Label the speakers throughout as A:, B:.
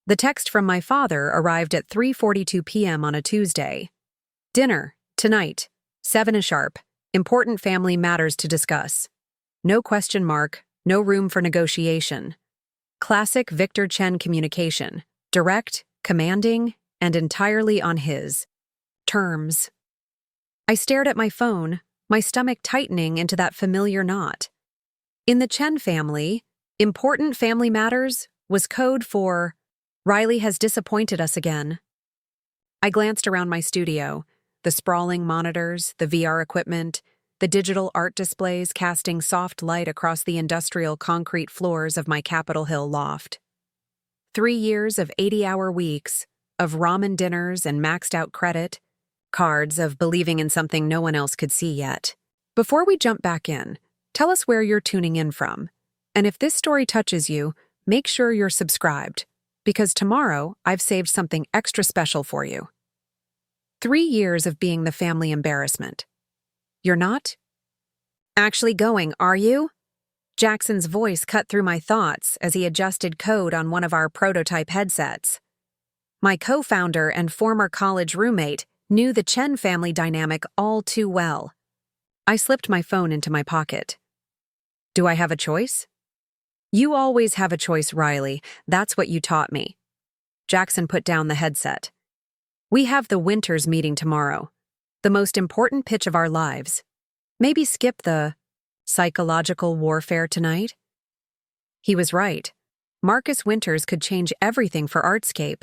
A: The text from my father arrived at 3:42 p.m. on a Tuesday. Dinner, tonight, 7 sharp. Important family matters to discuss. No question mark, no room for negotiation. Classic Victor Chen communication. Direct, commanding, and entirely on his terms. I stared at my phone, my stomach tightening into that familiar knot. In the Chen family, important family matters was code for Riley has disappointed us again. I glanced around my studio, the sprawling monitors, the VR equipment, the digital art displays casting soft light across the industrial concrete floors of my Capitol Hill loft. 3 years of 80-hour weeks, of ramen dinners and maxed-out credit, cards of believing in something no one else could see yet. Before we jump back in, tell us where you're tuning in from. And if this story touches you, make sure you're subscribed, because tomorrow I've saved something extra special for you. 3 years of being the family embarrassment. You're not actually going, are you? Jackson's voice cut through my thoughts as he adjusted code on one of our prototype headsets. My co-founder and former college roommate knew the Chen family dynamic all too well. I slipped my phone into my pocket. Do I have a choice? You always have a choice, Riley. That's what you taught me. Jackson put down the headset. We have the Winters meeting tomorrow. The most important pitch of our lives. Maybe skip the psychological warfare tonight? He was right. Marcus Winters could change everything for Artscape.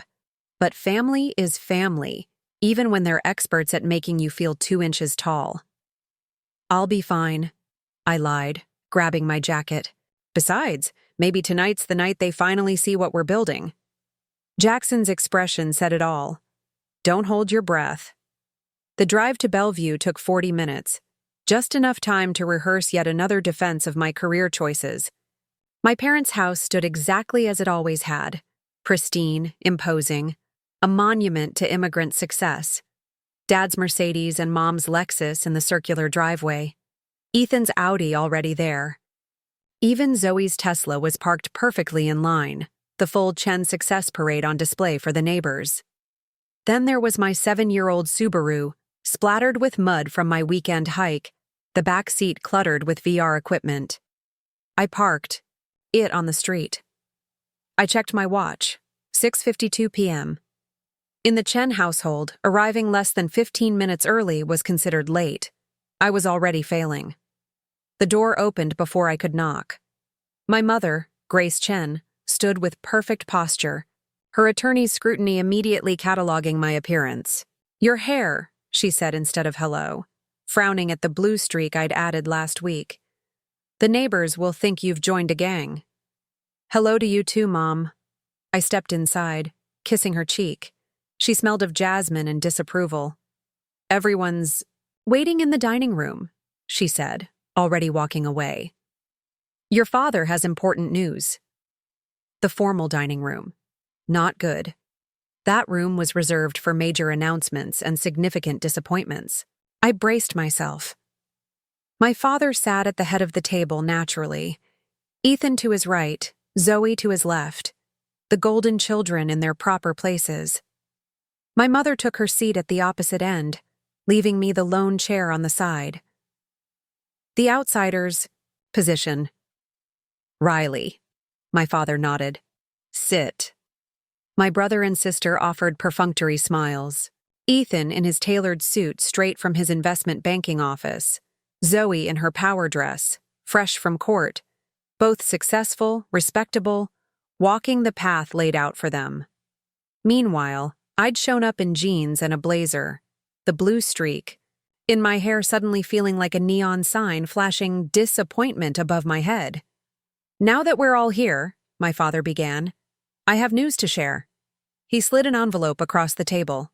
A: But family is family, even when they're experts at making you feel 2 inches tall. I'll be fine, I lied, grabbing my jacket. Besides, maybe tonight's the night they finally see what we're building. Jackson's expression said it all. Don't hold your breath. The drive to Bellevue took 40 minutes, just enough time to rehearse yet another defense of my career choices. My parents' house stood exactly as it always had, pristine, imposing, a monument to immigrant success. Dad's Mercedes and Mom's Lexus in the circular driveway. Ethan's Audi already there. Even Zoe's Tesla was parked perfectly in line, the full Chen success parade on display for the neighbors. Then there was my 7-year-old Subaru, splattered with mud from my weekend hike, the back seat cluttered with VR equipment. I parked, it on the street. I checked my watch, 6:52 p.m. In the Chen household, arriving less than 15 minutes early was considered late. I was already failing. The door opened before I could knock. My mother, Grace Chen, stood with perfect posture, her attorney's scrutiny immediately cataloging my appearance. Your hair, she said instead of hello, frowning at the blue streak I'd added last week. The neighbors will think you've joined a gang. Hello to you too, Mom. I stepped inside, kissing her cheek. She smelled of jasmine and disapproval. Everyone's waiting in the dining room, she said, already walking away. Your father has important news. The formal dining room. Not good. That room was reserved for major announcements and significant disappointments. I braced myself. My father sat at the head of the table naturally. Ethan to his right, Zoe to his left. The golden children in their proper places. My mother took her seat at the opposite end, leaving me the lone chair on the side. The outsider's position. Riley. My father nodded. Sit. My brother and sister offered perfunctory smiles. Ethan in his tailored suit straight from his investment banking office. Zoe in her power dress, fresh from court. Both successful, respectable, walking the path laid out for them. Meanwhile, I'd shown up in jeans and a blazer, the blue streak, in my hair suddenly feeling like a neon sign flashing disappointment above my head. Now that we're all here, my father began, I have news to share. He slid an envelope across the table.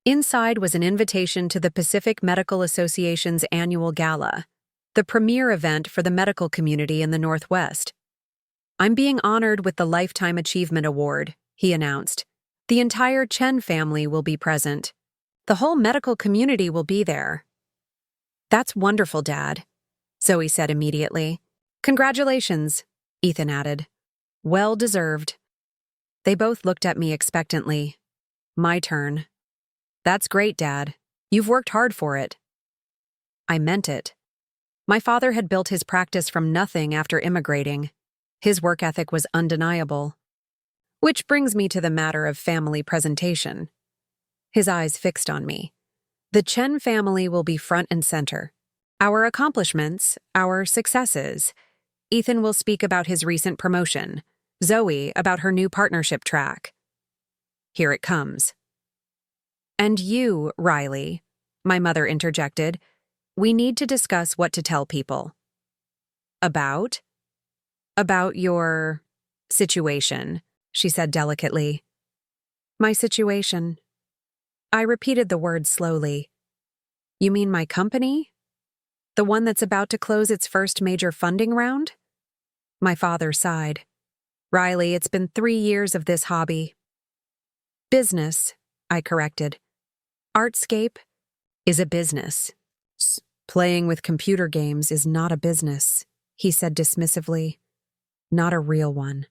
A: Inside was an invitation to the Pacific Medical Association's annual gala, the premier event for the medical community in the Northwest. I'm being honored with the Lifetime Achievement Award, he announced. The entire Chen family will be present. The whole medical community will be there. That's wonderful, Dad, Zoe said immediately. Congratulations, Ethan added. Well deserved. They both looked at me expectantly. My turn. That's great, Dad. You've worked hard for it. I meant it. My father had built his practice from nothing after immigrating. His work ethic was undeniable. Which brings me to the matter of family presentation. His eyes fixed on me. The Chen family will be front and center. Our accomplishments, our successes. Ethan will speak about his recent promotion. Zoe about her new partnership track. Here it comes. And you, Riley, my mother interjected, we need to discuss what to tell people. About? About your situation, she said delicately. My situation. I repeated the word slowly. You mean my company? The one that's about to close its first major funding round? My father sighed. Riley, it's been 3 years of this hobby. Business, I corrected. Artscape is a business. Playing with computer games is not a business, he said dismissively. Not a real one.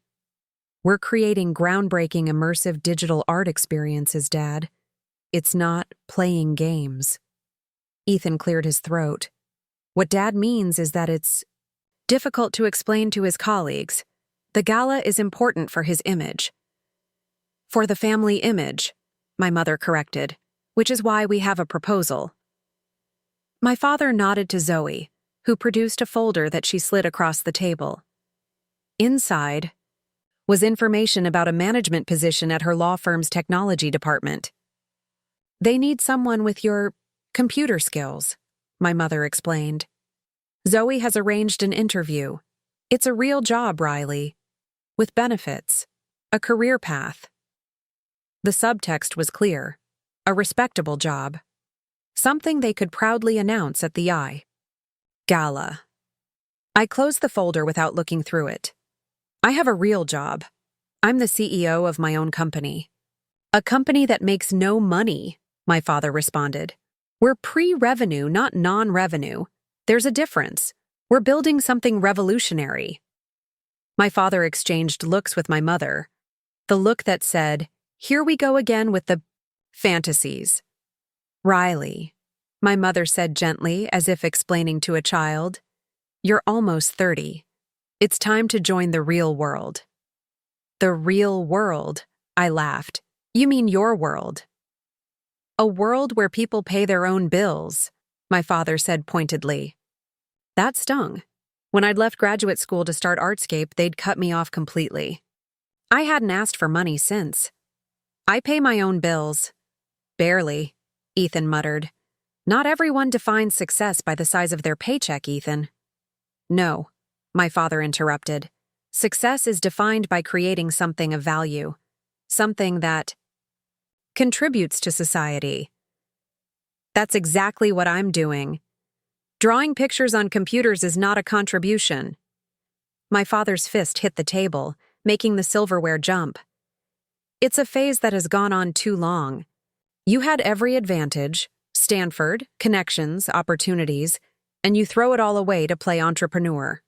A: We're creating groundbreaking immersive digital art experiences, Dad. It's not playing games. Ethan cleared his throat. What Dad means is that it's difficult to explain to his colleagues. The gala is important for his image. For the family image, my mother corrected, which is why we have a proposal. My father nodded to Zoe, who produced a folder that she slid across the table. Inside was information about a management position at her law firm's technology department. They need someone with your computer skills, my mother explained. Zoe has arranged an interview. It's a real job, Riley, with benefits, a career path. The subtext was clear. A respectable job. Something they could proudly announce at the gala. I closed the folder without looking through it. I have a real job. I'm the CEO of my own company. A company that makes no money, my father responded. We're pre-revenue, not non-revenue. There's a difference. We're building something revolutionary. My father exchanged looks with my mother. The look that said, here we go again with the fantasies. Riley, my mother said gently, as if explaining to a child, you're almost 30. It's time to join the real world. The real world, I laughed. You mean your world? A world where people pay their own bills, my father said pointedly. That stung. When I'd left graduate school to start Artscape, they'd cut me off completely. I hadn't asked for money since. I pay my own bills. Barely, Ethan muttered. Not everyone defines success by the size of their paycheck, Ethan. No, my father interrupted. Success is defined by creating something of value. Something that contributes to society. That's exactly what I'm doing. Drawing pictures on computers is not a contribution. My father's fist hit the table, making the silverware jump. It's a phase that has gone on too long. You had every advantage, Stanford, connections, opportunities, and you throw it all away to play entrepreneur.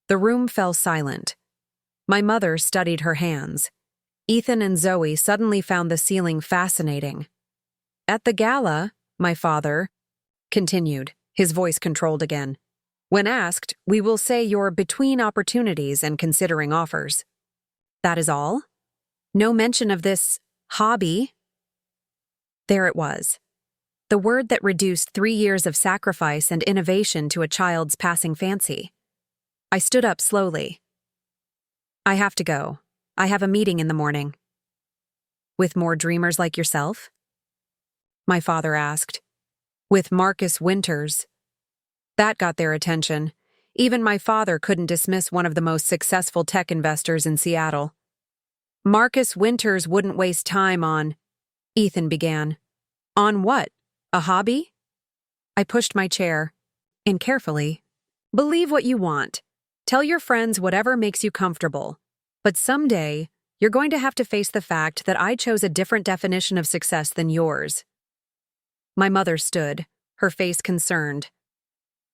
A: The room fell silent. My mother studied her hands. Ethan and Zoe suddenly found the ceiling fascinating. At the gala, my father continued, his voice controlled again. When asked, we will say you're between opportunities and considering offers. That is all? No mention of this hobby. There it was. The word that reduced 3 years of sacrifice and innovation to a child's passing fancy. I stood up slowly. I have to go. I have a meeting in the morning. With more dreamers like yourself? My father asked. With Marcus Winters. That got their attention. Even my father couldn't dismiss one of the most successful tech investors in Seattle. Marcus Winters wouldn't waste time on, Ethan began. On what? A hobby? I pushed my chair, and carefully. Believe what you want. Tell your friends whatever makes you comfortable. But someday, you're going to have to face the fact that I chose a different definition of success than yours. My mother stood, her face concerned.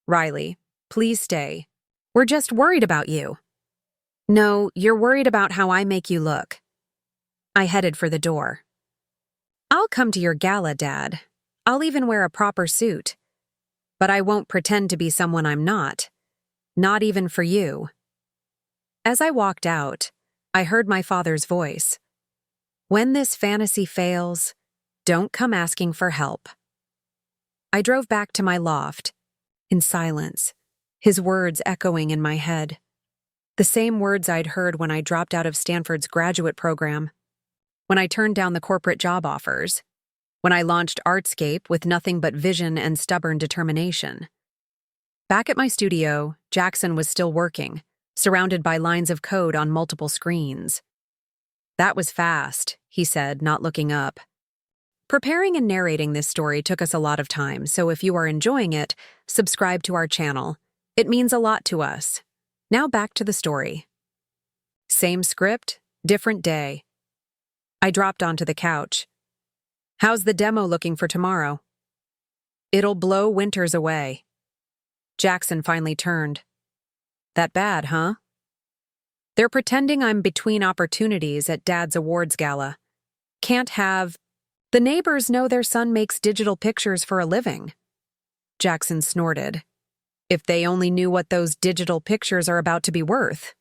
A: Riley, please stay. We're just worried about you. No, you're worried about how I make you look. I headed for the door. I'll come to your gala, Dad. I'll even wear a proper suit. But I won't pretend to be someone I'm not. Not even for you. As I walked out, I heard my father's voice. When this fantasy fails, don't come asking for help. I drove back to my loft, in silence, his words echoing in my head. The same words I'd heard when I dropped out of Stanford's graduate program, when I turned down the corporate job offers, when I launched Artscape with nothing but vision and stubborn determination. Back at my studio, Jackson was still working, surrounded by lines of code on multiple screens. That was fast, he said, not looking up. Preparing and narrating this story took us a lot of time, so if you are enjoying it, subscribe to our channel. It means a lot to us. Now back to the story. Same script, different day. I dropped onto the couch. How's the demo looking for tomorrow? It'll blow Winters away. Jackson finally turned. That bad, huh? They're pretending I'm between opportunities at Dad's awards gala. Can't have... The neighbors know their son makes digital pictures for a living. Jackson snorted. If they only knew what those digital pictures are about to be worth.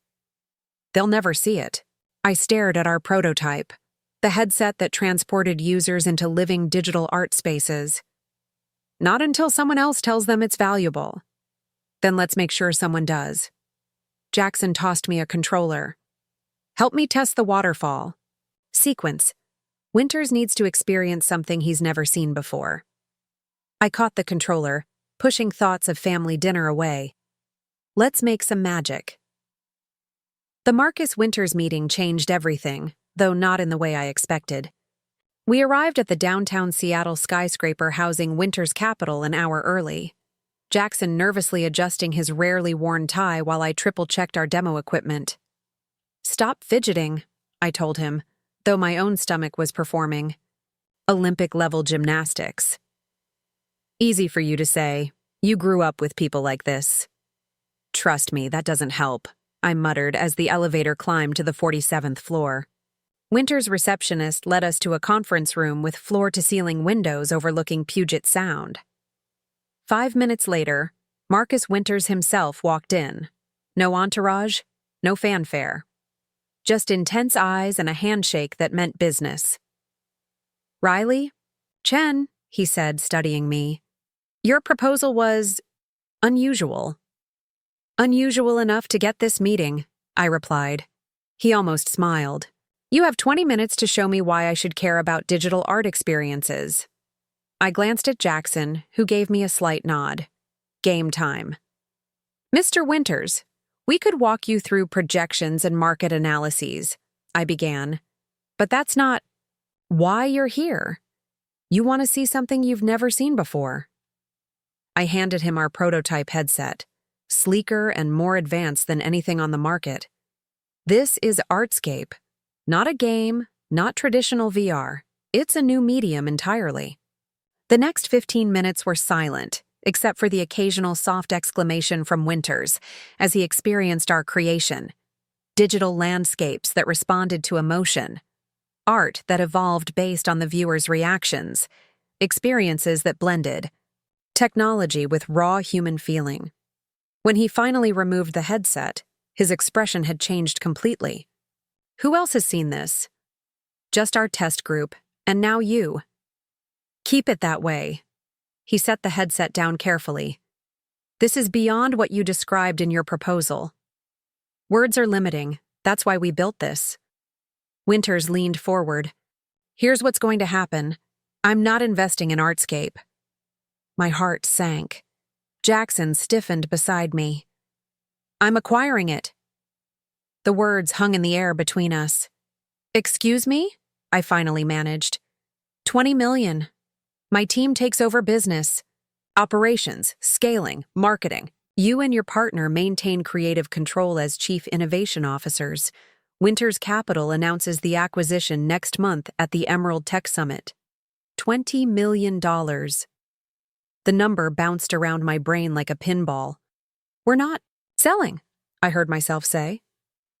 A: They'll never see it. I stared at our prototype, the headset that transported users into living digital art spaces. Not until someone else tells them it's valuable. Then let's make sure someone does. Jackson tossed me a controller. Help me test the waterfall. Sequence. Winters needs to experience something he's never seen before. I caught the controller, pushing thoughts of family dinner away. Let's make some magic. The Marcus Winters meeting changed everything, though not in the way I expected. We arrived at the downtown Seattle skyscraper housing Winters' Capital an hour early. Jackson nervously adjusting his rarely worn tie while I triple-checked our demo equipment. Stop fidgeting, I told him, though my own stomach was performing. Olympic-level gymnastics. Easy for you to say. You grew up with people like this. Trust me, that doesn't help, I muttered as the elevator climbed to the 47th floor. Winters' receptionist led us to a conference room with floor-to-ceiling windows overlooking Puget Sound. 5 minutes later, Marcus Winters himself walked in. No entourage, no fanfare. Just intense eyes and a handshake that meant business. Riley? Chen, he said, studying me. Your proposal was unusual. Unusual enough to get this meeting, I replied. He almost smiled. You have 20 minutes to show me why I should care about digital art experiences. I glanced at Jackson, who gave me a slight nod. Game time. Mr. Winters, we could walk you through projections and market analyses, I began. But that's not why you're here. You want to see something you've never seen before. I handed him our prototype headset, sleeker and more advanced than anything on the market. This is Artscape. Not a game, not traditional VR. It's a new medium entirely. The next 15 minutes were silent, except for the occasional soft exclamation from Winters as he experienced our creation. Digital landscapes that responded to emotion. Art that evolved based on the viewer's reactions. Experiences that blended. Technology with raw human feeling. When he finally removed the headset, his expression had changed completely. Who else has seen this? Just our test group, and now you. Keep it that way. He set the headset down carefully. This is beyond what you described in your proposal. Words are limiting. That's why we built this. Winters leaned forward. Here's what's going to happen. I'm not investing in Artscape. My heart sank. Jackson stiffened beside me. I'm acquiring it. The words hung in the air between us. Excuse me? I finally managed. 20 million. My team takes over business. Operations, scaling, marketing. You and your partner maintain creative control as chief innovation officers. Winters Capital announces the acquisition next month at the Emerald Tech Summit. $20 million. The number bounced around my brain like a pinball. We're not selling, I heard myself say.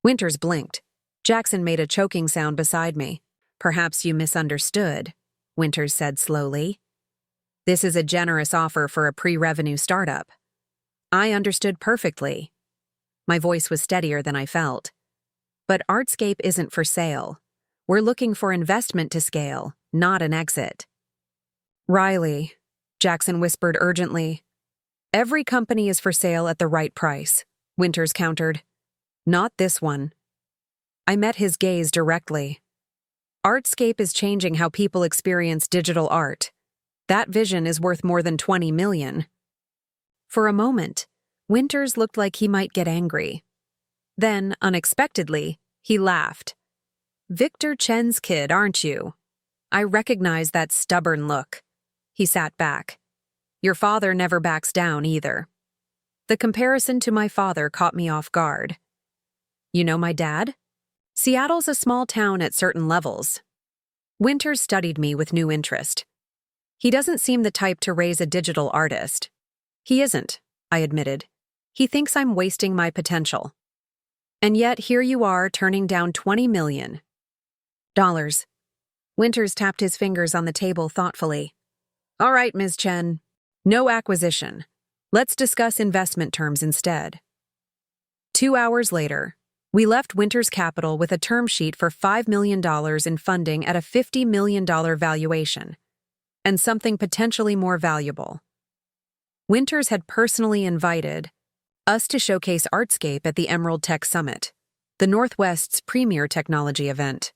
A: Winters blinked. Jackson made a choking sound beside me. Perhaps you misunderstood, Winters said slowly. This is a generous offer for a pre-revenue startup. I understood perfectly. My voice was steadier than I felt. But Artscape isn't for sale. We're looking for investment to scale, not an exit. Riley, Jackson whispered urgently. Every company is for sale at the right price, Winters countered. Not this one. I met his gaze directly. Artscape is changing how people experience digital art. That vision is worth more than $20 million. For a moment, Winters looked like he might get angry. Then, unexpectedly, he laughed. Victor Chen's kid, aren't you? I recognize that stubborn look. He sat back. Your father never backs down either. The comparison to my father caught me off guard. You know my dad? Seattle's a small town at certain levels. Winters studied me with new interest. He doesn't seem the type to raise a digital artist. He isn't, I admitted. He thinks I'm wasting my potential. And yet here you are turning down $20 million. Winters tapped his fingers on the table thoughtfully. All right, Ms. Chen. No acquisition. Let's discuss investment terms instead. 2 hours later, we left Winters Capital with a term sheet for $5 million in funding at a $50 million valuation, and something potentially more valuable. Winters had personally invited us to showcase Artscape at the Emerald Tech Summit, the Northwest's premier technology event.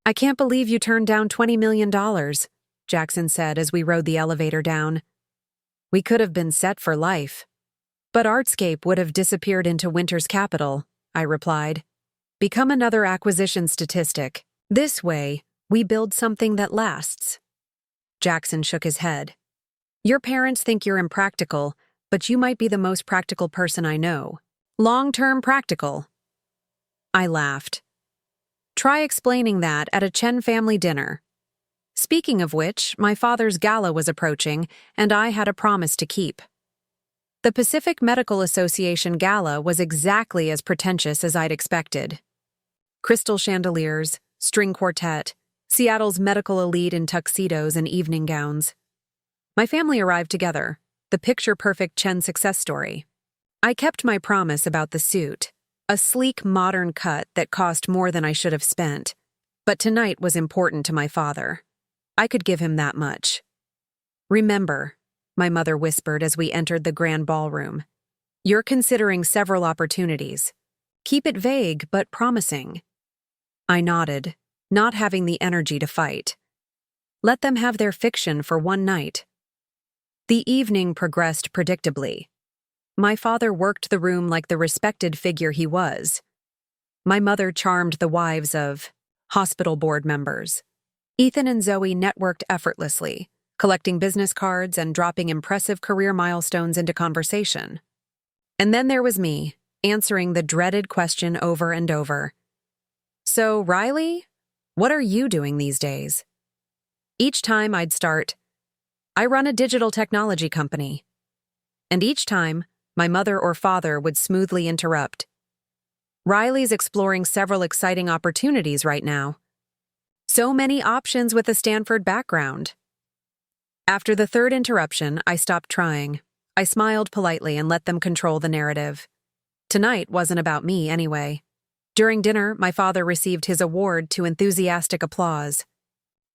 A: I can't believe you turned down $20 million, Jackson said as we rode the elevator down. We could have been set for life. But Artscape would have disappeared into Winters Capital, I replied. Become another acquisition statistic. This way, we build something that lasts. Jackson shook his head. Your parents think you're impractical, but you might be the most practical person I know. Long-term practical. I laughed. Try explaining that at a Chen family dinner. Speaking of which, my father's gala was approaching, and I had a promise to keep. The Pacific Medical Association gala was exactly as pretentious as I'd expected. Crystal chandeliers, string quartet, Seattle's medical elite in tuxedos and evening gowns. My family arrived together, the picture-perfect Chen success story. I kept my promise about the suit, a sleek, modern cut that cost more than I should have spent. But tonight was important to my father. I could give him that much. Remember, my mother whispered as we entered the grand ballroom. You're considering several opportunities. Keep it vague but promising. I nodded, not having the energy to fight. Let them have their fiction for one night. The evening progressed predictably. My father worked the room like the respected figure he was. My mother charmed the wives of hospital board members. Ethan and Zoe networked effortlessly, collecting business cards and dropping impressive career milestones into conversation. And then there was me, answering the dreaded question over and over. So, Riley, what are you doing these days? Each time I'd start, I run a digital technology company. And each time, my mother or father would smoothly interrupt. Riley's exploring several exciting opportunities right now. So many options with a Stanford background. After the third interruption, I stopped trying. I smiled politely and let them control the narrative. Tonight wasn't about me anyway. During dinner, my father received his award to enthusiastic applause.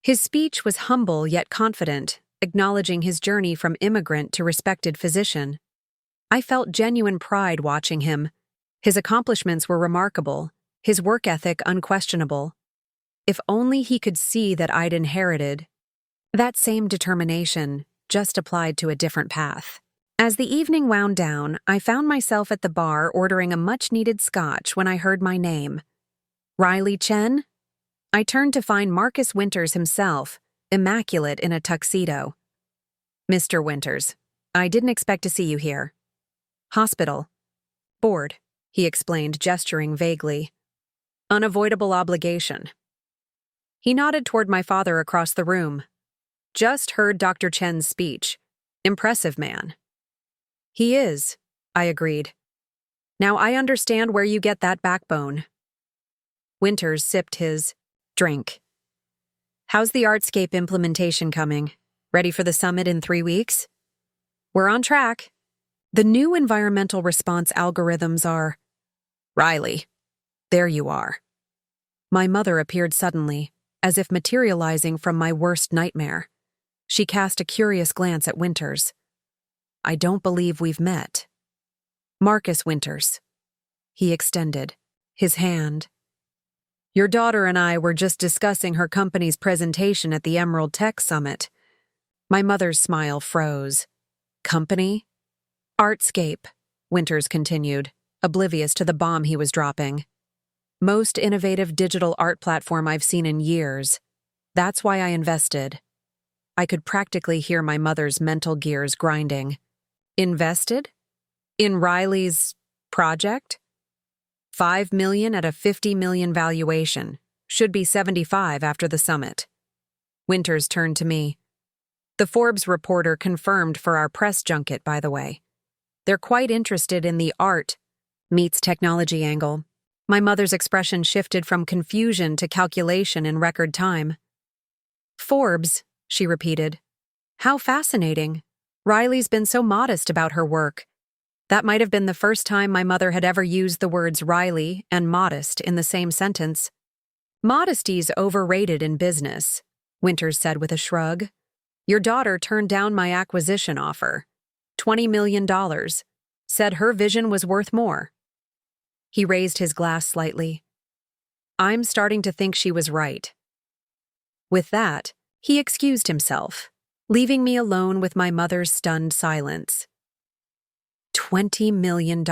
A: His speech was humble yet confident, acknowledging his journey from immigrant to respected physician. I felt genuine pride watching him. His accomplishments were remarkable, his work ethic unquestionable. If only he could see that I'd inherited that same determination, just applied to a different path. As the evening wound down, I found myself at the bar ordering a much-needed scotch when I heard my name. Riley Chen? I turned to find Marcus Winters himself, immaculate in a tuxedo. Mr. Winters, I didn't expect to see you here. Hospital. Board, he explained, gesturing vaguely. Unavoidable obligation. He nodded toward my father across the room. Just heard Dr. Chen's speech. Impressive man. He is, I agreed. Now I understand where you get that backbone. Winters sipped his drink. How's the Artscape implementation coming? Ready for the summit in 3 weeks? We're on track. The new environmental response algorithms are... Riley, there you are. My mother appeared suddenly, as if materializing from my worst nightmare. She cast a curious glance at Winters. I don't believe we've met. Marcus Winters. He extended his hand. Your daughter and I were just discussing her company's presentation at the Emerald Tech Summit. My mother's smile froze. Company? Artscape, Winters continued, oblivious to the bomb he was dropping. Most innovative digital art platform I've seen in years. That's why I invested. I could practically hear my mother's mental gears grinding. Invested? In Riley's project? $5 million at a $50 million valuation. Should be 75 after the summit. Winters turned to me. The Forbes reporter confirmed for our press junket, by the way. They're quite interested in the art meets technology angle. My mother's expression shifted from confusion to calculation in record time. Forbes, she repeated. How fascinating. Riley's been so modest about her work. That might have been the first time my mother had ever used the words Riley and modest in the same sentence. Modesty's overrated in business, Winters said with a shrug. Your daughter turned down my acquisition offer. $20 million. Said her vision was worth more. He raised his glass slightly. I'm starting to think she was right. With that, he excused himself, leaving me alone with my mother's stunned silence. $20 million?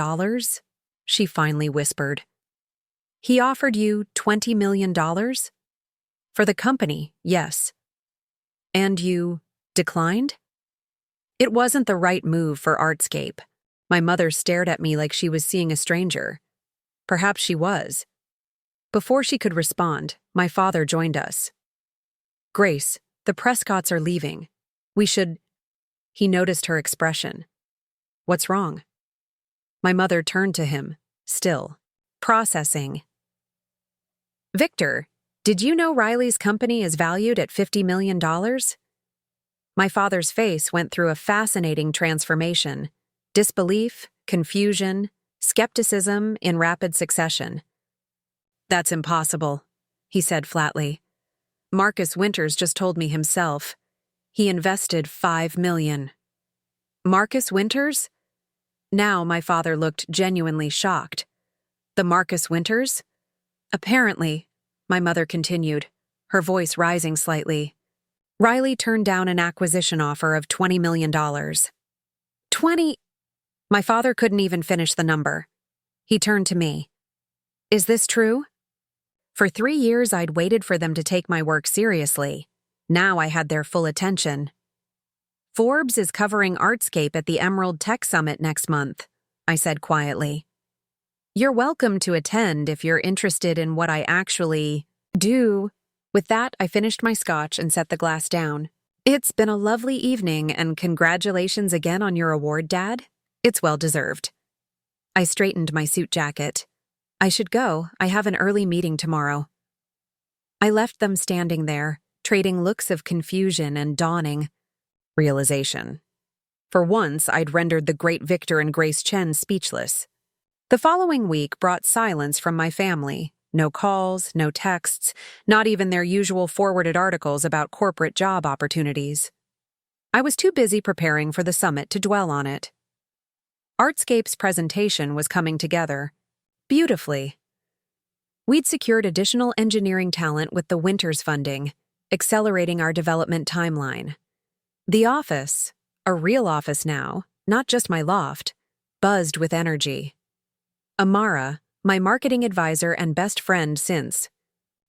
A: She finally whispered. He offered you $20 million? For the company, yes. And you declined? It wasn't the right move for Artscape. My mother stared at me like she was seeing a stranger. Perhaps she was. Before she could respond, my father joined us. Grace, the Prescotts are leaving. We should... He noticed her expression. What's wrong? My mother turned to him, still, processing. Victor, did you know Riley's company is valued at $50 million? My father's face went through a fascinating transformation. Disbelief, confusion, skepticism in rapid succession. That's impossible, he said flatly. Marcus Winters just told me himself. He invested $5 million. Marcus Winters? Now my father looked genuinely shocked. The Marcus Winters? Apparently, my mother continued, her voice rising slightly. Riley turned down an acquisition offer of $20 million. 20? My father couldn't even finish the number. He turned to me. Is this true? For 3 years, I'd waited for them to take my work seriously. Now I had their full attention. Forbes is covering Artscape at the Emerald Tech Summit next month, I said quietly. You're welcome to attend if you're interested in what I actually do. With that, I finished my scotch and set the glass down. It's been a lovely evening, and congratulations again on your award, Dad. It's well deserved. I straightened my suit jacket. I should go. I have an early meeting tomorrow. I left them standing there, trading looks of confusion and dawning realization. For once, I'd rendered the great Victor and Grace Chen speechless. The following week brought silence from my family. No calls, no texts, not even their usual forwarded articles about corporate job opportunities. I was too busy preparing for the summit to dwell on it. Artscape's presentation was coming together. Beautifully. We'd secured additional engineering talent with the Winters funding, accelerating our development timeline. The office, a real office now, not just my loft, buzzed with energy. Amara, my marketing advisor and best friend since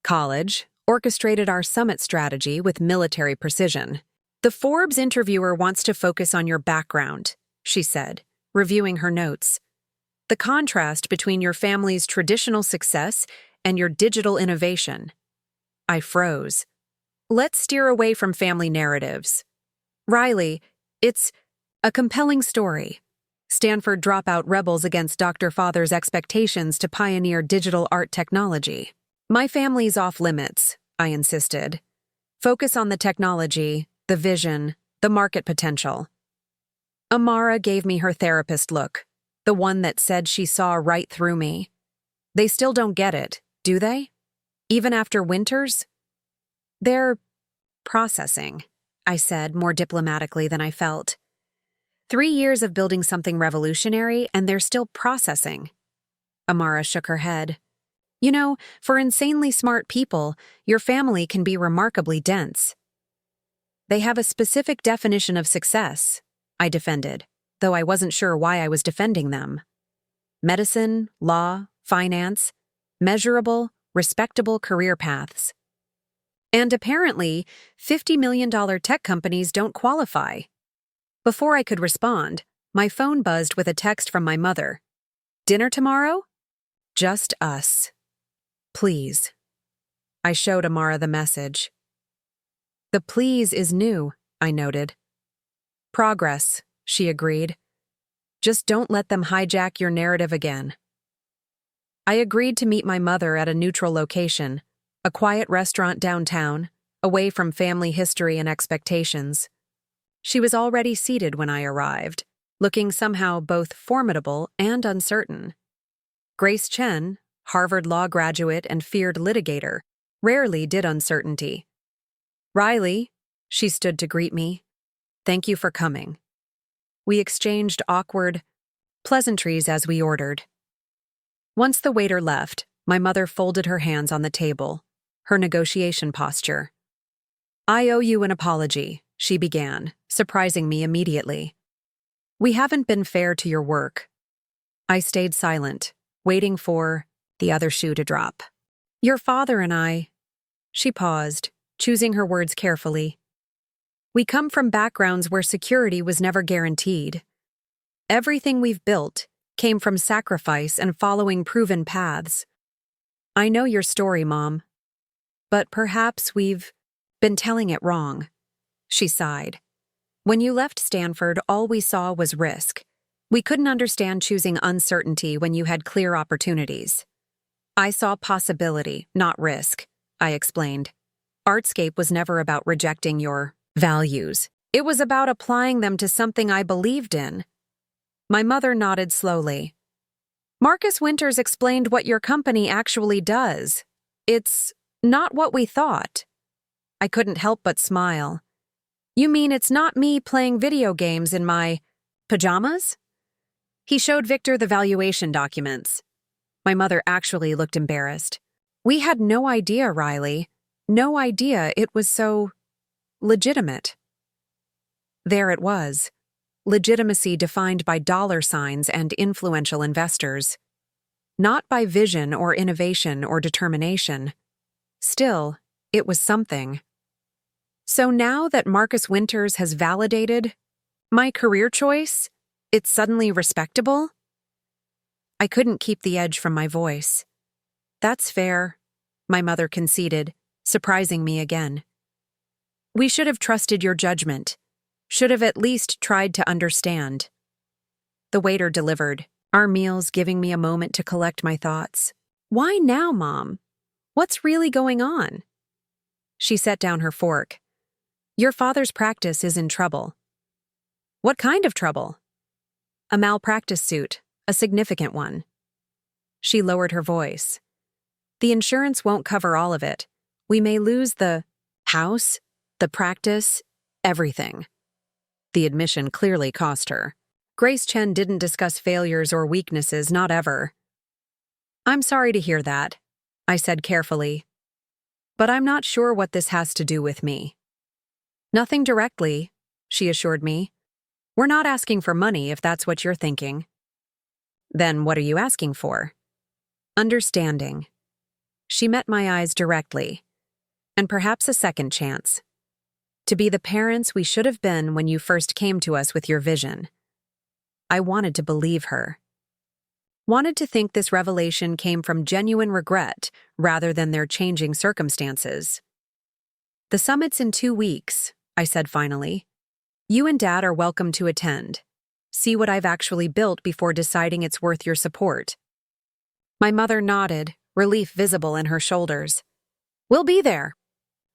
A: college, orchestrated our summit strategy with military precision. The Forbes interviewer wants to focus on your background, she said, reviewing her notes. The contrast between your family's traditional success and your digital innovation. I froze. Let's steer away from family narratives. Riley, it's a compelling story. Stanford dropout rebels against Dr. Father's expectations to pioneer digital art technology. My family's off limits, I insisted. Focus on the technology, the vision, the market potential. Amara gave me her therapist look, the one that said she saw right through me. They still don't get it, do they? Even after winters? They're processing, I said more diplomatically than I felt. 3 years of building something revolutionary, and they're still processing. Amara shook her head. You know, for insanely smart people, your family can be remarkably dense. They have a specific definition of success, I defended, though I wasn't sure why I was defending them. Medicine, law, finance, measurable, respectable career paths. And apparently, $50 million tech companies don't qualify. Before I could respond, my phone buzzed with a text from my mother. Dinner tomorrow? Just us. Please. I showed Amara the message. The please is new, I noted. Progress, she agreed. Just don't let them hijack your narrative again. I agreed to meet my mother at a neutral location, a quiet restaurant downtown, away from family history and expectations. She was already seated when I arrived, looking somehow both formidable and uncertain. Grace Chen, Harvard law graduate and feared litigator, rarely did uncertainty. Riley, she stood to greet me. Thank you for coming. We exchanged awkward pleasantries as we ordered. Once the waiter left, my mother folded her hands on the table, her negotiation posture. I owe you an apology, she began, surprising me immediately. We haven't been fair to your work. I stayed silent, waiting for the other shoe to drop. Your father and I. She paused, choosing her words carefully. We come from backgrounds where security was never guaranteed. Everything we've built came from sacrifice and following proven paths. I know your story, Mom. But perhaps we've been telling it wrong. She sighed. When you left Stanford, all we saw was risk. We couldn't understand choosing uncertainty when you had clear opportunities. I saw possibility, not risk, I explained. Artscape was never about rejecting your values. It was about applying them to something I believed in. My mother nodded slowly. Marcus Winters explained what your company actually does. It's not what we thought. I couldn't help but smile. You mean it's not me playing video games in my pajamas? He showed Victor the valuation documents. My mother actually looked embarrassed. We had no idea, Riley. No idea it was so legitimate. There it was. Legitimacy defined by dollar signs and influential investors. Not by vision or innovation or determination. Still, it was something. So now that Marcus Winters has validated my career choice, it's suddenly respectable? I couldn't keep the edge from my voice. That's fair, my mother conceded, surprising me again. We should have trusted your judgment. Should have at least tried to understand. The waiter delivered, our meals giving me a moment to collect my thoughts. Why now, Mom? What's really going on? She set down her fork. Your father's practice is in trouble. What kind of trouble? A malpractice suit, a significant one. She lowered her voice. The insurance won't cover all of it. We may lose the house, the practice, everything. The admission clearly cost her. Grace Chen didn't discuss failures or weaknesses, not ever. I'm sorry to hear that, I said carefully. But I'm not sure what this has to do with me. Nothing directly, she assured me. We're not asking for money if that's what you're thinking. Then what are you asking for? Understanding. She met my eyes directly. And perhaps a second chance. To be the parents we should have been when you first came to us with your vision. I wanted to believe her. Wanted to think this revelation came from genuine regret rather than their changing circumstances. The summit's in 2 weeks, I said finally. You and Dad are welcome to attend. See what I've actually built before deciding it's worth your support. My mother nodded, relief visible in her shoulders. We'll be there.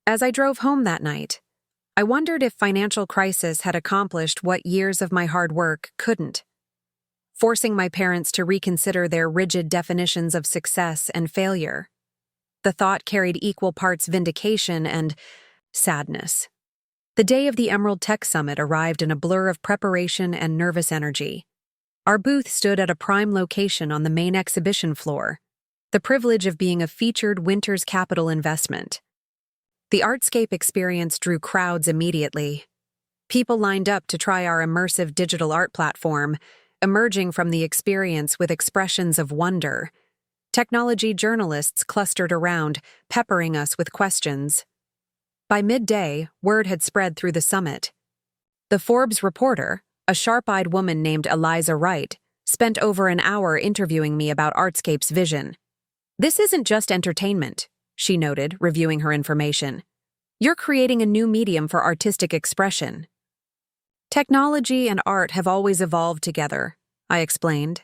A: As I drove home that night, I wondered if financial crisis had accomplished what years of my hard work couldn't, forcing my parents to reconsider their rigid definitions of success and failure. The thought carried equal parts vindication and sadness. The day of the Emerald Tech Summit arrived in a blur of preparation and nervous energy. Our booth stood at a prime location on the main exhibition floor, the privilege of being a featured Winters Capital investment. The Artscape experience drew crowds immediately. People lined up to try our immersive digital art platform, emerging from the experience with expressions of wonder. Technology journalists clustered around, peppering us with questions. By midday, word had spread through the summit. The Forbes reporter, a sharp-eyed woman named Eliza Wright, spent over an hour interviewing me about Artscape's vision. "This isn't just entertainment," she noted, reviewing her information. "You're creating a new medium for artistic expression." "Technology and art have always evolved together," I explained.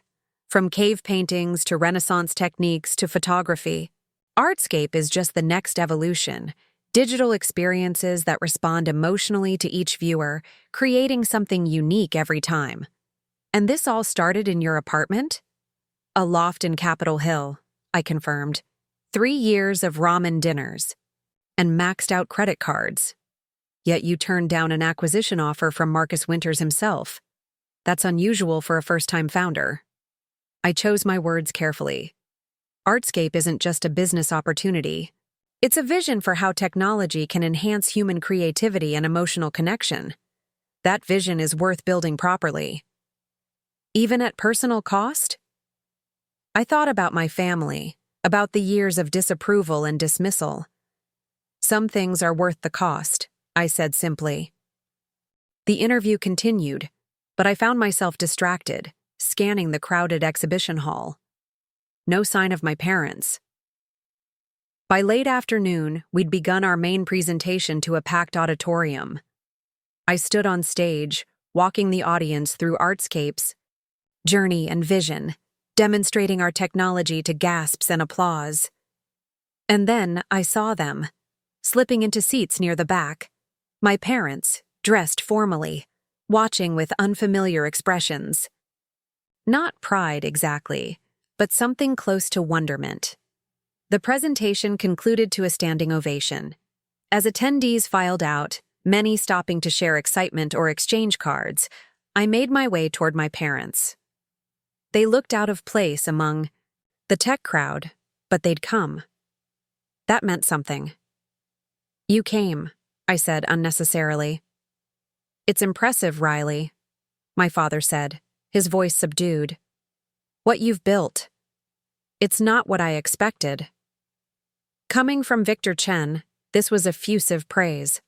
A: "From cave paintings to Renaissance techniques to photography. Artscape is just the next evolution. Digital experiences that respond emotionally to each viewer, creating something unique every time." "And this all started in your apartment?" "A loft in Capitol Hill," I confirmed. 3 years of ramen dinners. And maxed-out credit cards. Yet you turned down an acquisition offer from Marcus Winters himself. That's unusual for a first-time founder. I chose my words carefully. Artscape isn't just a business opportunity. It's a vision for how technology can enhance human creativity and emotional connection. That vision is worth building properly. Even at personal cost? I thought about my family, about the years of disapproval and dismissal. "Some things are worth the cost," I said simply. The interview continued, but I found myself distracted, scanning the crowded exhibition hall. No sign of my parents. By late afternoon, we'd begun our main presentation to a packed auditorium. I stood on stage, walking the audience through Artscape's journey and vision, demonstrating our technology to gasps and applause. And then I saw them, slipping into seats near the back. My parents, dressed formally, watching with unfamiliar expressions. Not pride exactly, but something close to wonderment. The presentation concluded to a standing ovation. As attendees filed out, many stopping to share excitement or exchange cards, I made my way toward my parents. They looked out of place among the tech crowd, but they'd come. That meant something. "You came," I said unnecessarily. "It's impressive, Riley," my father said, his voice subdued. "What you've built. It's not what I expected." Coming from Victor Chen, this was effusive praise.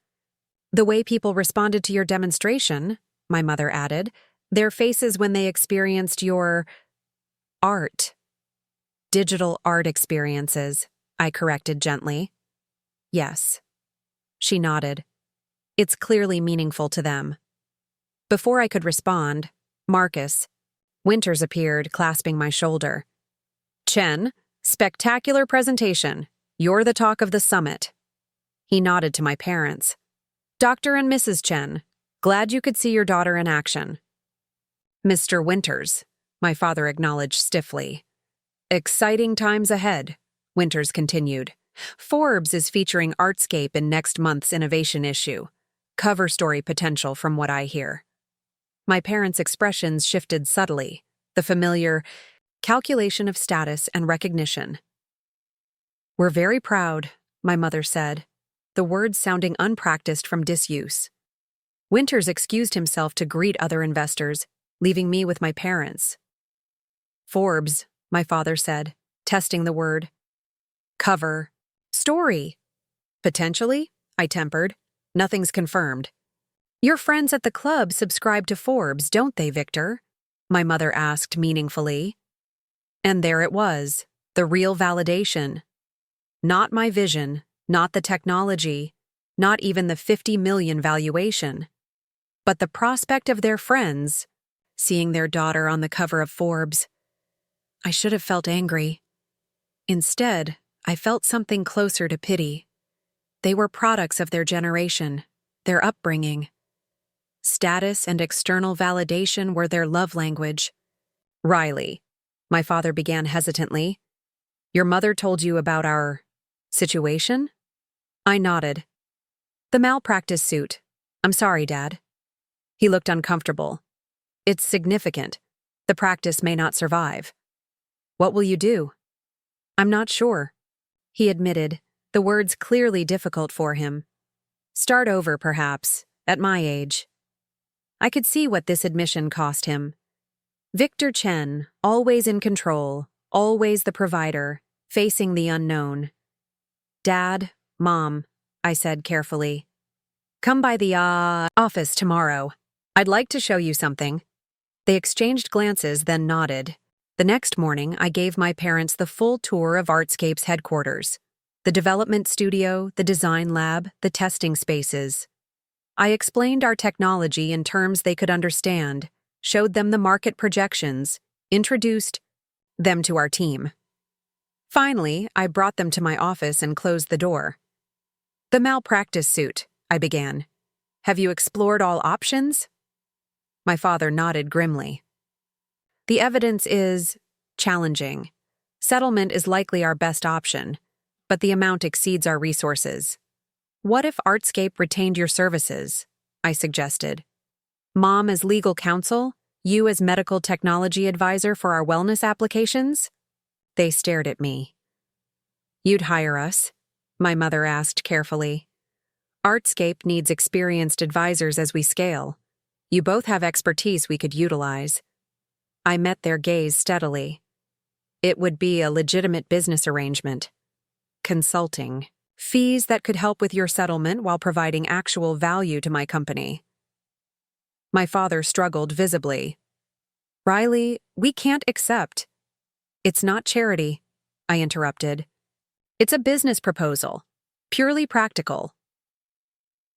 A: "The way people responded to your demonstration," my mother added, "their faces when they experienced your art." "Digital art experiences," I corrected gently. "Yes." She nodded. "It's clearly meaningful to them." Before I could respond, Marcus Winters appeared, clasping my shoulder. "Chen, spectacular presentation. You're the talk of the summit." He nodded to my parents. "Dr. and Mrs. Chen, glad you could see your daughter in action." "Mr. Winters," my father acknowledged stiffly. "Exciting times ahead," Winters continued. "Forbes is featuring Artscape in next month's innovation issue. Cover story potential from what I hear." My parents' expressions shifted subtly, the familiar calculation of status and recognition. "We're very proud," my mother said, the words sounding unpracticed from disuse. Winters excused himself to greet other investors, leaving me with my parents. "Forbes," my father said, testing the word. "Cover. Story." "Potentially," I tempered. "Nothing's confirmed." "Your friends at the club subscribe to Forbes, don't they, Victor?" my mother asked meaningfully. And there it was, the real validation. Not my vision, not the technology, not even the 50 million valuation, but the prospect of their friends, seeing their daughter on the cover of Forbes. I should have felt angry. Instead, I felt something closer to pity. They were products of their generation, their upbringing. Status and external validation were their love language. Riley, my father began hesitantly, your mother told you about our situation? I nodded. The malpractice suit. I'm sorry, Dad. He looked uncomfortable. It's significant. The practice may not survive. What will you do? I'm not sure. He admitted, the words clearly difficult for him. Start over, perhaps, at my age. I could see what this admission cost him. Victor Chen, always in control, always the provider, facing the unknown. Dad, Mom, I said carefully. Come by the office tomorrow. I'd like to show you something. They exchanged glances, then nodded. The next morning, I gave my parents the full tour of Artscape's headquarters. The development studio, the design lab, the testing spaces. I explained our technology in terms they could understand, showed them the market projections, introduced them to our team. Finally, I brought them to my office and closed the door. The malpractice suit, I began. Have you explored all options? My father nodded grimly. The evidence is challenging. Settlement is likely our best option, but the amount exceeds our resources. What if Artscape retained your services? I suggested. Mom as legal counsel, you as medical technology advisor for our wellness applications? They stared at me. You'd hire us? My mother asked carefully. Artscape needs experienced advisors as we scale. You both have expertise we could utilize. I met their gaze steadily. It would be a legitimate business arrangement. Consulting. Fees that could help with your settlement while providing actual value to my company. My father struggled visibly. Riley, we can't accept. It's not charity, I interrupted. It's a business proposal, purely practical.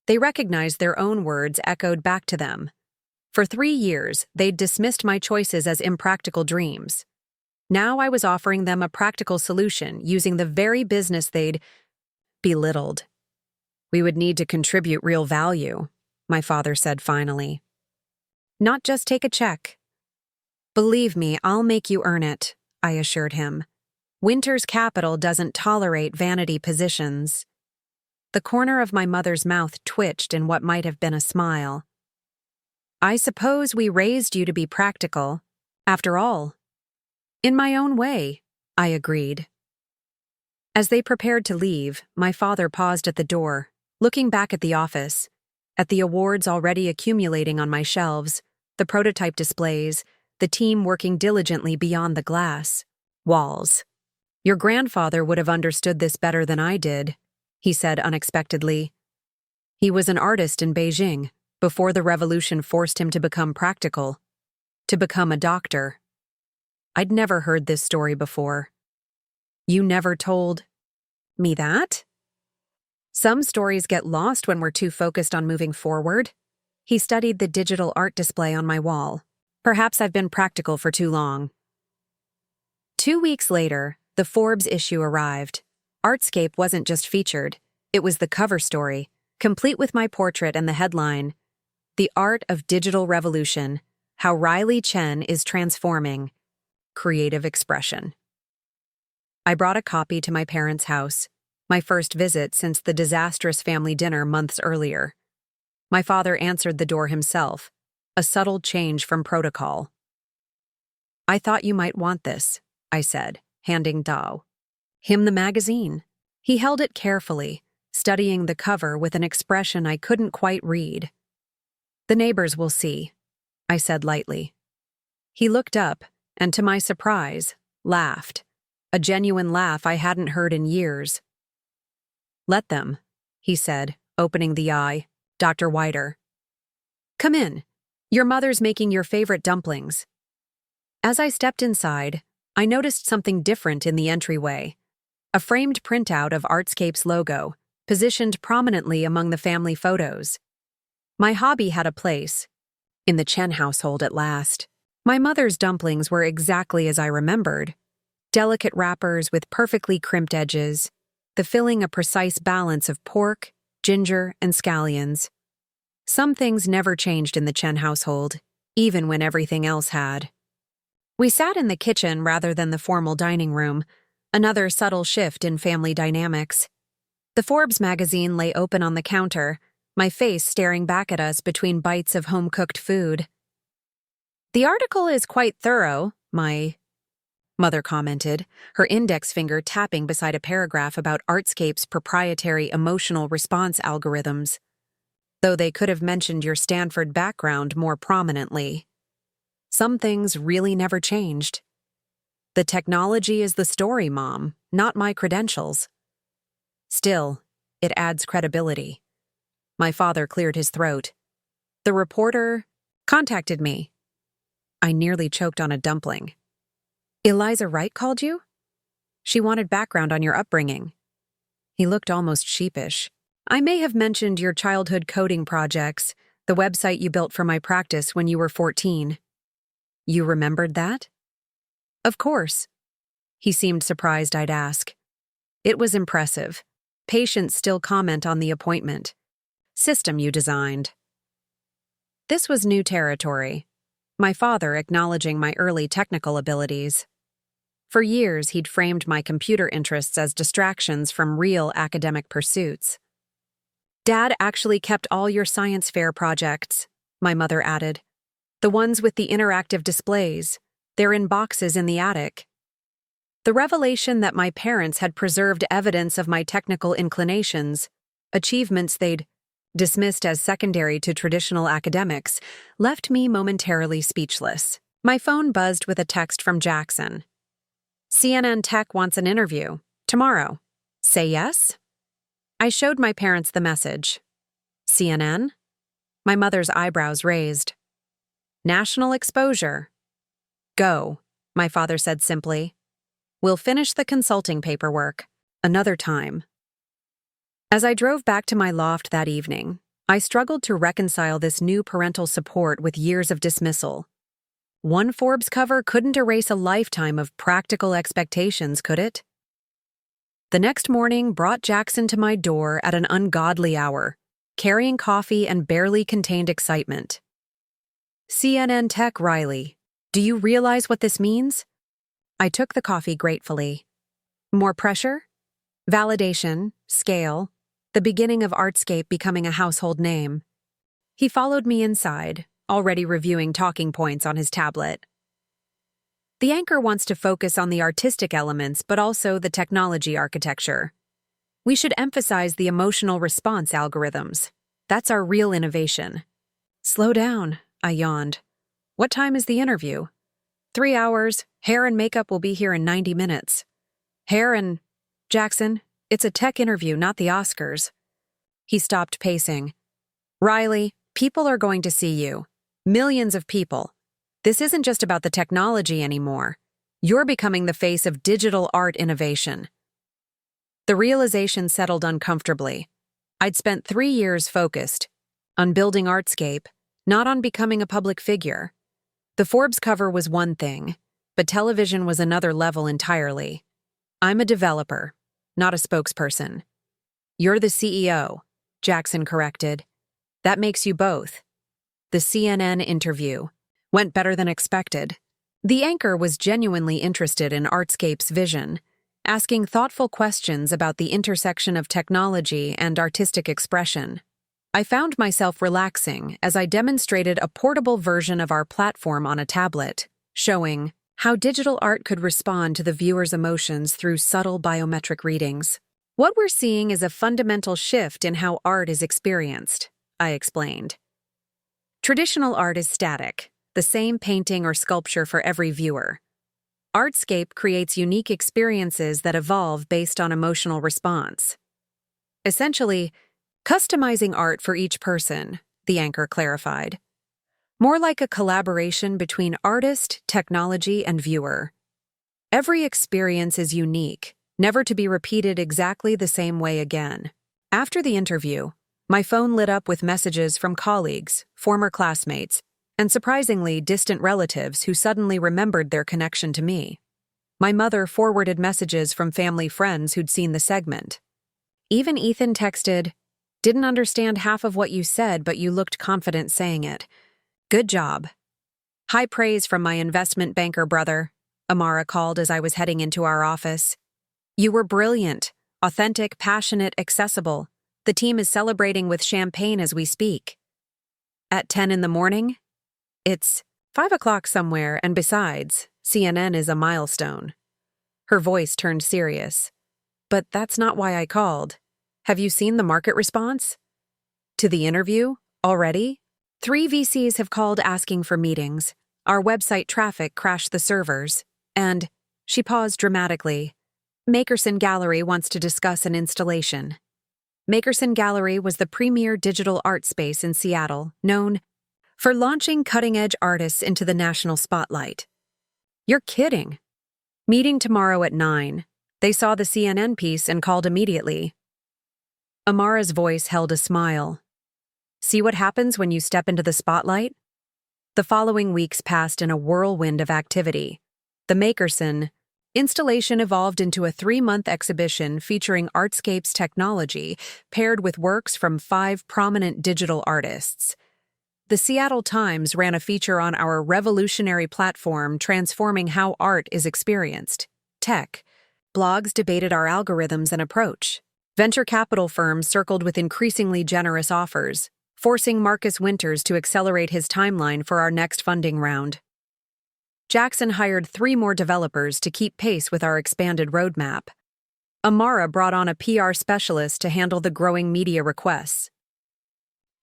A: They recognized their own words echoed back to them. For 3 years, they'd dismissed my choices as impractical dreams. Now I was offering them a practical solution using the very business they'd belittled. We would need to contribute real value, my father said finally. Not just take a check. Believe me, I'll make you earn it, I assured him. Winter's Capital doesn't tolerate vanity positions. The corner of my mother's mouth twitched in what might have been a smile. I suppose we raised you to be practical, after all. In my own way, I agreed. As they prepared to leave, my father paused at the door, looking back at the office, at the awards already accumulating on my shelves, the prototype displays, the team working diligently beyond the glass walls. Your grandfather would have understood this better than I did, he said unexpectedly. He was an artist in Beijing before the revolution forced him to become practical, to become a doctor. I'd never heard this story before. You never told me that? Some stories get lost when we're too focused on moving forward. He studied the digital art display on my wall. Perhaps I've been practical for too long. 2 weeks later, the Forbes issue arrived. Artscape wasn't just featured, it was the cover story, complete with my portrait and the headline, The Art of Digital Revolution, How Riley Chen is Transforming Creative Expression. I brought a copy to my parents' house, my first visit since the disastrous family dinner months earlier. My father answered the door himself, a subtle change from protocol. I thought you might want this, I said, handing him the magazine. He held it carefully, studying the cover with an expression I couldn't quite read. The neighbors will see, I said lightly. He looked up, and to my surprise, laughed, a genuine laugh I hadn't heard in years. Let them, he said, opening the eye, Dr. Whiter. Come in. Your mother's making your favorite dumplings. As I stepped inside, I noticed something different in the entryway. A framed printout of Artscape's logo, positioned prominently among the family photos. My hobby had a place. In the Chen household at last. My mother's dumplings were exactly as I remembered. Delicate wrappers with perfectly crimped edges, the filling a precise balance of pork, ginger, and scallions. Some things never changed in the Chen household, even when everything else had. We sat in the kitchen rather than the formal dining room, another subtle shift in family dynamics. The Forbes magazine lay open on the counter, my face staring back at us between bites of home-cooked food. "The article is quite thorough," my mother commented, her index finger tapping beside a paragraph about Artscape's proprietary emotional response algorithms. "Though they could have mentioned your Stanford background more prominently. Some things really never changed. The technology is the story, Mom, not my credentials. Still, it adds credibility." My father cleared his throat. "The reporter contacted me." I nearly choked on a dumpling. "Eliza Wright called you? She wanted background on your upbringing." He looked almost sheepish. "I may have mentioned your childhood coding projects, the website you built for my practice when you were 14. You remembered that?" "Of course." He seemed surprised I'd ask. "It was impressive. Patients still comment on the appointment. System you designed." This was new territory. My father acknowledging my early technical abilities. For years, he'd framed my computer interests as distractions from real academic pursuits. "Dad actually kept all your science fair projects," my mother added. "The ones with the interactive displays. They're in boxes in the attic." The revelation that my parents had preserved evidence of my technical inclinations, achievements they'd dismissed as secondary to traditional academics, left me momentarily speechless. My phone buzzed with a text from Jackson. "CNN Tech wants an interview. Tomorrow. Say yes?" I showed my parents the message. "CNN?" My mother's eyebrows raised. "National exposure." "Go," my father said simply. "We'll finish the consulting paperwork. Another time." As I drove back to my loft that evening, I struggled to reconcile this new parental support with years of dismissal. One Forbes cover couldn't erase a lifetime of practical expectations, could it? The next morning brought Jackson to my door at an ungodly hour, carrying coffee and barely contained excitement. "CNN Tech, Riley. Do you realize what this means?" I took the coffee gratefully. More pressure? Validation, scale, the beginning of Artscape becoming a household name. He followed me inside, already reviewing talking points on his tablet. "The anchor wants to focus on the artistic elements but also the technology architecture. We should emphasize the emotional response algorithms. That's our real innovation." "Slow down," I yawned. "What time is the interview?" 3 hours. Hair and makeup will be here in 90 minutes. Hair and... Jackson, it's a tech interview, not the Oscars." He stopped pacing. "Riley, people are going to see you. Millions of people. This isn't just about the technology anymore. You're becoming the face of digital art innovation." The realization settled uncomfortably. I'd spent 3 years focused on building Artscape, not on becoming a public figure. The Forbes cover was one thing, but television was another level entirely. "I'm a developer, not a spokesperson." "You're the CEO," Jackson corrected. "That makes you both." The CNN interview went better than expected. The anchor was genuinely interested in Artscape's vision, asking thoughtful questions about the intersection of technology and artistic expression. I found myself relaxing as I demonstrated a portable version of our platform on a tablet, showing how digital art could respond to the viewer's emotions through subtle biometric readings. "What we're seeing is a fundamental shift in how art is experienced," I explained. "Traditional art is static, the same painting or sculpture for every viewer. Artscape creates unique experiences that evolve based on emotional response. Essentially, customizing art for each person," the anchor clarified. "More like a collaboration between artist, technology, and viewer. Every experience is unique, never to be repeated exactly the same way again." After the interview, my phone lit up with messages from colleagues, former classmates, and surprisingly distant relatives who suddenly remembered their connection to me. My mother forwarded messages from family friends who'd seen the segment, Even Ethan texted, "Didn't understand half of what you said, but you looked confident saying it. Good job." High praise from my investment banker brother, Amara called as I was heading into our office. "You were brilliant, authentic, passionate, accessible. The team is celebrating with champagne as we speak." At 10 in the morning? It's 5 o'clock somewhere, and besides, CNN is a milestone. Her voice turned serious. "But that's not why I called. Have you seen the market response? To the interview? Already? 3 VCs have called asking for meetings. Our website traffic crashed the servers. And," she paused dramatically, "Makerson Gallery wants to discuss an installation." Makerson Gallery was the premier digital art space in Seattle, known for launching cutting-edge artists into the national spotlight. "You're kidding." "Meeting tomorrow at 9. They saw the CNN piece and called immediately." Amara's voice held a smile. "See what happens when you step into the spotlight?" The following weeks passed in a whirlwind of activity. The Makerson installation evolved into a 3-month exhibition featuring Artscape's technology paired with works from 5 prominent digital artists. The Seattle Times ran a feature on our revolutionary platform transforming how art is experienced. Tech blogs debated our algorithms and approach. Venture capital firms circled with increasingly generous offers, forcing Marcus Winters to accelerate his timeline for our next funding round. Jackson hired 3 more developers to keep pace with our expanded roadmap. Amara brought on a PR specialist to handle the growing media requests.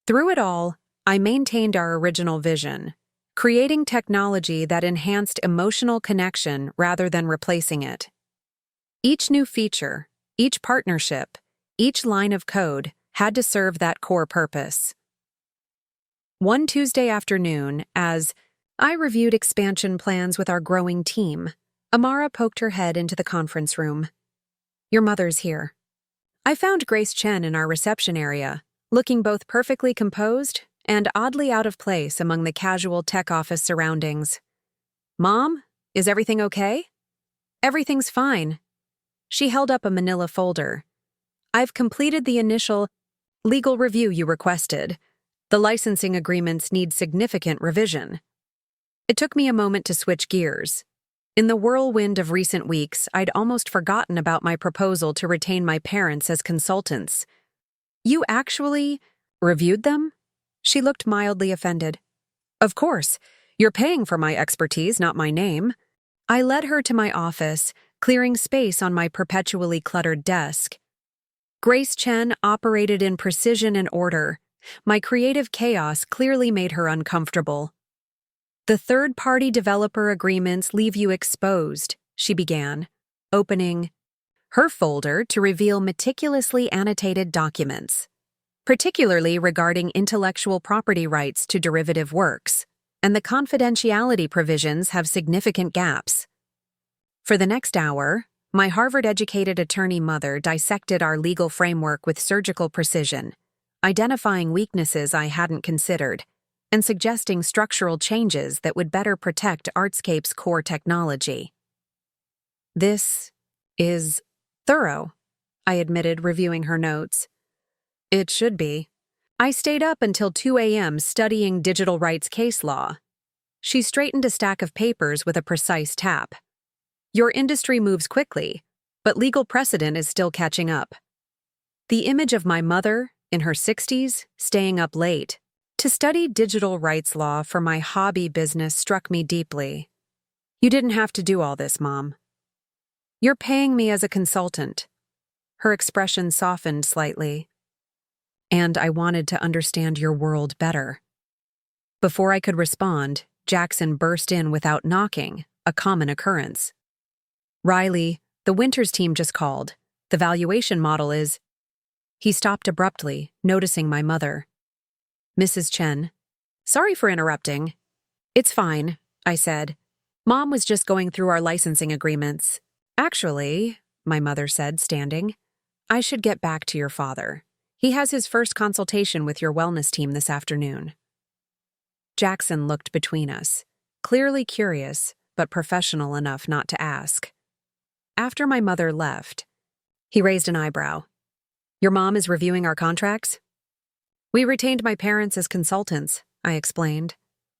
A: Through it all, I maintained our original vision, creating technology that enhanced emotional connection rather than replacing it. Each new feature, each partnership, each line of code had to serve that core purpose. One Tuesday afternoon, as I reviewed expansion plans with our growing team, Amara poked her head into the conference room. "Your mother's here." I found Grace Chen in our reception area, looking both perfectly composed and oddly out of place among the casual tech office surroundings. "Mom, is everything okay?" "Everything's fine." She held up a manila folder. "I've completed the initial legal review you requested. The licensing agreements need significant revision." It took me a moment to switch gears. In the whirlwind of recent weeks, I'd almost forgotten about my proposal to retain my parents as consultants. "You actually reviewed them?" She looked mildly offended. "Of course. You're paying for my expertise, not my name." I led her to my office, clearing space on my perpetually cluttered desk. Grace Chen operated in precision and order. My creative chaos clearly made her uncomfortable. "The third-party developer agreements leave you exposed," she began, opening her folder to reveal meticulously annotated documents, particularly regarding intellectual property rights to derivative works, and the confidentiality provisions have significant gaps. For the next hour, my Harvard-educated attorney mother dissected our legal framework with surgical precision, identifying weaknesses I hadn't considered, and suggesting structural changes that would better protect Artscape's core technology. "This is thorough," I admitted, reviewing her notes. "It should be." I stayed up until 2 a.m. studying digital rights case law. She straightened a stack of papers with a precise tap. "Your industry moves quickly, but legal precedent is still catching up." The image of my mother, in her 60s, staying up late to study digital rights law for my hobby business struck me deeply. "You didn't have to do all this, Mom. You're paying me as a consultant." Her expression softened slightly. "And I wanted to understand your world better." Before I could respond, Jackson burst in without knocking, a common occurrence. "Riley, the Winters team just called. The valuation model is—" He stopped abruptly, noticing my mother. "Mrs. Chen, sorry for interrupting." "It's fine," I said. "Mom was just going through our licensing agreements." "Actually," my mother said, standing, "I should get back to your father. He has his first consultation with your wellness team this afternoon." Jackson looked between us, clearly curious, but professional enough not to ask. After my mother left, he raised an eyebrow. Your mom is reviewing our contracts? We retained my parents as consultants, I explained.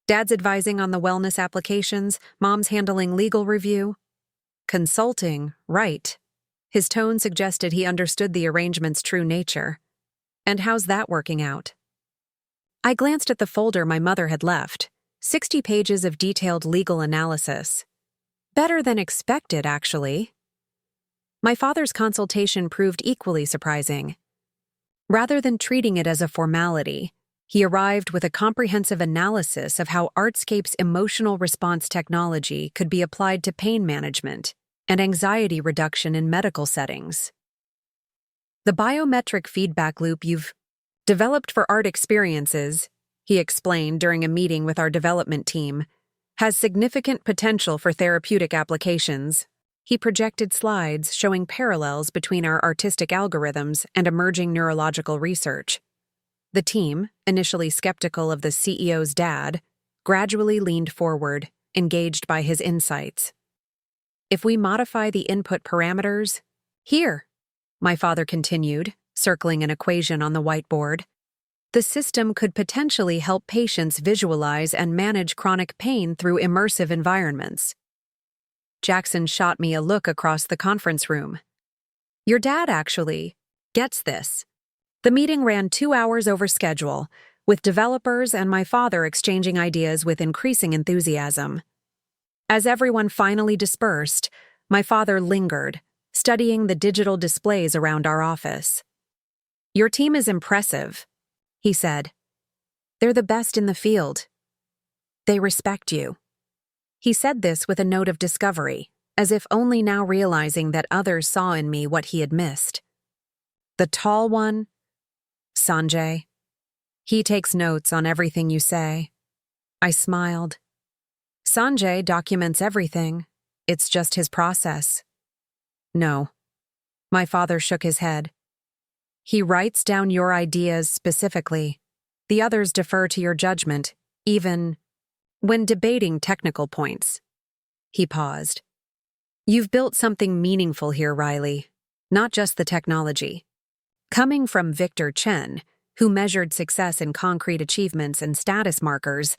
A: Dad's advising on the wellness applications, Mom's handling legal review. Consulting, right. His tone suggested he understood the arrangement's true nature. And how's that working out? I glanced at the folder my mother had left, 60 pages of detailed legal analysis. Better than expected, actually. My father's consultation proved equally surprising. Rather than treating it as a formality, he arrived with a comprehensive analysis of how Artscape's emotional response technology could be applied to pain management and anxiety reduction in medical settings. The biometric feedback loop you've developed for art experiences, he explained during a meeting with our development team, has significant potential for therapeutic applications. He projected slides showing parallels between our artistic algorithms and emerging neurological research. The team, initially skeptical of the CEO's dad, gradually leaned forward, engaged by his insights. If we modify the input parameters, here, my father continued, circling an equation on the whiteboard, the system could potentially help patients visualize and manage chronic pain through immersive environments. Jackson shot me a look across the conference room. Your dad actually gets this. The meeting ran 2 hours over schedule, with developers and my father exchanging ideas with increasing enthusiasm. As everyone finally dispersed, my father lingered, studying the digital displays around our office. Your team is impressive, he said. They're the best in the field. They respect you. He said this with a note of discovery, as if only now realizing that others saw in me what he had missed. The tall one? Sanjay. He takes notes on everything you say. I smiled. Sanjay documents everything. It's just his process. No. My father shook his head. He writes down your ideas specifically. The others defer to your judgment, even when debating technical points. He paused. You've built something meaningful here, Riley, not just the technology. Coming from Victor Chen, who measured success in concrete achievements and status markers,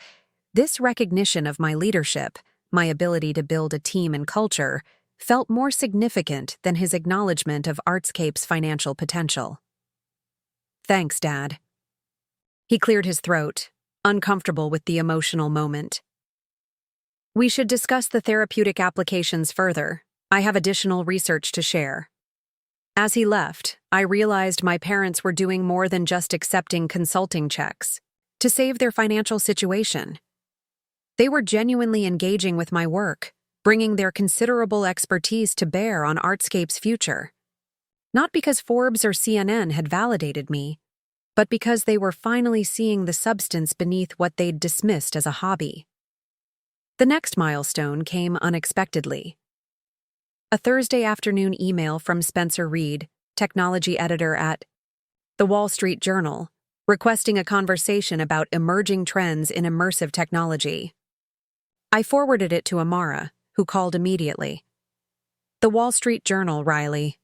A: this recognition of my leadership, my ability to build a team and culture, felt more significant than his acknowledgement of Artscape's financial potential. Thanks, Dad. He cleared his throat, uncomfortable with the emotional moment. We should discuss the therapeutic applications further. I have additional research to share. As he left, I realized my parents were doing more than just accepting consulting checks to save their financial situation. They were genuinely engaging with my work, bringing their considerable expertise to bear on Artscape's future. Not because Forbes or CNN had validated me, but because they were finally seeing the substance beneath what they'd dismissed as a hobby. The next milestone came unexpectedly. A Thursday afternoon email from Spencer Reed, technology editor at The Wall Street Journal, requesting a conversation about emerging trends in immersive technology. I forwarded it to Amara, who called immediately. The Wall Street Journal, Riley.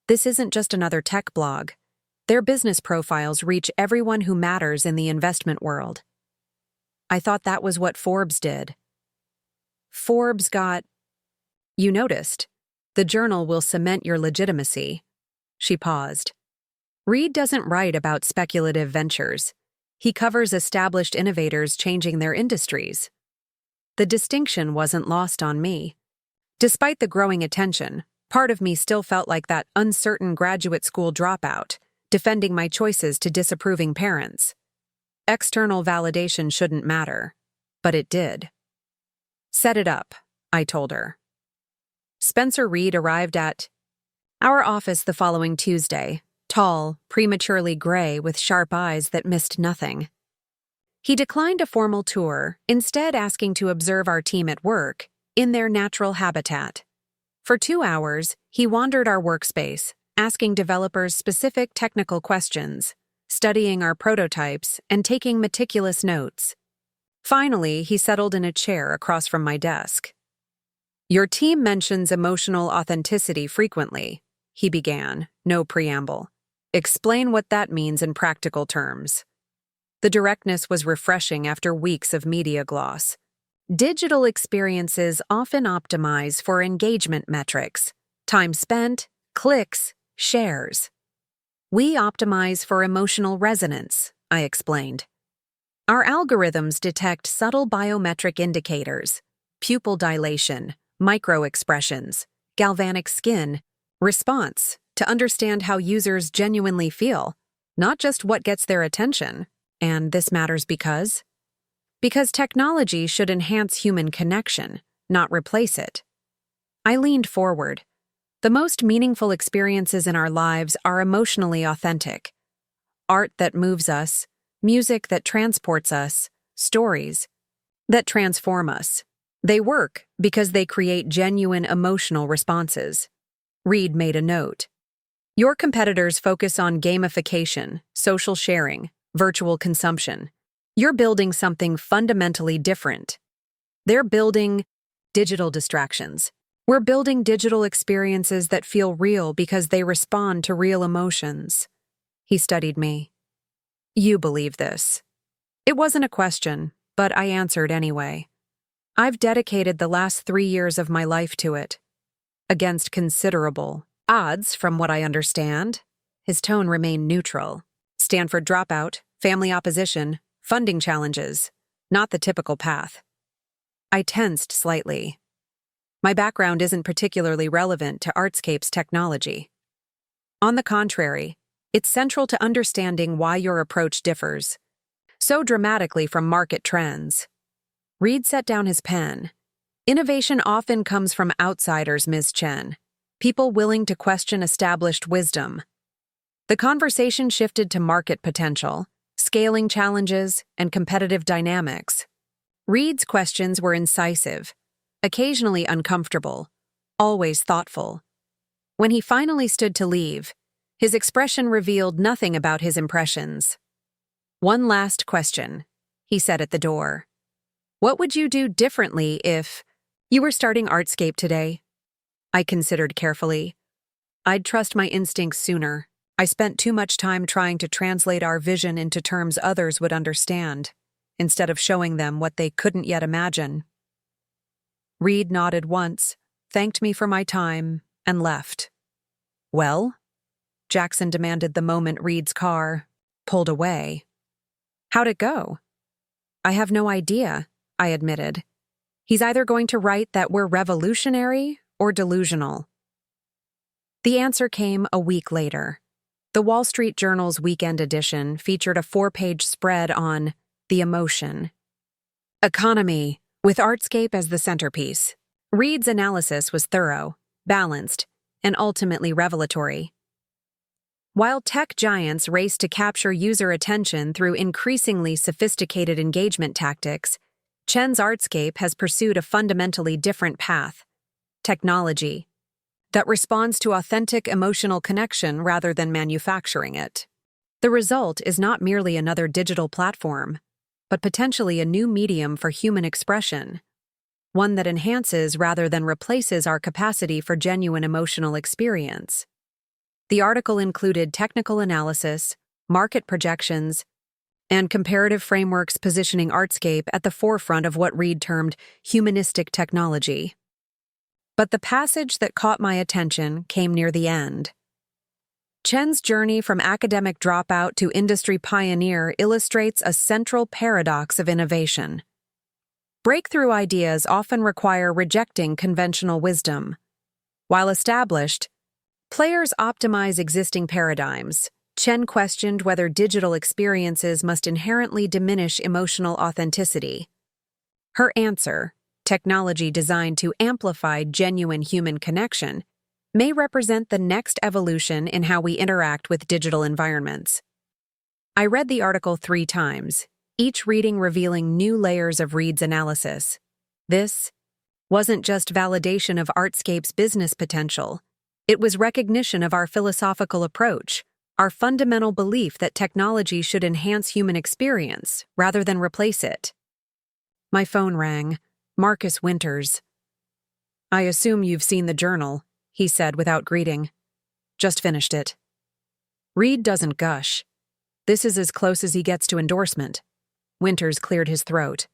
A: This isn't just another tech blog. Their business profiles reach everyone who matters in the investment world. I thought that was what Forbes did. Forbes got... You noticed. The journal will cement your legitimacy. She paused. Reed doesn't write about speculative ventures. He covers established innovators changing their industries. The distinction wasn't lost on me. Despite the growing attention, part of me still felt like that uncertain graduate school dropout, defending my choices to disapproving parents. External validation shouldn't matter, but it did. Set it up, I told her. Spencer Reed arrived at our office the following Tuesday, tall, prematurely gray with sharp eyes that missed nothing. He declined a formal tour, instead asking to observe our team at work, in their natural habitat. For 2 hours, he wandered our workspace, asking developers specific technical questions, studying our prototypes, and taking meticulous notes. Finally, he settled in a chair across from my desk. Your team mentions emotional authenticity frequently, he began, no preamble. Explain what that means in practical terms. The directness was refreshing after weeks of media gloss. Digital experiences often optimize for engagement metrics, time spent, clicks, shares. We optimize for emotional resonance, I explained. Our algorithms detect subtle biometric indicators, pupil dilation, micro-expressions, galvanic skin, response, to understand how users genuinely feel, not just what gets their attention. And this matters because technology should enhance human connection, not replace it. I leaned forward. The most meaningful experiences in our lives are emotionally authentic. Art that moves us, music that transports us, stories that transform us. They work because they create genuine emotional responses. Reed made a note. Your competitors focus on gamification, social sharing, virtual consumption. You're building something fundamentally different. They're building digital distractions. We're building digital experiences that feel real because they respond to real emotions. He studied me. You believe this. It wasn't a question, but I answered anyway. I've dedicated the last 3 years of my life to it. Against considerable odds, from what I understand. His tone remained neutral. Stanford dropout, family opposition, funding challenges. Not the typical path. I tensed slightly. My background isn't particularly relevant to Artscape's technology. On the contrary, it's central to understanding why your approach differs so dramatically from market trends. Reed set down his pen. Innovation often comes from outsiders, Ms. Chen, people willing to question established wisdom. The conversation shifted to market potential, scaling challenges, and competitive dynamics. Reed's questions were incisive, occasionally uncomfortable, always thoughtful. When he finally stood to leave, his expression revealed nothing about his impressions. One last question, he said at the door. What would you do differently if you were starting Artscape today? I considered carefully. I'd trust my instincts sooner. I spent too much time trying to translate our vision into terms others would understand, instead of showing them what they couldn't yet imagine. Reed nodded once, thanked me for my time, and left. Well? Jackson demanded the moment Reed's car pulled away. How'd it go? I have no idea, I admitted. He's either going to write that we're revolutionary or delusional. The answer came a week later. The Wall Street Journal's weekend edition featured a 4-page spread on the emotion. Economy, with Artscape as the centerpiece. Reed's analysis was thorough, balanced, and ultimately revelatory. While tech giants race to capture user attention through increasingly sophisticated engagement tactics, Chen's Artscape has pursued a fundamentally different path: technology that responds to authentic emotional connection rather than manufacturing it. The result is not merely another digital platform, but potentially a new medium for human expression, one that enhances rather than replaces our capacity for genuine emotional experience. The article included technical analysis, market projections, and comparative frameworks positioning Artscape at the forefront of what Reed termed humanistic technology. But the passage that caught my attention came near the end. Chen's journey from academic dropout to industry pioneer illustrates a central paradox of innovation. Breakthrough ideas often require rejecting conventional wisdom. While established, players optimize existing paradigms. Chen questioned whether digital experiences must inherently diminish emotional authenticity. Her answer, technology designed to amplify genuine human connection, may represent the next evolution in how we interact with digital environments. I read the article 3 times, each reading revealing new layers of Reed's analysis. This wasn't just validation of Artscape's business potential. It was recognition of our philosophical approach, our fundamental belief that technology should enhance human experience rather than replace it. My phone rang. Marcus Winters. I assume you've seen the journal, he said without greeting. Just finished it. Reed doesn't gush. This is as close as he gets to endorsement. Winters cleared his throat.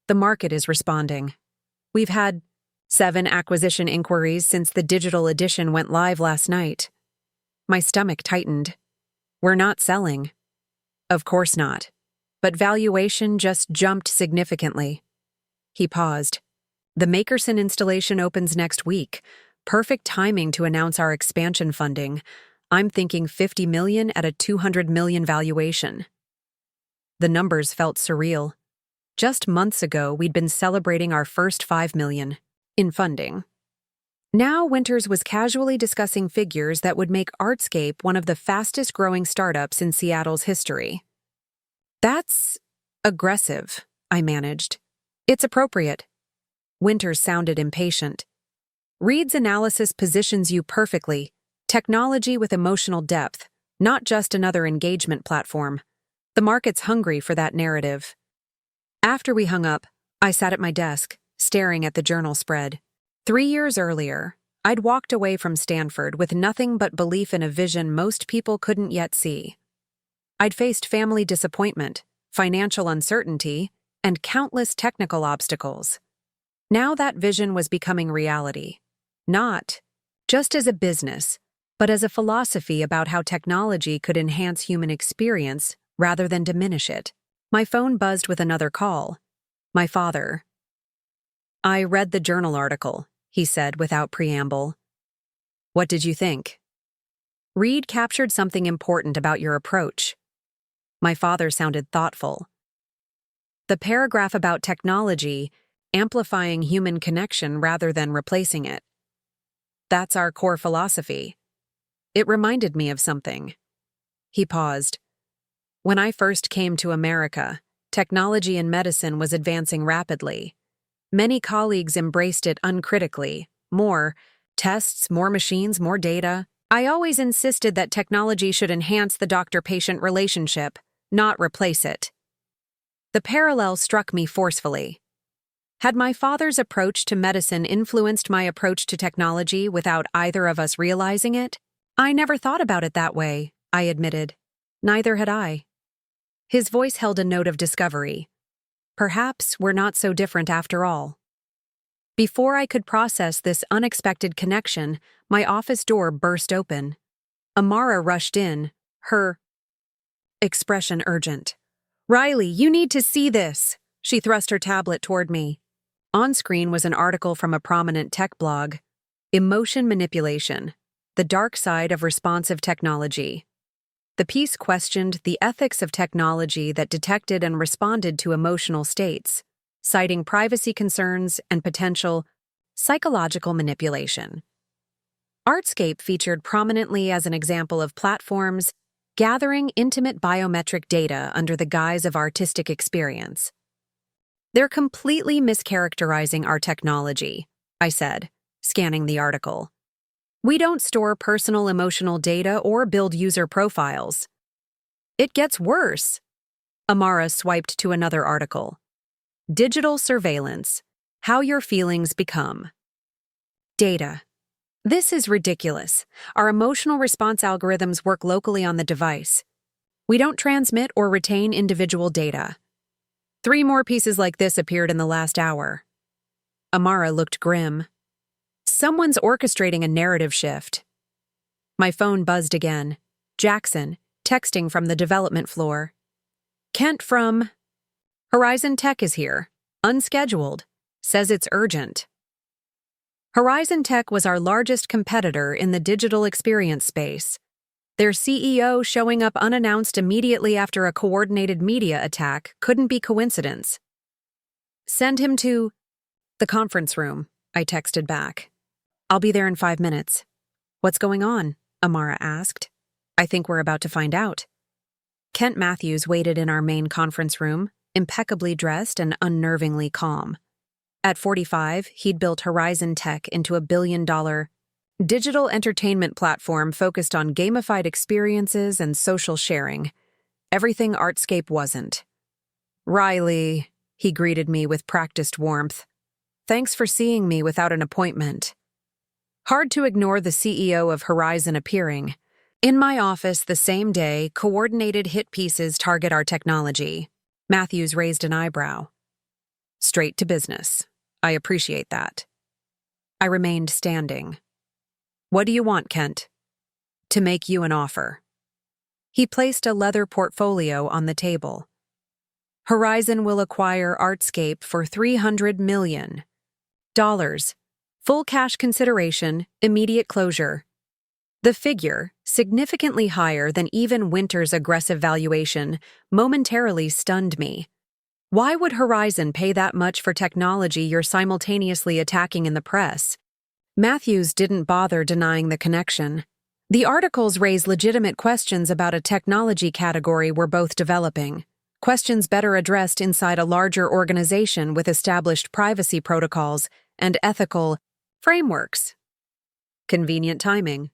A: The market is responding. We've had 7 acquisition inquiries since the digital edition went live last night. My stomach tightened. We're not selling. Of course not. But valuation just jumped significantly. He paused. The Makerson installation opens next week. Perfect timing to announce our expansion funding. I'm thinking $50 million at a $200 million valuation. The numbers felt surreal. Just months ago, we'd been celebrating our first $5 million in funding. Now Winters was casually discussing figures that would make Artscape one of the fastest-growing startups in Seattle's history. That's aggressive, I managed. It's appropriate. Winters sounded impatient. Reed's analysis positions you perfectly. Technology with emotional depth, not just another engagement platform. The market's hungry for that narrative. After we hung up, I sat at my desk, staring at the journal spread. 3 years earlier, I'd walked away from Stanford with nothing but belief in a vision most people couldn't yet see. I'd faced family disappointment, financial uncertainty, and countless technical obstacles. Now that vision was becoming reality. Not just as a business, but as a philosophy about how technology could enhance human experience rather than diminish it. My phone buzzed with another call. My father. I read the journal article, he said without preamble. What did you think? Reed captured something important about your approach. My father sounded thoughtful. The paragraph about technology, amplifying human connection rather than replacing it. That's our core philosophy. It reminded me of something. He paused. When I first came to America, technology in medicine was advancing rapidly. Many colleagues embraced it uncritically. More tests, more machines, more data. I always insisted that technology should enhance the doctor-patient relationship, not replace it. The parallel struck me forcefully. Had my father's approach to medicine influenced my approach to technology without either of us realizing it? I never thought about it that way, I admitted. Neither had I. His voice held a note of discovery. Perhaps we're not so different after all. Before I could process this unexpected connection, my office door burst open. Amara rushed in, her expression urgent. Riley, you need to see this. She thrust her tablet toward me. On screen was an article from a prominent tech blog. Emotion Manipulation, the Dark Side of Responsive Technology. The piece questioned the ethics of technology that detected and responded to emotional states, citing privacy concerns and potential psychological manipulation. Artscape featured prominently as an example of platforms gathering intimate biometric data under the guise of artistic experience. They're completely mischaracterizing our technology, I said, scanning the article. We don't store personal emotional data or build user profiles. It gets worse. Amara swiped to another article. Digital Surveillance, How Your Feelings Become. Data. This is ridiculous. Our emotional response algorithms work locally on the device. We don't transmit or retain individual data. 3 more pieces like this appeared in the last hour. Amara looked grim. Someone's orchestrating a narrative shift. My phone buzzed again. Jackson, texting from the development floor. Kent from Horizon Tech is here. Unscheduled. Says it's urgent. Horizon Tech was our largest competitor in the digital experience space. Their CEO showing up unannounced immediately after a coordinated media attack couldn't be coincidence. Send him to the conference room, I texted back. I'll be there in 5 minutes. What's going on? Amara asked. I think we're about to find out. Kent Matthews waited in our main conference room, impeccably dressed and unnervingly calm. At 45, he'd built Horizon Tech into a billion-dollar digital entertainment platform focused on gamified experiences and social sharing. Everything Artscape wasn't. Riley, he greeted me with practiced warmth. Thanks for seeing me without an appointment. Hard to ignore the CEO of Horizon appearing. In my office the same day, coordinated hit pieces target our technology. Matthews raised an eyebrow. Straight to business. I appreciate that. I remained standing. What do you want, Kent? To make you an offer. He placed a leather portfolio on the table. Horizon will acquire Artscape for $300 million. Full cash consideration, immediate closure. The figure, significantly higher than even Winter's aggressive valuation, momentarily stunned me. Why would Horizon pay that much for technology you're simultaneously attacking in the press? Matthews didn't bother denying the connection. The articles raise legitimate questions about a technology category we're both developing, questions better addressed inside a larger organization with established privacy protocols and ethical frameworks. Convenient timing.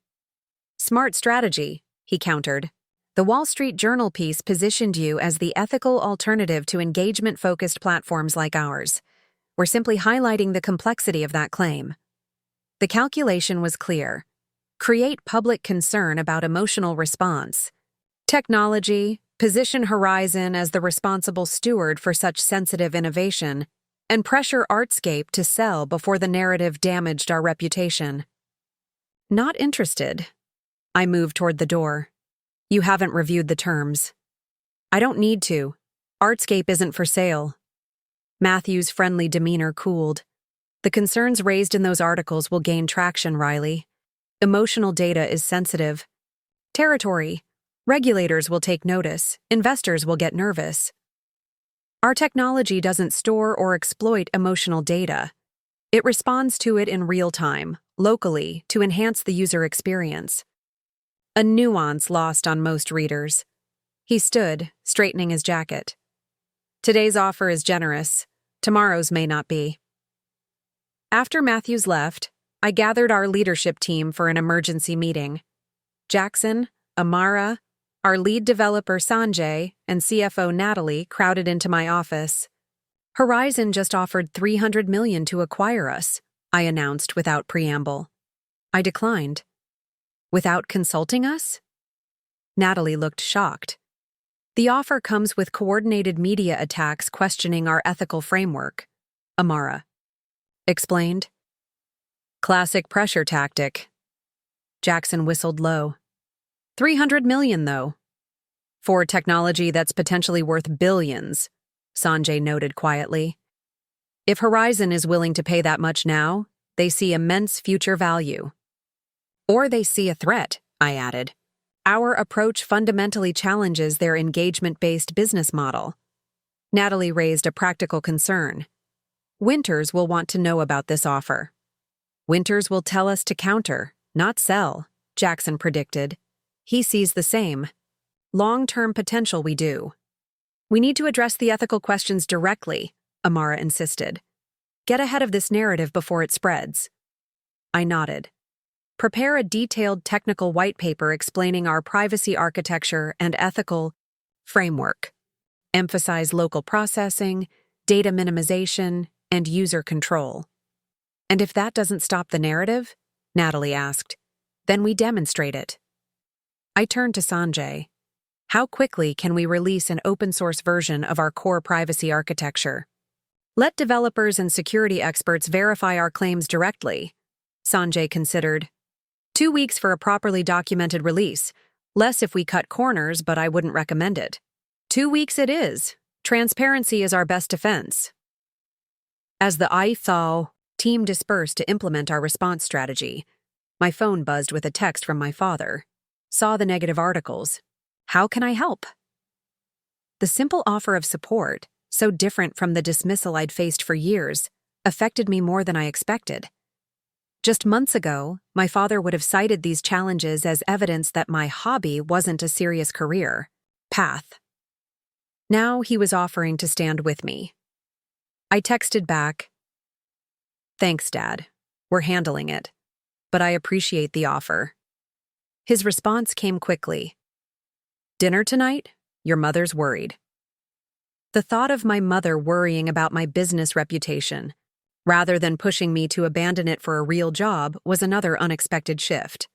A: Smart strategy, he countered. The Wall Street Journal piece positioned you as the ethical alternative to engagement-focused platforms like ours. We're simply highlighting the complexity of that claim. The calculation was clear. Create public concern about emotional response. Technology, position Horizon as the responsible steward for such sensitive innovation, and pressure Artscape to sell before the narrative damaged our reputation. Not interested. I moved toward the door. You haven't reviewed the terms. I don't need to. Artscape isn't for sale. Matthew's friendly demeanor cooled. The concerns raised in those articles will gain traction, Riley. Emotional data is sensitive. Territory. Regulators will take notice. Investors will get nervous. Our technology doesn't store or exploit emotional data. It responds to it in real time, locally, to enhance the user experience. A nuance lost on most readers. He stood, straightening his jacket. Today's offer is generous. Tomorrow's may not be. After Matthews left, I gathered our leadership team for an emergency meeting. Jackson, Amara, our lead developer Sanjay, and CFO Natalie crowded into my office. Horizon just offered $300 million to acquire us, I announced without preamble. I declined. Without consulting us? Natalie looked shocked. The offer comes with coordinated media attacks questioning our ethical framework, Amara explained. Classic pressure tactic. Jackson whistled low. $300 million, though. For technology that's potentially worth billions, Sanjay noted quietly. If Horizon is willing to pay that much now, they see immense future value. Or they see a threat, I added. Our approach fundamentally challenges their engagement-based business model. Natalie raised a practical concern. Winters will want to know about this offer. Winters will tell us to counter, not sell, Jackson predicted. He sees the same. Long-term potential we do. We need to address the ethical questions directly, Amara insisted. Get ahead of this narrative before it spreads. I nodded. Prepare a detailed technical white paper explaining our privacy architecture and ethical framework. Emphasize local processing, data minimization, and user control. And if that doesn't stop the narrative, Natalie asked, then we demonstrate it. I turned to Sanjay. How quickly can we release an open-source version of our core privacy architecture? Let developers and security experts verify our claims directly, Sanjay considered. 2 weeks for a properly documented release. Less if we cut corners, but I wouldn't recommend it. 2 weeks it is. Transparency is our best defense. As the IFAO team dispersed to implement our response strategy, my phone buzzed with a text from my father. Saw the negative articles. How can I help? The simple offer of support, so different from the dismissal I'd faced for years, affected me more than I expected. Just months ago, my father would have cited these challenges as evidence that my hobby wasn't a serious career path. Now he was offering to stand with me. I texted back, "Thanks, Dad. We're handling it. But I appreciate the offer." His response came quickly. "Dinner tonight? Your mother's worried." The thought of my mother worrying about my business reputation, rather than pushing me to abandon it for a real job, was another unexpected shift.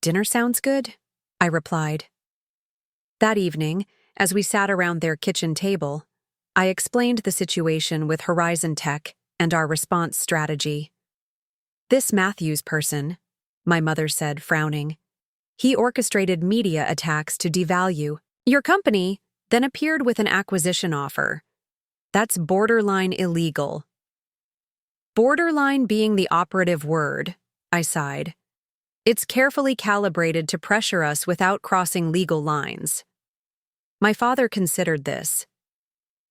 A: "Dinner sounds good?" I replied. That evening, as we sat around their kitchen table, I explained the situation with Horizon Tech and our response strategy. This Matthews person, my mother said, frowning, he orchestrated media attacks to devalue your company, then appeared with an acquisition offer. That's borderline illegal. Borderline being the operative word, I sighed. It's carefully calibrated to pressure us without crossing legal lines. My father considered this.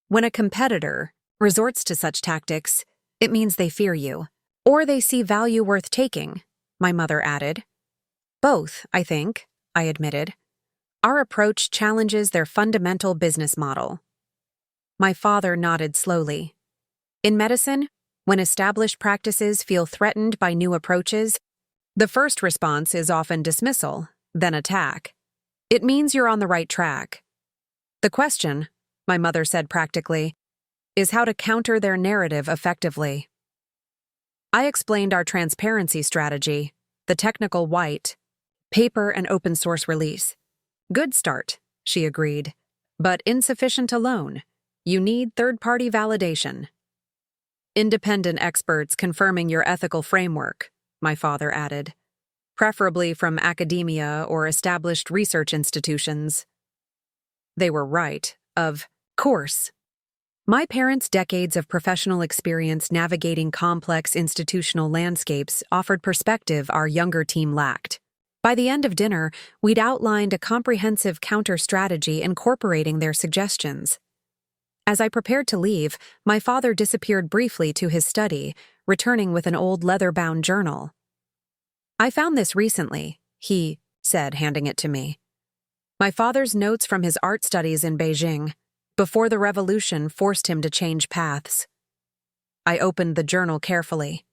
A: When a competitor resorts to such tactics, it means they fear you, or they see value worth taking, my mother added. Both, I think, I admitted. Our approach challenges their fundamental business model. My father nodded slowly. In medicine, when established practices feel threatened by new approaches, the first response is often dismissal, then attack. It means you're on the right track. The question, my mother said practically, is how to counter their narrative effectively. I explained our transparency strategy, the technical white, paper and open source release. Good start, she agreed, but insufficient alone. You need third-party validation. Independent experts confirming your ethical framework, my father added, preferably from academia or established research institutions. They were right, of course. My parents' decades of professional experience navigating complex institutional landscapes offered perspective our younger team lacked. By the end of dinner, we'd outlined a comprehensive counter-strategy incorporating their suggestions. As I prepared to leave, my father disappeared briefly to his study, returning with an old leather-bound journal. I found this recently, he said, handing it to me. My father's notes from his art studies in Beijing, before the revolution forced him to change paths. I opened the journal carefully.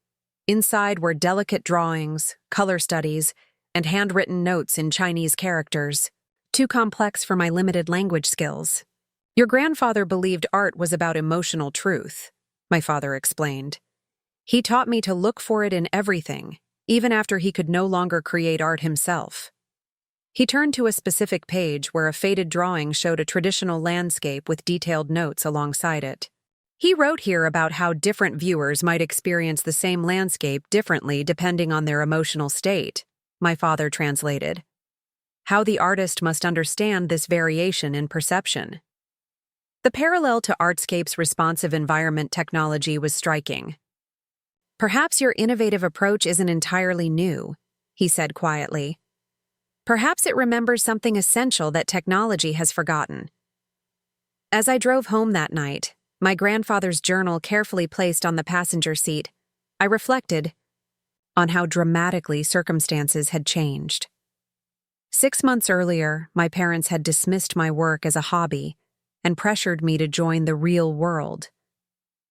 A: Inside were delicate drawings, color studies, and handwritten notes in Chinese characters, too complex for my limited language skills. Your grandfather believed art was about emotional truth, my father explained. He taught me to look for it in everything, even after he could no longer create art himself. He turned to a specific page where a faded drawing showed a traditional landscape with detailed notes alongside it. He wrote here about how different viewers might experience the same landscape differently depending on their emotional state, my father translated. How the artist must understand this variation in perception. The parallel to Artscape's responsive environment technology was striking. Perhaps your innovative approach isn't entirely new, he said quietly. Perhaps it remembers something essential that technology has forgotten. As I drove home that night, my grandfather's journal carefully placed on the passenger seat, I reflected on how dramatically circumstances had changed. 6 months earlier, my parents had dismissed my work as a hobby and pressured me to join the real world.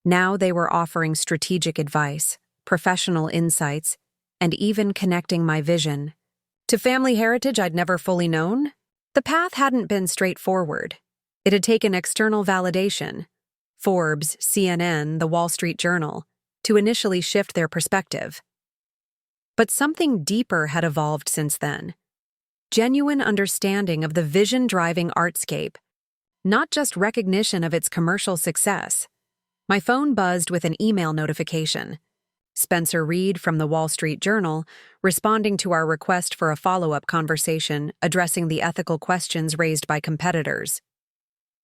A: Now they were offering strategic advice, professional insights, and even connecting my vision to family heritage I'd never fully known. The path hadn't been straightforward. It had taken external validation, Forbes, CNN, The Wall Street Journal, to initially shift their perspective. But something deeper had evolved since then. Genuine understanding of the vision driving Artscape, not just recognition of its commercial success. My phone buzzed with an email notification. Spencer Reed from The Wall Street Journal, responding to our request for a follow-up conversation addressing the ethical questions raised by competitors.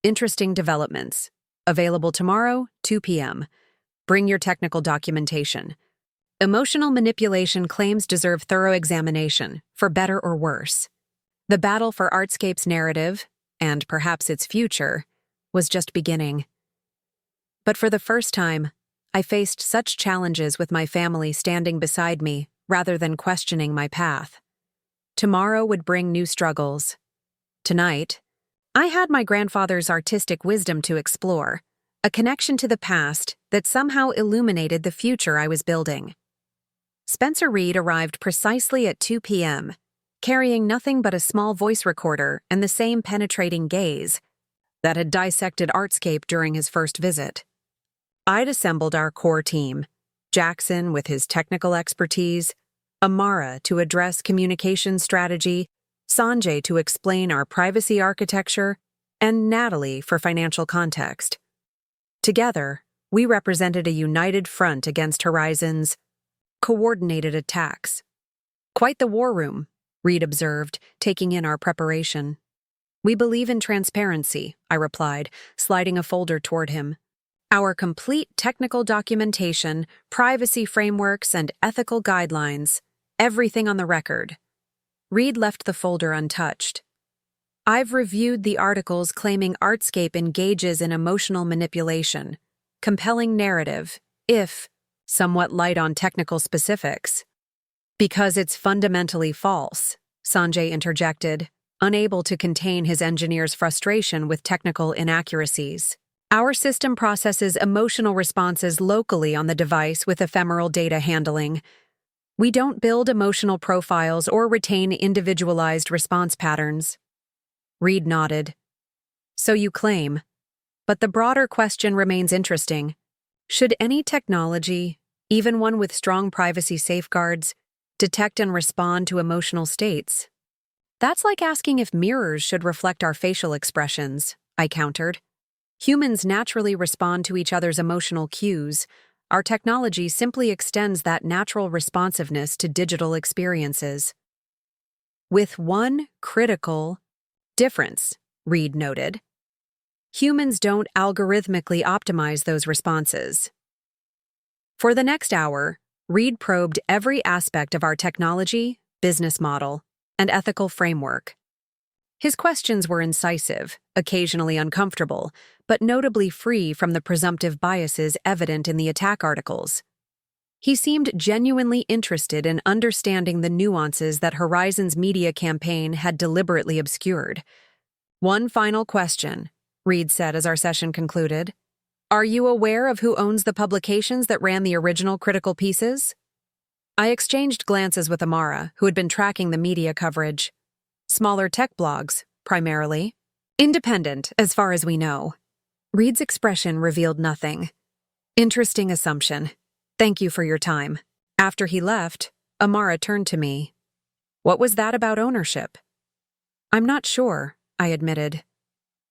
A: Interesting developments. Available tomorrow, 2 p.m. Bring your technical documentation. Emotional manipulation claims deserve thorough examination, for better or worse. The battle for Artscape's narrative, and perhaps its future, was just beginning. But for the first time, I faced such challenges with my family standing beside me rather than questioning my path. Tomorrow would bring new struggles. Tonight, I had my grandfather's artistic wisdom to explore, a connection to the past that somehow illuminated the future I was building. Spencer Reed arrived precisely at 2 p.m., carrying nothing but a small voice recorder and the same penetrating gaze that had dissected Artscape during his first visit. I'd assembled our core team, Jackson with his technical expertise, Amara to address communication strategy, Sanjay to explain our privacy architecture, and Natalie for financial context. Together, we represented a united front against Horizon's coordinated attacks. Quite the war room, Reed observed, taking in our preparation. We believe in transparency, I replied, sliding a folder toward him. Our complete technical documentation, privacy frameworks, and ethical guidelines, everything on the record. Reed left the folder untouched. I've reviewed the articles claiming Artscape engages in emotional manipulation, compelling narrative, if somewhat light on technical specifics. Because it's fundamentally false, Sanjay interjected, unable to contain his engineer's frustration with technical inaccuracies. Our system processes emotional responses locally on the device with ephemeral data handling. We don't build emotional profiles or retain individualized response patterns. Reed nodded. So you claim. But the broader question remains interesting. Should any technology, even one with strong privacy safeguards, detect and respond to emotional states? That's like asking if mirrors should reflect our facial expressions, I countered. Humans naturally respond to each other's emotional cues. Our technology simply extends that natural responsiveness to digital experiences. With one critical difference, Reed noted. Humans don't algorithmically optimize those responses. For the next hour, Reed probed every aspect of our technology, business model, and ethical framework. His questions were incisive, occasionally uncomfortable, but notably free from the presumptive biases evident in the attack articles. He seemed genuinely interested in understanding the nuances that Horizon's media campaign had deliberately obscured. One final question, Reed said as our session concluded. Are you aware of who owns the publications that ran the original critical pieces? I exchanged glances with Amara, who had been tracking the media coverage. Smaller tech blogs, primarily. Independent, as far as we know. Reed's expression revealed nothing. Interesting assumption. Thank you for your time. After he left, Amara turned to me. What was that about ownership? I'm not sure, I admitted.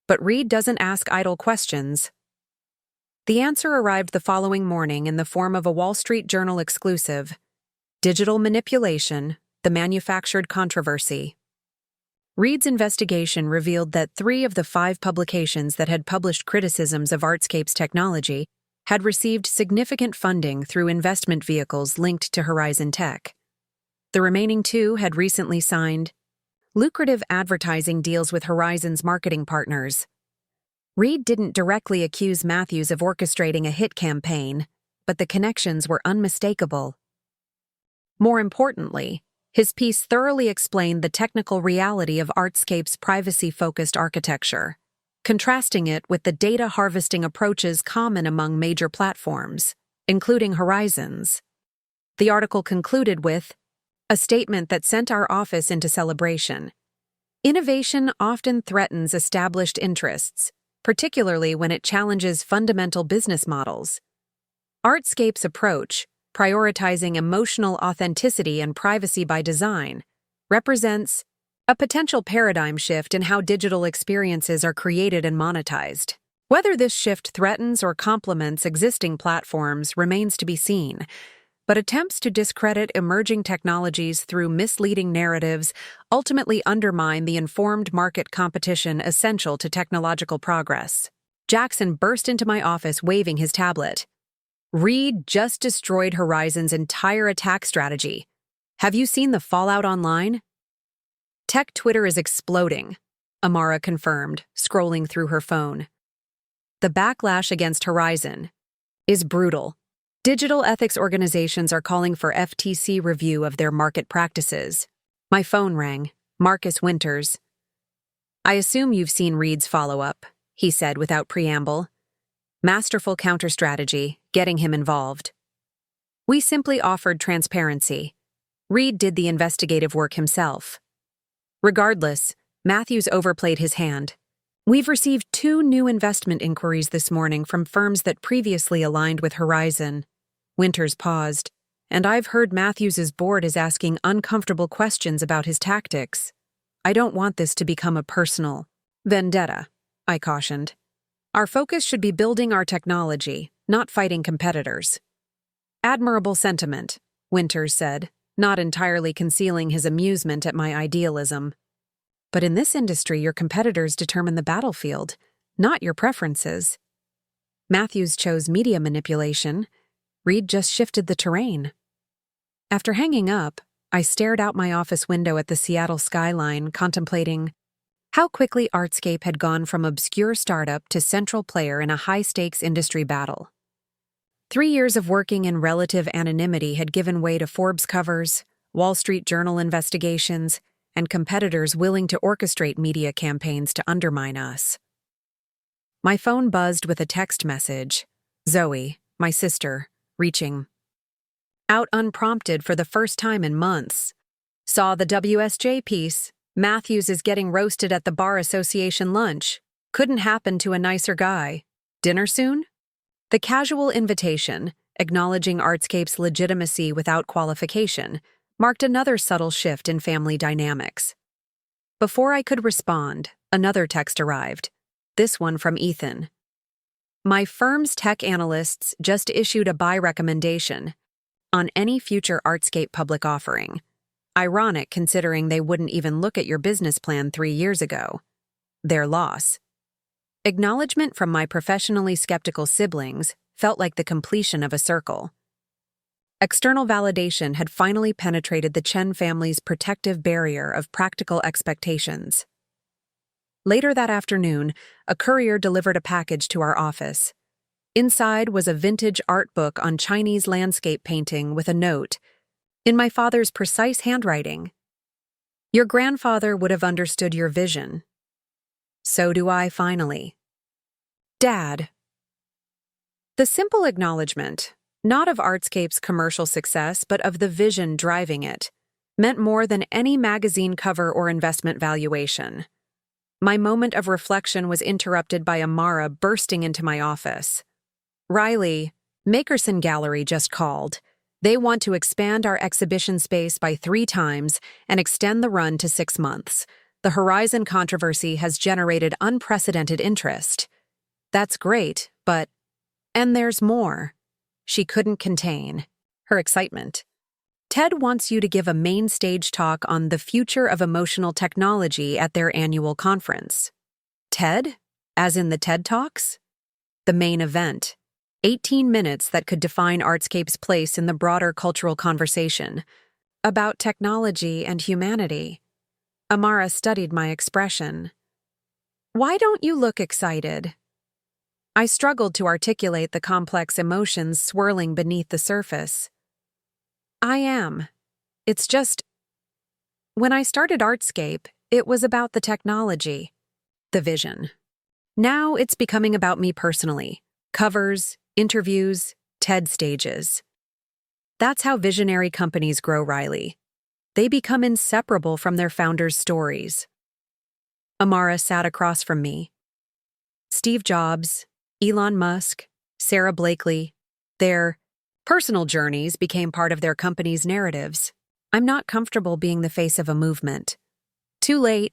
A: But Reed doesn't ask idle questions. The answer arrived the following morning in the form of a Wall Street Journal exclusive. Digital Manipulation, the Manufactured Controversy. Reed's investigation revealed that 3 of the 5 publications that had published criticisms of Artscape's technology had received significant funding through investment vehicles linked to Horizon Tech. The remaining 2 had recently signed lucrative advertising deals with Horizon's marketing partners. Reed didn't directly accuse Matthews of orchestrating a hit campaign, but the connections were unmistakable. More importantly, his piece thoroughly explained the technical reality of Artscape's privacy-focused architecture, contrasting it with the data harvesting approaches common among major platforms, including Horizon's. The article concluded with a statement that sent our office into celebration. Innovation often threatens established interests, particularly when it challenges fundamental business models. Artscape's approach, prioritizing emotional authenticity and privacy by design, represents a potential paradigm shift in how digital experiences are created and monetized. Whether this shift threatens or complements existing platforms remains to be seen, but attempts to discredit emerging technologies through misleading narratives ultimately undermine the informed market competition essential to technological progress. Jackson burst into my office waving his tablet. Reed just destroyed Horizon's entire attack strategy. Have you seen the fallout online? Tech Twitter is exploding, Amara confirmed, scrolling through her phone. The backlash against Horizon is brutal. Digital ethics organizations are calling for FTC review of their market practices. My phone rang. Marcus Winters. I assume you've seen Reed's follow-up, he said without preamble. Masterful counter-strategy, getting him involved. We simply offered transparency. Reed did the investigative work himself. Regardless, Matthews overplayed his hand. We've received 2 new investment inquiries this morning from firms that previously aligned with Horizon. Winters paused, and I've heard Matthews's board is asking uncomfortable questions about his tactics. I don't want this to become a personal vendetta, I cautioned. Our focus should be building our technology, not fighting competitors. Admirable sentiment, Winters said, not entirely concealing his amusement at my idealism. But in this industry, your competitors determine the battlefield, not your preferences. Matthews chose media manipulation. Reed just shifted the terrain. After hanging up, I stared out my office window at the Seattle skyline, contemplating how quickly Artscape had gone from obscure startup to central player in a high-stakes industry battle. 3 years of working in relative anonymity had given way to Forbes covers, Wall Street Journal investigations, and competitors willing to orchestrate media campaigns to undermine us. My phone buzzed with a text message. Zoe, my sister, reaching out unprompted for the first time in months. Saw the WSJ piece. Matthews is getting roasted at the Bar Association lunch. Couldn't happen to a nicer guy. Dinner soon? The casual invitation, acknowledging Artscape's legitimacy without qualification, marked another subtle shift in family dynamics. Before I could respond, another text arrived. This one from Ethan. My firm's tech analysts just issued a buy recommendation on any future Artscape public offering. Ironic considering they wouldn't even look at your business plan 3 years ago. Their loss. Acknowledgement from my professionally skeptical siblings felt like the completion of a circle. External validation had finally penetrated the Chen family's protective barrier of practical expectations. Later that afternoon, a courier delivered a package to our office. Inside was a vintage art book on Chinese landscape painting with a note, in my father's precise handwriting. Your grandfather would have understood your vision. So do I, finally. Dad. The simple acknowledgement, not of Artscape's commercial success, but of the vision driving it, meant more than any magazine cover or investment valuation. My moment of reflection was interrupted by Amara bursting into my office. Riley, Makerson Gallery just called. They want to expand our exhibition space by 3 times and extend the run to 6 months. The Horizon controversy has generated unprecedented interest. That's great, but... And there's more. She couldn't contain her excitement. Ted wants you to give a main stage talk on the future of emotional technology at their annual conference. Ted? As in the TED Talks? The main event. 18 minutes that could define Artscape's place in the broader cultural conversation. About technology and humanity. Amara studied my expression. Why don't you look excited? I struggled to articulate the complex emotions swirling beneath the surface. I am. It's just... When I started Artscape, it was about the technology, the vision. Now it's becoming about me personally. Covers, interviews, TED stages. That's how visionary companies grow, Riley. They become inseparable from their founders' stories. Amara sat across from me. Steve Jobs, Elon Musk, Sarah Blakely, their personal journeys became part of their company's narratives. I'm not comfortable being the face of a movement. Too late.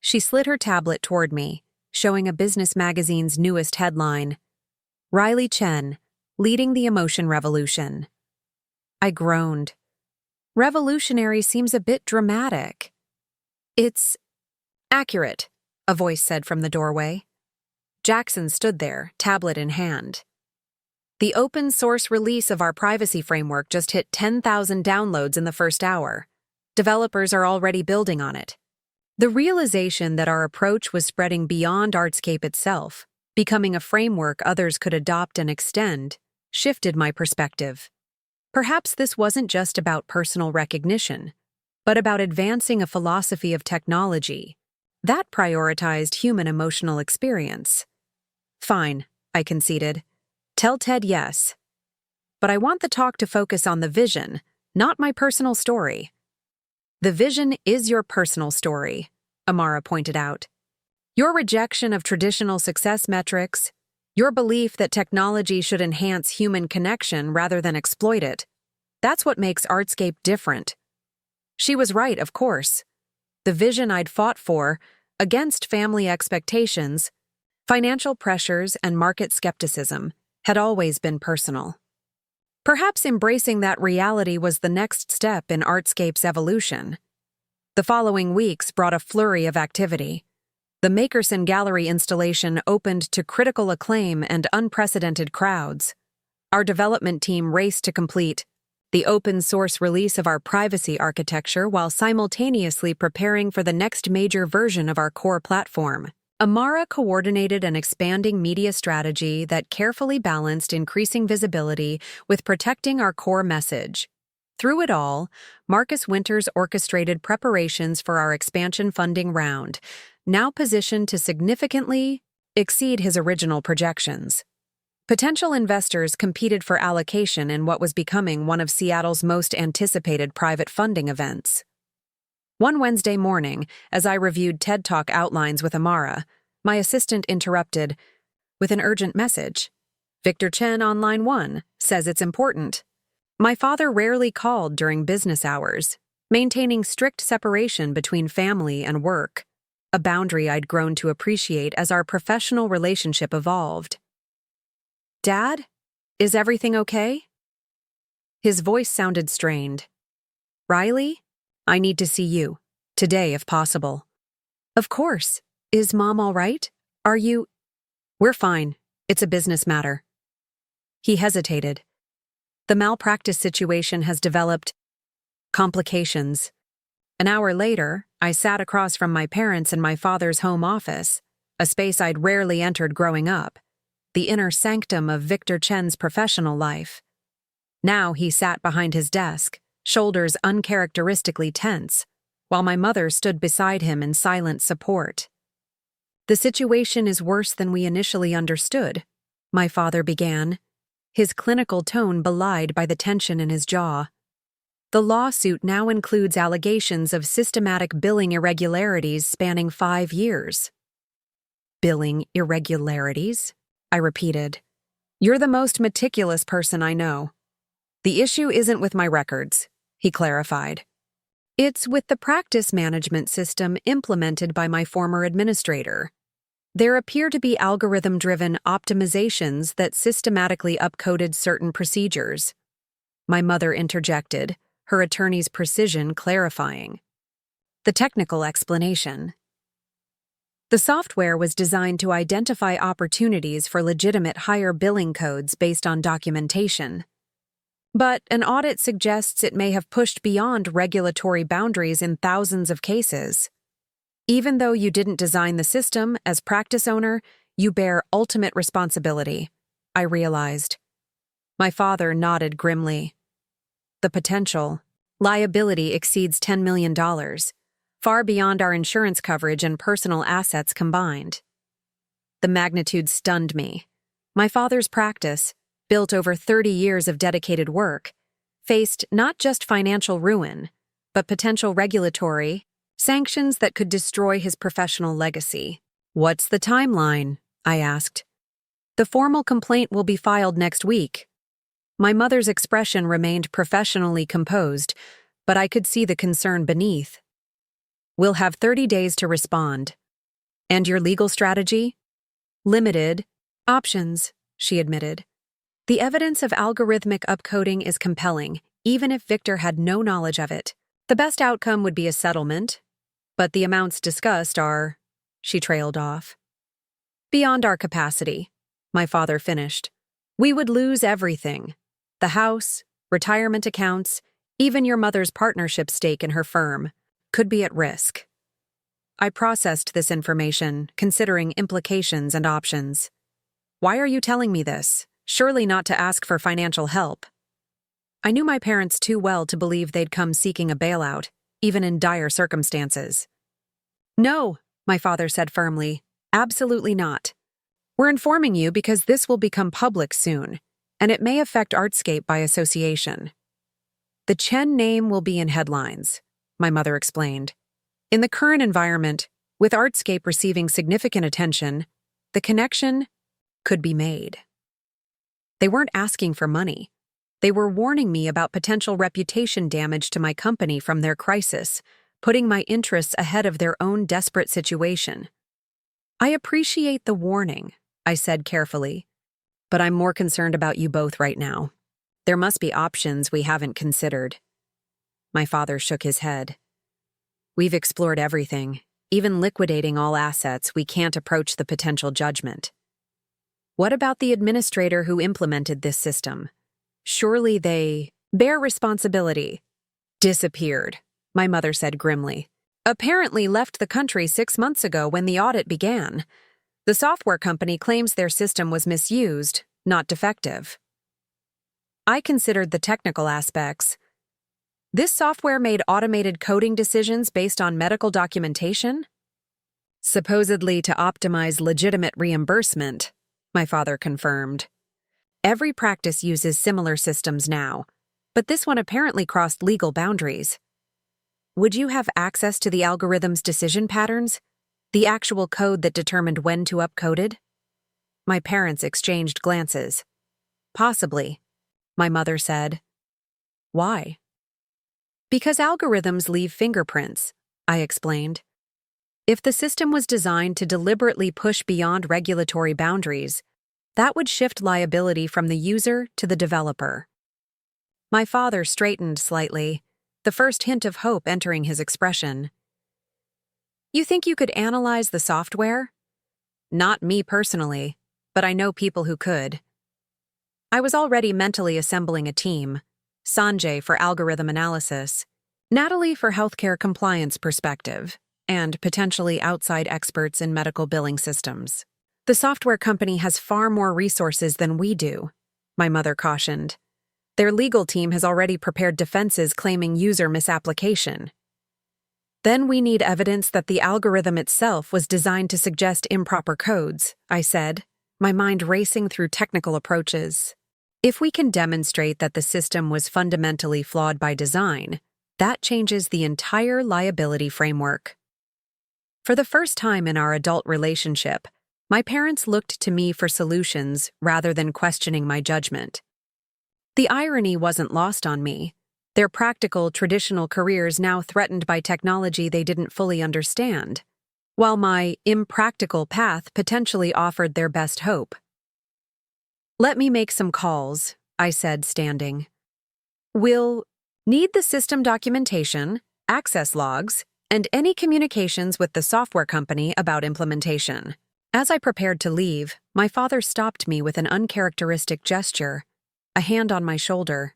A: She slid her tablet toward me, showing a business magazine's newest headline. Riley Chen, leading the emotion revolution. I groaned. Revolutionary seems a bit dramatic. It's accurate, a voice said from the doorway. Jackson stood there, tablet in hand. The open-source release of our privacy framework just hit 10,000 downloads in the first hour. Developers are already building on it. The realization that our approach was spreading beyond Artscape itself, becoming a framework others could adopt and extend, shifted my perspective. Perhaps this wasn't just about personal recognition, but about advancing a philosophy of technology that prioritized human emotional experience. Fine, I conceded. Tell Ted yes. But I want the talk to focus on the vision, not my personal story. The vision is your personal story, Amara pointed out. Your rejection of traditional success metrics, your belief that technology should enhance human connection rather than exploit it, that's what makes Artscape different. She was right, of course. the vision I'd fought for, against family expectations, financial pressures, and market skepticism, had always been personal. Perhaps embracing that reality was the next step in Artscape's evolution. The following weeks brought a flurry of activity. The Makerson Gallery installation opened to critical acclaim and unprecedented crowds. Our development team raced to complete the open-source release of our privacy architecture while simultaneously preparing for the next major version of our core platform. Amara coordinated an expanding media strategy that carefully balanced increasing visibility with protecting our core message. Through it all, Marcus Winters orchestrated preparations for our expansion funding round, now positioned to significantly exceed his original projections. Potential investors competed for allocation in what was becoming one of Seattle's most anticipated private funding events. One Wednesday morning, as I reviewed TED Talk outlines with Amara, my assistant interrupted with an urgent message. "Victor Chen on line 1 says it's important." My father rarely called during business hours, maintaining strict separation between family and work, a boundary I'd grown to appreciate as our professional relationship evolved. "Dad, is everything okay?" His voice sounded strained. "Riley, I need to see you. Today, if possible." "Of course. Is Mom all right? Are you—" "We're fine. It's a business matter." He hesitated. "The malpractice situation has developed complications." An hour later, I sat across from my parents in my father's home office, a space I'd rarely entered growing up, the inner sanctum of Victor Chen's professional life. Now he sat behind his desk, shoulders uncharacteristically tense, while my mother stood beside him in silent support. "The situation is worse than we initially understood," my father began, his clinical tone belied by the tension in his jaw. "The lawsuit now includes allegations of systematic billing irregularities spanning 5 years." "Billing irregularities?" I repeated. "You're the most meticulous person I know." "The issue isn't with my records," he clarified. "It's with the practice management system implemented by my former administrator. There appear to be algorithm-driven optimizations that systematically upcoded certain procedures." My mother interjected, her attorney's precision clarifying. The technical explanation. The software was designed to identify opportunities for legitimate higher billing codes based on documentation. But an audit suggests it may have pushed beyond regulatory boundaries in thousands of cases. Even though you didn't design the system, as practice owner, you bear ultimate responsibility, I realized. My father nodded grimly. The potential liability exceeds $10 million, far beyond our insurance coverage and personal assets combined. The magnitude stunned me. My father's practice, built over 30 years of dedicated work, faced not just financial ruin, but potential regulatory sanctions that could destroy his professional legacy. "What's the timeline?" I asked. "The formal complaint will be filed next week." My mother's expression remained professionally composed, but I could see the concern beneath. "We'll have 30 days to respond." "And your legal strategy?" "Limited options," she admitted. "The evidence of algorithmic upcoding is compelling, even if Victor had no knowledge of it. The best outcome would be a settlement, but the amounts discussed are—" she trailed off. "Beyond our capacity," my father finished. "We would lose everything. The house, retirement accounts, even your mother's partnership stake in her firm could be at risk." I processed this information, considering implications and options. "Why are you telling me this? Surely not to ask for financial help." I knew my parents too well to believe they'd come seeking a bailout, even in dire circumstances. "No," my father said firmly, "absolutely not. We're informing you because this will become public soon, and it may affect Artscape by association." "The Chen name will be in headlines," my mother explained. "In the current environment, with Artscape receiving significant attention, the connection could be made." They weren't asking for money. They were warning me about potential reputation damage to my company from their crisis, putting my interests ahead of their own desperate situation. I appreciate the warning, I said carefully, but I'm more concerned about you both right now. There must be options we haven't considered. My father shook his head. We've explored everything, even liquidating all assets. We can't approach the potential judgment. What about the administrator who implemented this system? Surely they bear responsibility. Disappeared, my mother said grimly. Apparently left the country 6 months ago when the audit began. The software company claims their system was misused, not defective. I considered the technical aspects. This software made automated coding decisions based on medical documentation? Supposedly to optimize legitimate reimbursement, my father confirmed. Every practice uses similar systems now, but this one apparently crossed legal boundaries. Would you have access to the algorithm's decision patterns? The actual code that determined when to upcode it? My parents exchanged glances. Possibly, my mother said. Why? Because algorithms leave fingerprints, I explained. If the system was designed to deliberately push beyond regulatory boundaries, that would shift liability from the user to the developer. My father straightened slightly, the first hint of hope entering his expression. You think you could analyze the software? Not me personally, but I know people who could. I was already mentally assembling a team, Sanjay for algorithm analysis, Natalie for healthcare compliance perspective, and potentially outside experts in medical billing systems. The software company has far more resources than we do, my mother cautioned. Their legal team has already prepared defenses claiming user misapplication. Then we need evidence that the algorithm itself was designed to suggest improper codes, I said, my mind racing through technical approaches. If we can demonstrate that the system was fundamentally flawed by design, that changes the entire liability framework. For the first time in our adult relationship, my parents looked to me for solutions rather than questioning my judgment. The irony wasn't lost on me. Their practical, traditional careers now threatened by technology they didn't fully understand, while my impractical path potentially offered their best hope. Let me make some calls, I said, standing. We'll need the system documentation, access logs, and any communications with the software company about implementation. As I prepared to leave, my father stopped me with an uncharacteristic gesture, a hand on my shoulder.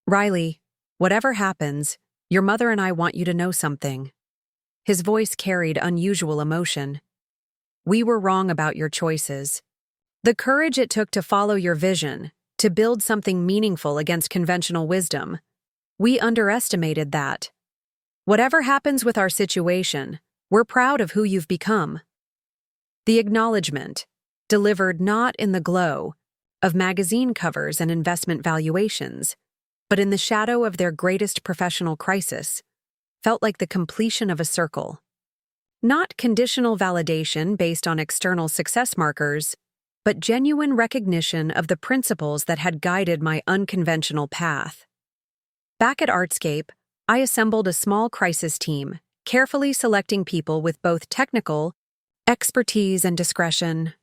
A: Riley, whatever happens, your mother and I want you to know something. His voice carried unusual emotion. We were wrong about your choices. The courage it took to follow your vision, to build something meaningful against conventional wisdom, we underestimated that. Whatever happens with our situation, we're proud of who you've become. The acknowledgement, delivered not in the glow of magazine covers and investment valuations, but in the shadow of their greatest professional crisis, felt like the completion of a circle. Not conditional validation based on external success markers, but genuine recognition of the principles that had guided my unconventional path. Back at Artscape, I assembled a small crisis team, carefully selecting people with both technical expertise and discretion.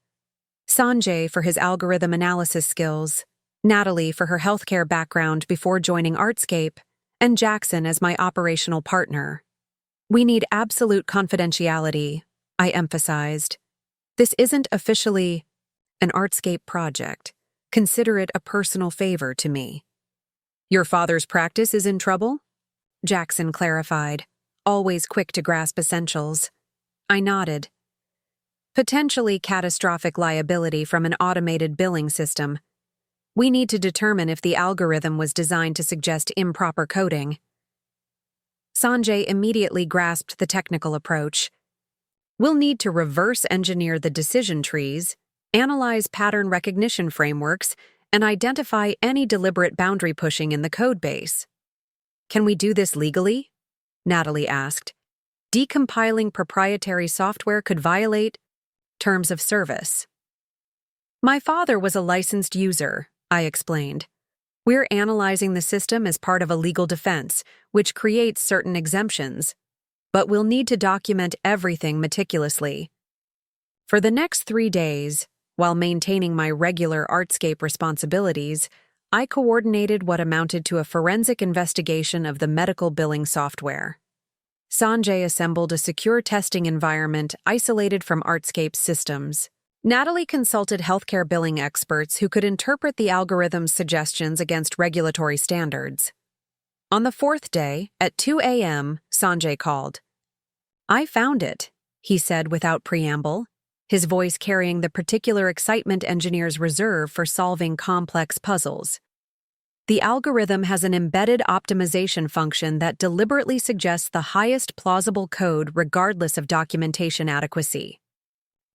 A: Sanjay for his algorithm analysis skills, Natalie for her healthcare background before joining Artscape, and Jackson as my operational partner. We need absolute confidentiality, I emphasized. This isn't officially an Artscape project. Consider it a personal favor to me. Your father's practice is in trouble? Jackson clarified, always quick to grasp essentials. I nodded. Potentially catastrophic liability from an automated billing system. We need to determine if the algorithm was designed to suggest improper coding. Sanjay immediately grasped the technical approach. We'll need to reverse engineer the decision trees, analyze pattern recognition frameworks, and identify any deliberate boundary pushing in the code base. Can we do this legally? Natalie asked. Decompiling proprietary software could violate terms of service. My father was a licensed user, I explained. We're analyzing the system as part of a legal defense, which creates certain exemptions, but we'll need to document everything meticulously. For the next 3 days, while maintaining my regular Artscape responsibilities, I coordinated what amounted to a forensic investigation of the medical billing software. Sanjay assembled a secure testing environment isolated from Artscape's systems. Natalie consulted healthcare billing experts who could interpret the algorithm's suggestions against regulatory standards. On the 4th day, at 2 a.m., Sanjay called. "I found it," he said without preamble, his voice carrying the particular excitement engineers reserve for solving complex puzzles. "The algorithm has an embedded optimization function that deliberately suggests the highest plausible code regardless of documentation adequacy."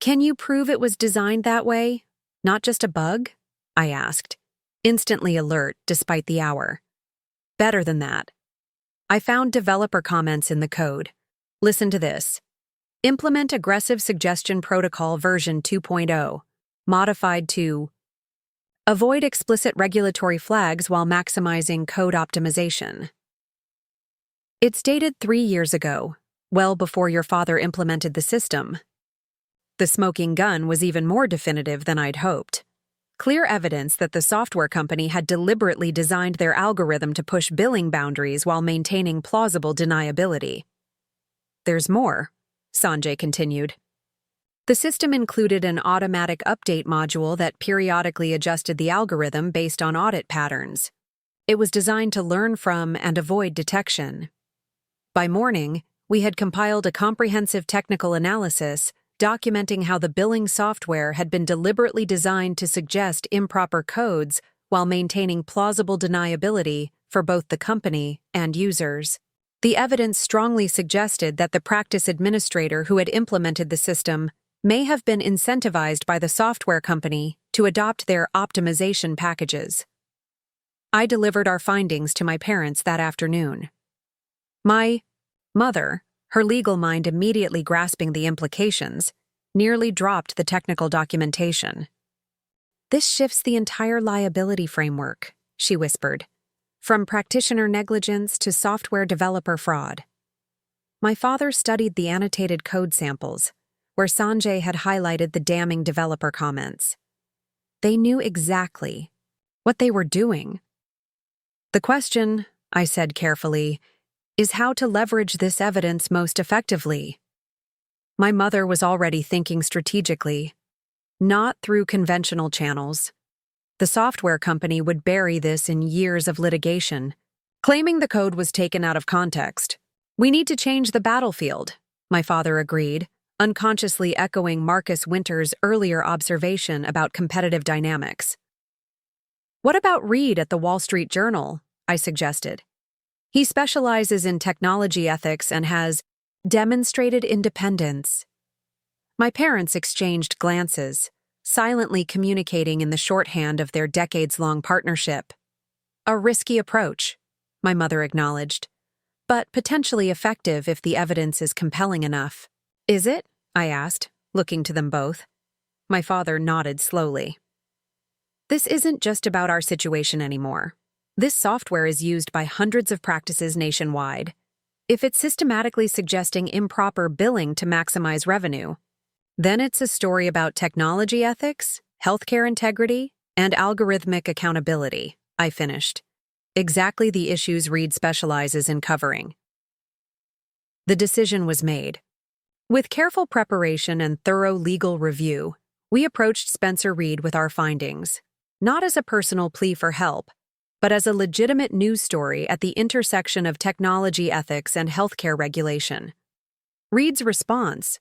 A: "Can you prove it was designed that way? Not just a bug?" I asked, instantly alert despite the hour. "Better than that. I found developer comments in the code. Listen to this. Implement aggressive suggestion protocol version 2.0, modified to avoid explicit regulatory flags while maximizing code optimization. It's dated 3 years ago, well before your father implemented the system." The smoking gun was even more definitive than I'd hoped. Clear evidence that the software company had deliberately designed their algorithm to push billing boundaries while maintaining plausible deniability. "There's more," Sanjay continued. "The system included an automatic update module that periodically adjusted the algorithm based on audit patterns. It was designed to learn from and avoid detection. By morning, we had compiled a comprehensive technical analysis documenting how the billing software had been deliberately designed to suggest improper codes while maintaining plausible deniability for both the company and users. The evidence strongly suggested that the practice administrator who had implemented the system may have been incentivized by the software company to adopt their optimization packages. I delivered our findings to my parents that afternoon. My mother, her legal mind immediately grasping the implications, nearly dropped the technical documentation. "This shifts the entire liability framework," she whispered, "from practitioner negligence to software developer fraud." My father studied the annotated code samples, where Sanjay had highlighted the damning developer comments. They knew exactly what they were doing. "The question," I said carefully, "is how to leverage this evidence most effectively." My mother was already thinking strategically, not through conventional channels. The software company would bury this in years of litigation, claiming the code was taken out of context. "We need to change the battlefield," my father agreed, unconsciously echoing Marcus Winter's earlier observation about competitive dynamics. "What about Reed at the Wall Street Journal?" I suggested. "He specializes in technology ethics and has demonstrated independence." My parents exchanged glances, silently communicating in the shorthand of their decades-long partnership. "A risky approach," my mother acknowledged, "but potentially effective if the evidence is compelling enough." "Is it?" I asked, looking to them both. My father nodded slowly. "This isn't just about our situation anymore. This software is used by hundreds of practices nationwide. If it's systematically suggesting improper billing to maximize revenue, then it's a story about technology ethics, healthcare integrity, and algorithmic accountability," I finished. Exactly the issues Reed specializes in covering. The decision was made. With careful preparation and thorough legal review, we approached Spencer Reed with our findings, not as a personal plea for help, but as a legitimate news story at the intersection of technology ethics and healthcare regulation. Reed's response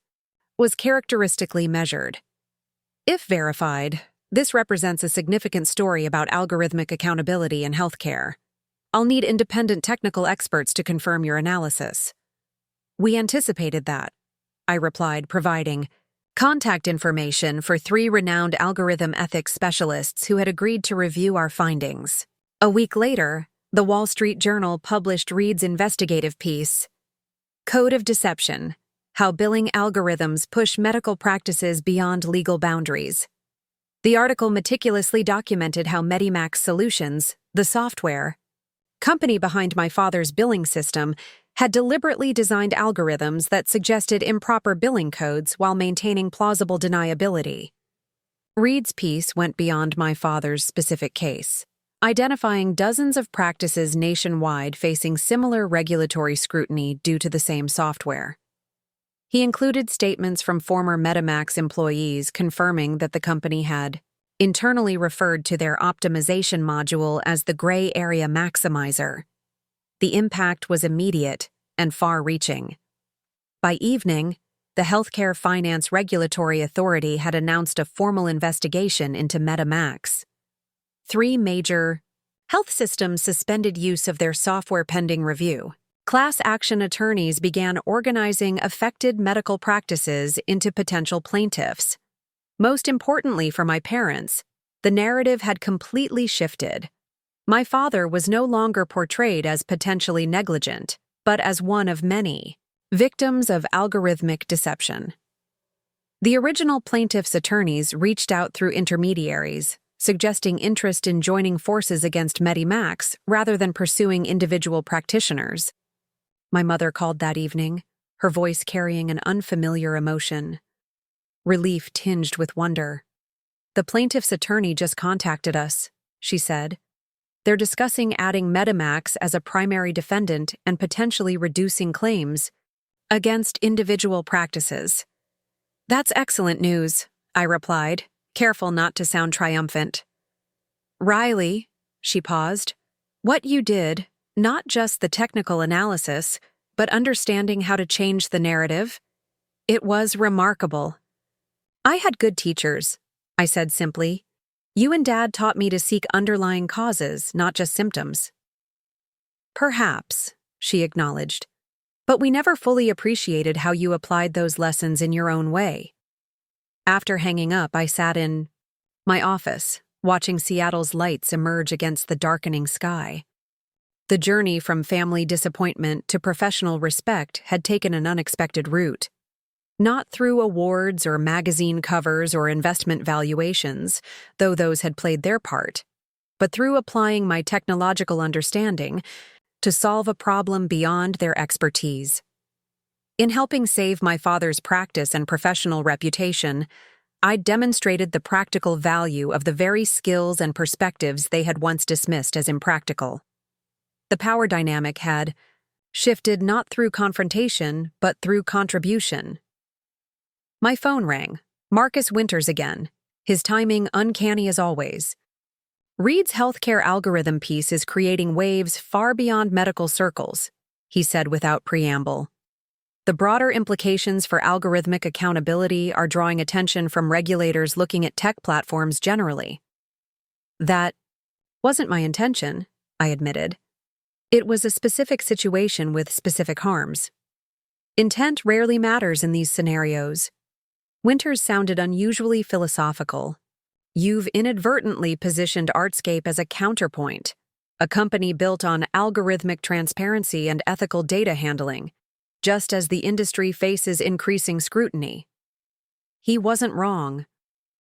A: was characteristically measured. "If verified, this represents a significant story about algorithmic accountability in healthcare. I'll need independent technical experts to confirm your analysis." "We anticipated that," I replied, providing contact information for 3 renowned algorithm ethics specialists who had agreed to review our findings. A week later, the Wall Street Journal published Reed's investigative piece, "Code of Deception: How Billing Algorithms Push Medical Practices Beyond Legal Boundaries." The article meticulously documented how Medimax Solutions, the software company behind my father's billing system, had deliberately designed algorithms that suggested improper billing codes while maintaining plausible deniability. Reed's piece went beyond my father's specific case, identifying dozens of practices nationwide facing similar regulatory scrutiny due to the same software. He included statements from former MetaMax employees confirming that the company had internally referred to their optimization module as the gray area maximizer. The impact was immediate and far-reaching. By evening, the Healthcare Finance Regulatory Authority had announced a formal investigation into MetaMax. 3 major health systems suspended use of their software pending review. Class action attorneys began organizing affected medical practices into potential plaintiffs. Most importantly for my parents, the narrative had completely shifted. My father was no longer portrayed as potentially negligent, but as one of many victims of algorithmic deception. The original plaintiffs' attorneys reached out through intermediaries, suggesting interest in joining forces against MetaMax rather than pursuing individual practitioners. My mother called that evening, her voice carrying an unfamiliar emotion. Relief tinged with wonder. "The plaintiff's attorney just contacted us," she said. "They're discussing adding MetaMax as a primary defendant and potentially reducing claims against individual practices." "That's excellent news," I replied, careful not to sound triumphant. "Riley," she paused, "what you did, not just the technical analysis, but understanding how to change the narrative, it was remarkable." "I had good teachers," I said simply. "You and Dad taught me to seek underlying causes, not just symptoms." "Perhaps," she acknowledged, "but we never fully appreciated how you applied those lessons in your own way." After hanging up, I sat in my office, watching Seattle's lights emerge against the darkening sky. The journey from family disappointment to professional respect had taken an unexpected route. Not through awards or magazine covers or investment valuations, though those had played their part, but through applying my technological understanding to solve a problem beyond their expertise. In helping save my father's practice and professional reputation, I demonstrated the practical value of the very skills and perspectives they had once dismissed as impractical. The power dynamic had shifted not through confrontation, but through contribution. My phone rang. Marcus Winters again, his timing uncanny as always. "Reed's healthcare algorithm piece is creating waves far beyond medical circles," he said without preamble. "The broader implications for algorithmic accountability are drawing attention from regulators looking at tech platforms generally." "That wasn't my intention," I admitted. "It was a specific situation with specific harms. Intent rarely matters in these scenarios." Winters sounded unusually philosophical. "You've inadvertently positioned Artscape as a counterpoint, a company built on algorithmic transparency and ethical data handling, just as the industry faces increasing scrutiny." He wasn't wrong.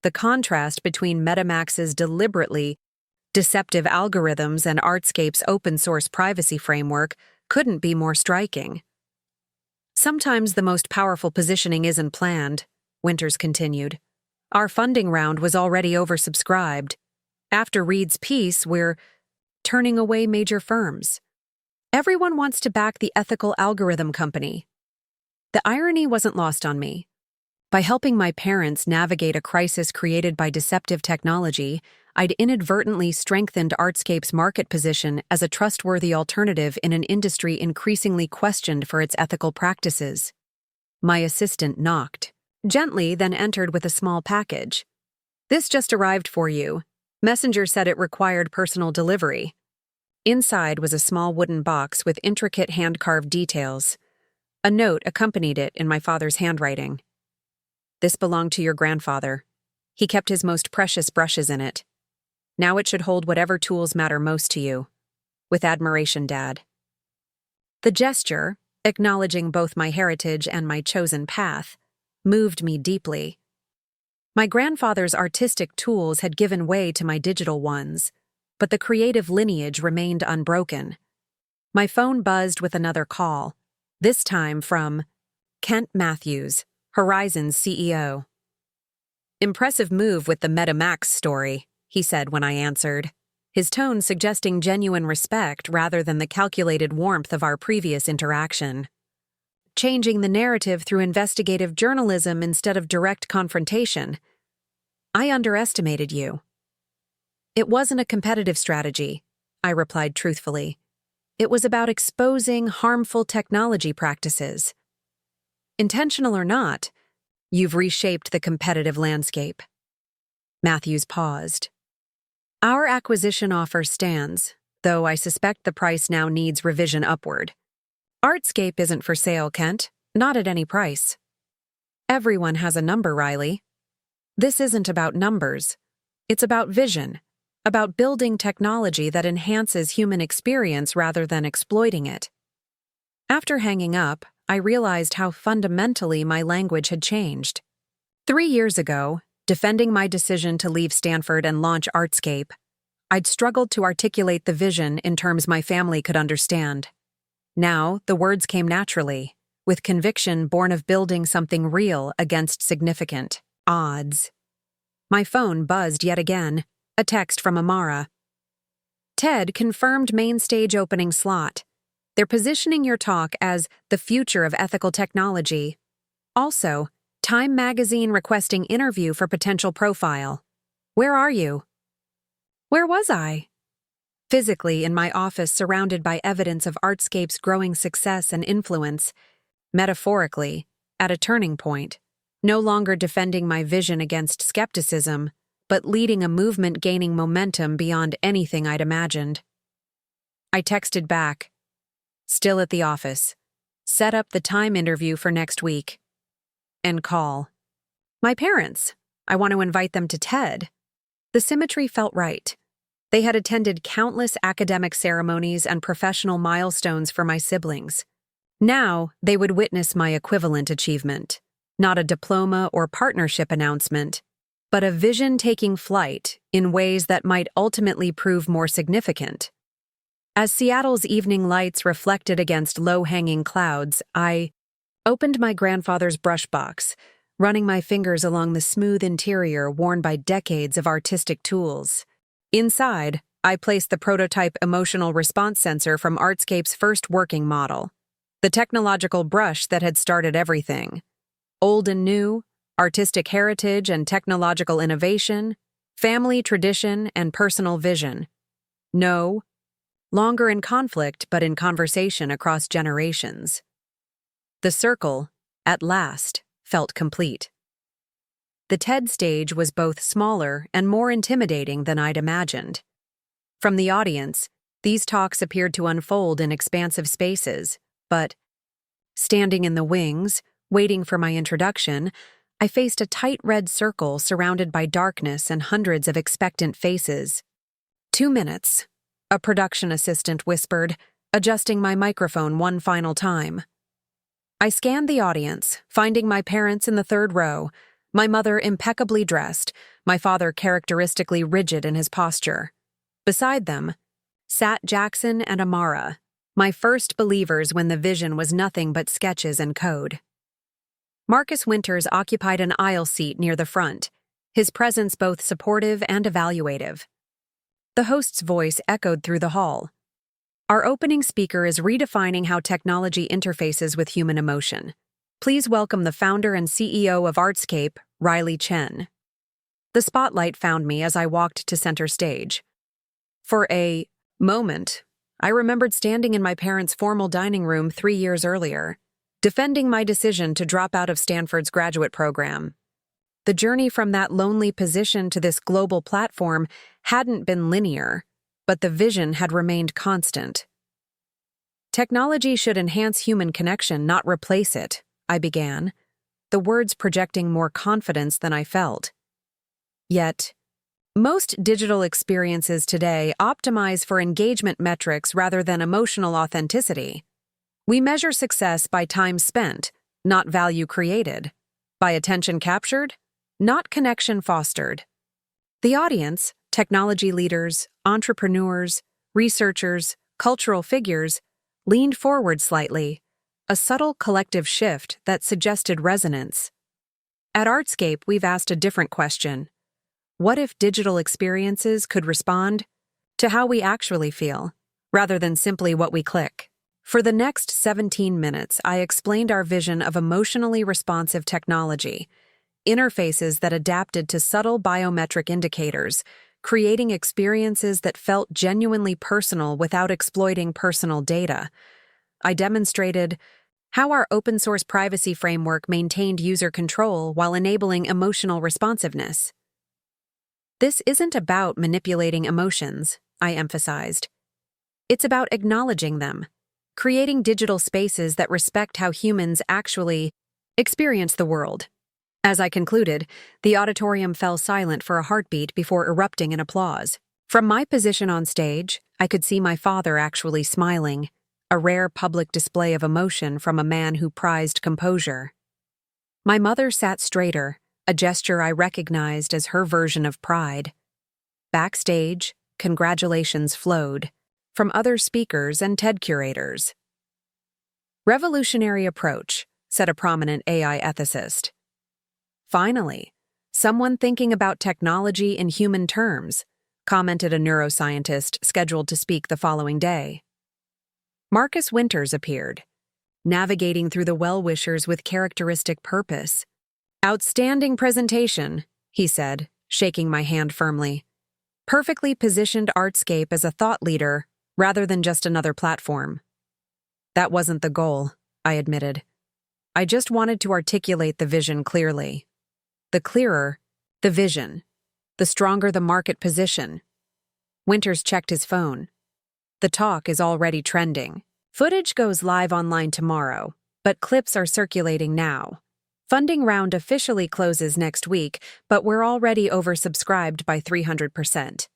A: The contrast between MetaMax's deliberately deceptive algorithms and Artscape's open-source privacy framework couldn't be more striking. "Sometimes the most powerful positioning isn't planned," Winters continued. "Our funding round was already oversubscribed. After Reed's piece, we're turning away major firms. Everyone wants to back the ethical algorithm company." The irony wasn't lost on me. By helping my parents navigate a crisis created by deceptive technology, I'd inadvertently strengthened Artscape's market position as a trustworthy alternative in an industry increasingly questioned for its ethical practices. My assistant knocked, gently, then entered with a small package. "This just arrived for you. Messenger said it required personal delivery." Inside was a small wooden box with intricate hand-carved details. A note accompanied it in my father's handwriting. "This belonged to your grandfather. He kept his most precious brushes in it. Now it should hold whatever tools matter most to you. With admiration, Dad." The gesture, acknowledging both my heritage and my chosen path, moved me deeply. My grandfather's artistic tools had given way to my digital ones, but the creative lineage remained unbroken. My phone buzzed with another call, This time from Kent Matthews, Horizon's CEO. "Impressive move with the MetaMax story," he said when I answered, his tone suggesting genuine respect rather than the calculated warmth of our previous interaction. "Changing the narrative through investigative journalism instead of direct confrontation. I underestimated you." "It wasn't a competitive strategy," I replied truthfully. "It was about exposing harmful technology practices. Intentional or not, you've reshaped the competitive landscape." Matthews paused. "Our acquisition offer stands, though I suspect the price now needs revision upward. Artscape isn't for sale, Kent, not at any price. Everyone has a number, Riley. This isn't about numbers. It's about vision, about building technology that enhances human experience rather than exploiting it." After hanging up, I realized how fundamentally my language had changed. 3 years ago, defending my decision to leave Stanford and launch Artscape, I'd struggled to articulate the vision in terms my family could understand. Now, the words came naturally, with conviction born of building something real against significant odds. My phone buzzed yet again, a text from Amara. "Ted confirmed main stage opening slot. They're positioning your talk as the future of ethical technology. Also, Time Magazine requesting interview for potential profile. Where are you?" Where was I? Physically in my office, surrounded by evidence of Artscape's growing success and influence. Metaphorically, at a turning point, no longer defending my vision against skepticism, but leading a movement gaining momentum beyond anything I'd imagined. I texted back, "Still at the office. Set up the Time interview for next week." And call. "My parents. I want to invite them to TED." The symmetry felt right. They had attended countless academic ceremonies and professional milestones for my siblings. Now, they would witness my equivalent achievement. Not a diploma or partnership announcement, but a vision taking flight in ways that might ultimately prove more significant. As Seattle's evening lights reflected against low-hanging clouds, I opened my grandfather's brushbox, running my fingers along the smooth interior worn by decades of artistic tools. Inside, I placed the prototype emotional response sensor from Artscape's first working model, the technological brush that had started everything. Old and new, artistic heritage and technological innovation, family tradition and personal vision. No longer in conflict but in conversation across generations. The circle, at last, felt complete. The TED stage was both smaller and more intimidating than I'd imagined. From the audience, these talks appeared to unfold in expansive spaces, but, standing in the wings, waiting for my introduction, I faced a tight red circle surrounded by darkness and hundreds of expectant faces. 2 minutes, a production assistant whispered, adjusting my microphone one final time. I scanned the audience, finding my parents in the third row, my mother impeccably dressed, my father characteristically rigid in his posture. Beside them sat Jackson and Amara, my first believers when the vision was nothing but sketches and code. Marcus Winters occupied an aisle seat near the front, his presence both supportive and evaluative. The host's voice echoed through the hall. "Our opening speaker is redefining how technology interfaces with human emotion. Please welcome the founder and CEO of Artscape, Riley Chen." The spotlight found me as I walked to center stage. For a moment, I remembered standing in my parents' formal dining room 3 years earlier, defending my decision to drop out of Stanford's graduate program. The journey from that lonely position to this global platform hadn't been linear, but the vision had remained constant. "Technology should enhance human connection, not replace it," I began, the words projecting more confidence than I felt. Yet, most digital experiences today optimize for engagement metrics rather than emotional authenticity. We measure success by time spent, not value created, by attention captured, not connection fostered. The audience, technology leaders, entrepreneurs, researchers, cultural figures, leaned forward slightly, a subtle collective shift that suggested resonance. At Artscape, we've asked a different question. What if digital experiences could respond to how we actually feel, rather than simply what we click? For the next 17 minutes, I explained our vision of emotionally responsive technology, interfaces that adapted to subtle biometric indicators, creating experiences that felt genuinely personal without exploiting personal data. I demonstrated how our open-source privacy framework maintained user control while enabling emotional responsiveness. This isn't about manipulating emotions, I emphasized. It's about acknowledging them, creating digital spaces that respect how humans actually experience the world. As I concluded, the auditorium fell silent for a heartbeat before erupting in applause. From my position on stage, I could see my father actually smiling, a rare public display of emotion from a man who prized composure. My mother sat straighter, a gesture I recognized as her version of pride. Backstage, congratulations flowed from other speakers and TED curators. "Revolutionary approach," said a prominent AI ethicist. "Finally, someone thinking about technology in human terms," commented a neuroscientist scheduled to speak the following day. Marcus Winters appeared, navigating through the well-wishers with characteristic purpose. "Outstanding presentation," he said, shaking my hand firmly. "Perfectly positioned Artscape as a thought leader rather than just another platform." "That wasn't the goal," I admitted. "I just wanted to articulate the vision clearly. The clearer the vision, the stronger the market position." Winters checked his phone. "The talk is already trending. Footage goes live online tomorrow, but clips are circulating now. Funding round officially closes next week, but we're already oversubscribed by 300%.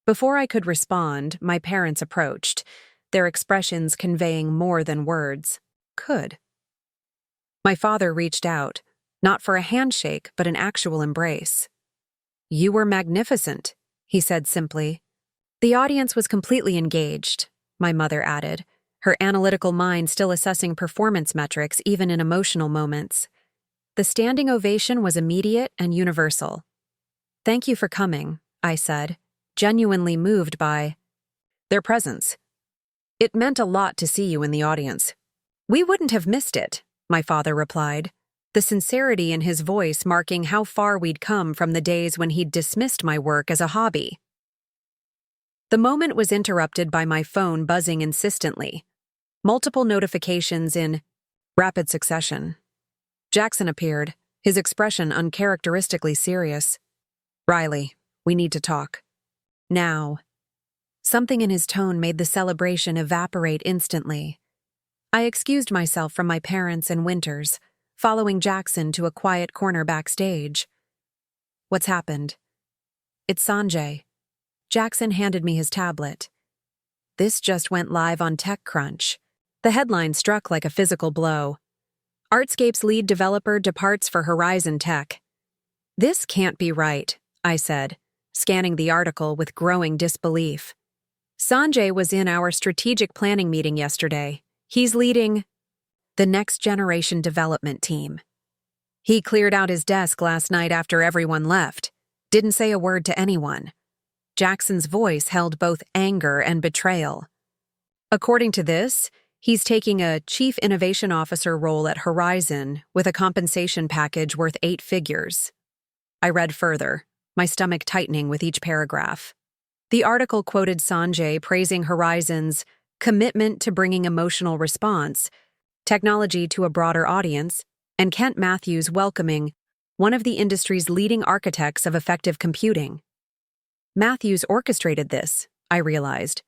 A: Before I could respond, my parents approached, their expressions conveying more than words could. My father reached out, not for a handshake, but an actual embrace. "You were magnificent," he said simply. The audience was completely engaged, my mother added, her analytical mind still assessing performance metrics even in emotional moments. The standing ovation was immediate and universal. "Thank you for coming," I said, genuinely moved by their presence. "It meant a lot to see you in the audience." "We wouldn't have missed it," my father replied, the sincerity in his voice marking how far we'd come from the days when he'd dismissed my work as a hobby. The moment was interrupted by my phone buzzing insistently. Multiple notifications in rapid succession. Jackson appeared, his expression uncharacteristically serious. "Riley, we need to talk. Now." Something in his tone made the celebration evaporate instantly. I excused myself from my parents and Winters, following Jackson to a quiet corner backstage. "What's happened?" "It's Sanjay." Jackson handed me his tablet. "This just went live on TechCrunch." The headline struck like a physical blow. "Artscape's lead developer departs for Horizon Tech." "This can't be right," I said, scanning the article with growing disbelief. "Sanjay was in our strategic planning meeting yesterday. He's leading the next generation development team. He cleared out his desk last night after everyone left. Didn't say a word to anyone." Jackson's voice held both anger and betrayal. "According to this, he's taking a chief innovation officer role at Horizon with a compensation package worth 8 figures. I read further, my stomach tightening with each paragraph. The article quoted Sanjay praising Horizon's commitment to bringing emotional response technology to a broader audience, and Kent Matthews welcoming one of the industry's leading architects of effective computing. Matthews orchestrated this, I realized.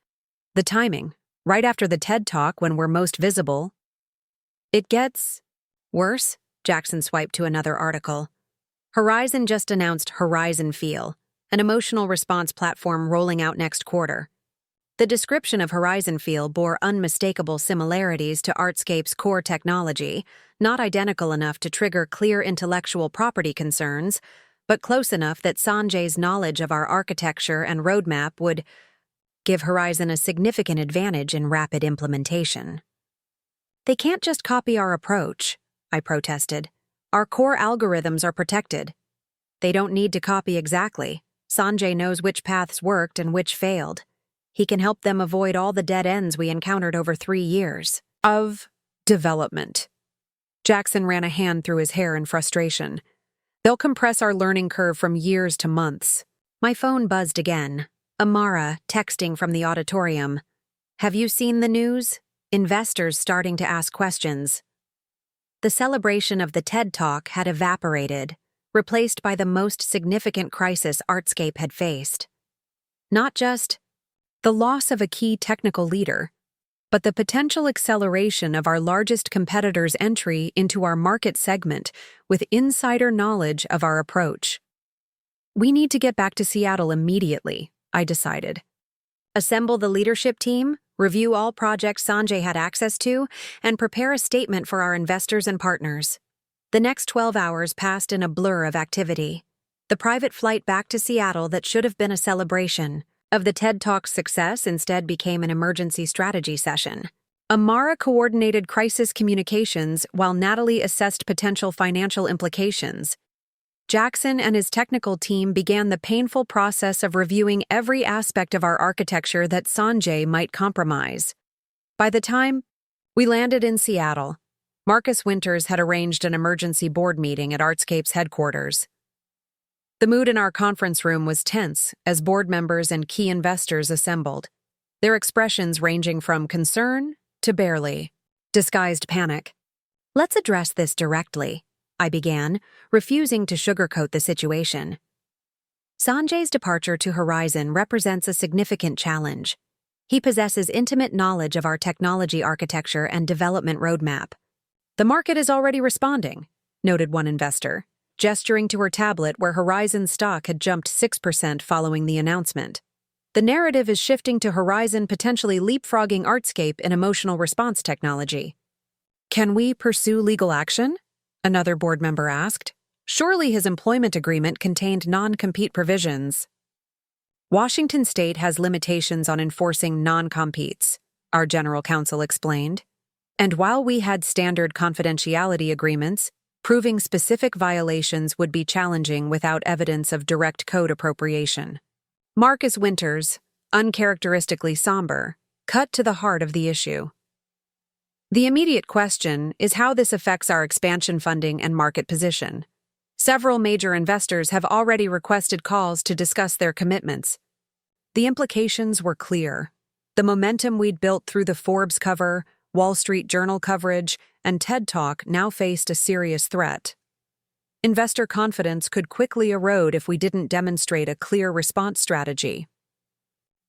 A: The timing, right after the TED Talk when we're most visible. "It gets worse," Jackson swiped to another article. "Horizon just announced Horizon Feel, an emotional response platform rolling out next quarter." The description of Horizon Feel bore unmistakable similarities to Artscape's core technology, not identical enough to trigger clear intellectual property concerns, but close enough that Sanjay's knowledge of our architecture and roadmap would give Horizon a significant advantage in rapid implementation. They can't just copy our approach, I protested. Our core algorithms are protected. They don't need to copy exactly. Sanjay knows which paths worked and which failed. He can help them avoid all the dead ends we encountered over 3 years of development. Jackson ran a hand through his hair in frustration. They'll compress our learning curve from years to months. My phone buzzed again. Amara, texting from the auditorium. Have you seen the news? Investors starting to ask questions. The celebration of the TED Talk had evaporated, replaced by the most significant crisis Artscape had faced. Not just the loss of a key technical leader, but the potential acceleration of our largest competitor's entry into our market segment with insider knowledge of our approach. We need to get back to Seattle immediately, I decided. Assemble the leadership team, review all projects Sanjay had access to, and prepare a statement for our investors and partners. The next 12 hours passed in a blur of activity. The private flight back to Seattle that should have been a celebration of the TED Talk's success instead became an emergency strategy session. Amara coordinated crisis communications while Natalie assessed potential financial implications. Jackson and his technical team began the painful process of reviewing every aspect of our architecture that Sanjay might compromise. By the time we landed in Seattle, Marcus Winters had arranged an emergency board meeting at Artscape's headquarters. The mood in our conference room was tense as board members and key investors assembled, their expressions ranging from concern to barely disguised panic. Let's address this directly, I began, refusing to sugarcoat the situation. Sanjay's departure to Horizon represents a significant challenge. He possesses intimate knowledge of our technology architecture and development roadmap. The market is already responding, noted one investor, gesturing to her tablet where Horizon stock had jumped 6% following the announcement. The narrative is shifting to Horizon potentially leapfrogging Artscape in emotional response technology. Can we pursue legal action? Another board member asked. Surely his employment agreement contained non-compete provisions. Washington state has limitations on enforcing non-competes, our general counsel explained. And while we had standard confidentiality agreements, proving specific violations would be challenging without evidence of direct code appropriation. Marcus Winters, uncharacteristically somber, cut to the heart of the issue. The immediate question is how this affects our expansion funding and market position. Several major investors have already requested calls to discuss their commitments. The implications were clear. The momentum we'd built through the Forbes cover, Wall Street Journal coverage, and TED Talk now faced a serious threat. Investor confidence could quickly erode if we didn't demonstrate a clear response strategy.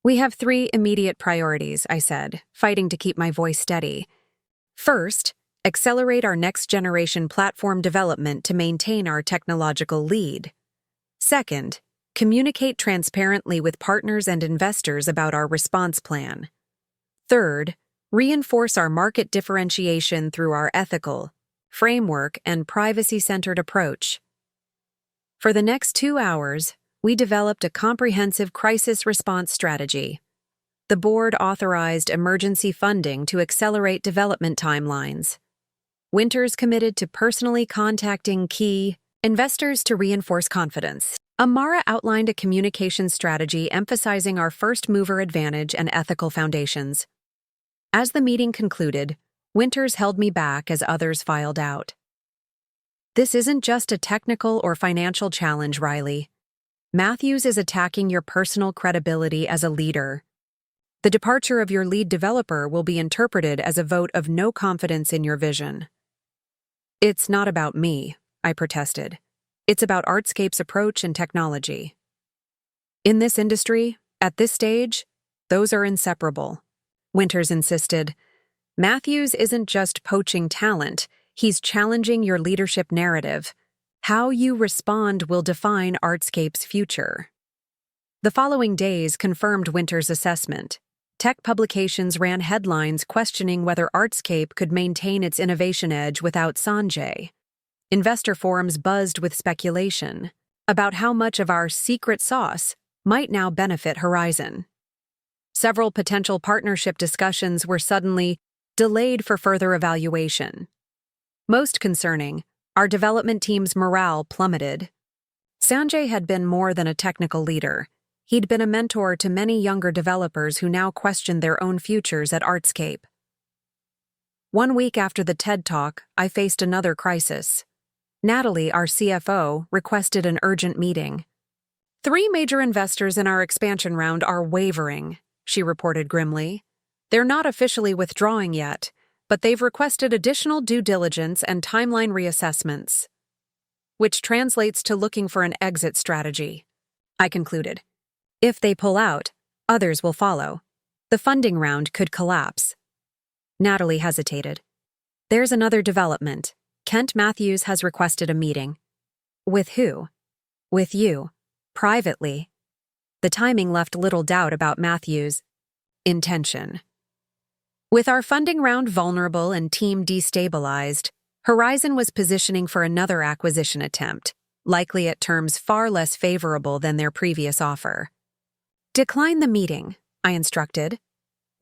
A: We have 3 immediate priorities, I said, fighting to keep my voice steady. First, accelerate our next-generation platform development to maintain our technological lead. Second, communicate transparently with partners and investors about our response plan. Third, reinforce our market differentiation through our ethical, framework, and privacy-centered approach. For the next 2 hours, we developed a comprehensive crisis response strategy. The board authorized emergency funding to accelerate development timelines. Winters committed to personally contacting key investors to reinforce confidence. Amara outlined a communication strategy emphasizing our first-mover advantage and ethical foundations. As the meeting concluded, Winters held me back as others filed out. This isn't just a technical or financial challenge, Riley. Matthews is attacking your personal credibility as a leader. The departure of your lead developer will be interpreted as a vote of no confidence in your vision. It's not about me, I protested. It's about Artscape's approach and technology. In this industry, at this stage, those are inseparable. Winters insisted. Matthews isn't just poaching talent, he's challenging your leadership narrative. How you respond will define Artscape's future. The following days confirmed Winters' assessment. Tech publications ran headlines questioning whether Artscape could maintain its innovation edge without Sanjay. Investor forums buzzed with speculation about how much of our secret sauce might now benefit Horizon. Several potential partnership discussions were suddenly delayed for further evaluation. Most concerning, our development team's morale plummeted. Sanjay had been more than a technical leader. He'd been a mentor to many younger developers who now questioned their own futures at Artscape. 1 week after the TED Talk, I faced another crisis. Natalie, our CFO, requested an urgent meeting. 3 major investors in our expansion round are wavering, she reported grimly. They're not officially withdrawing yet, but they've requested additional due diligence and timeline reassessments, which translates to looking for an exit strategy. I concluded. If they pull out, others will follow. The funding round could collapse. Natalie hesitated. There's another development. Kent Matthews has requested a meeting. With who? With you. Privately. The timing left little doubt about Matthews' intention. With our funding round vulnerable and team destabilized, Horizon was positioning for another acquisition attempt, likely at terms far less favorable than their previous offer. Decline the meeting, I instructed.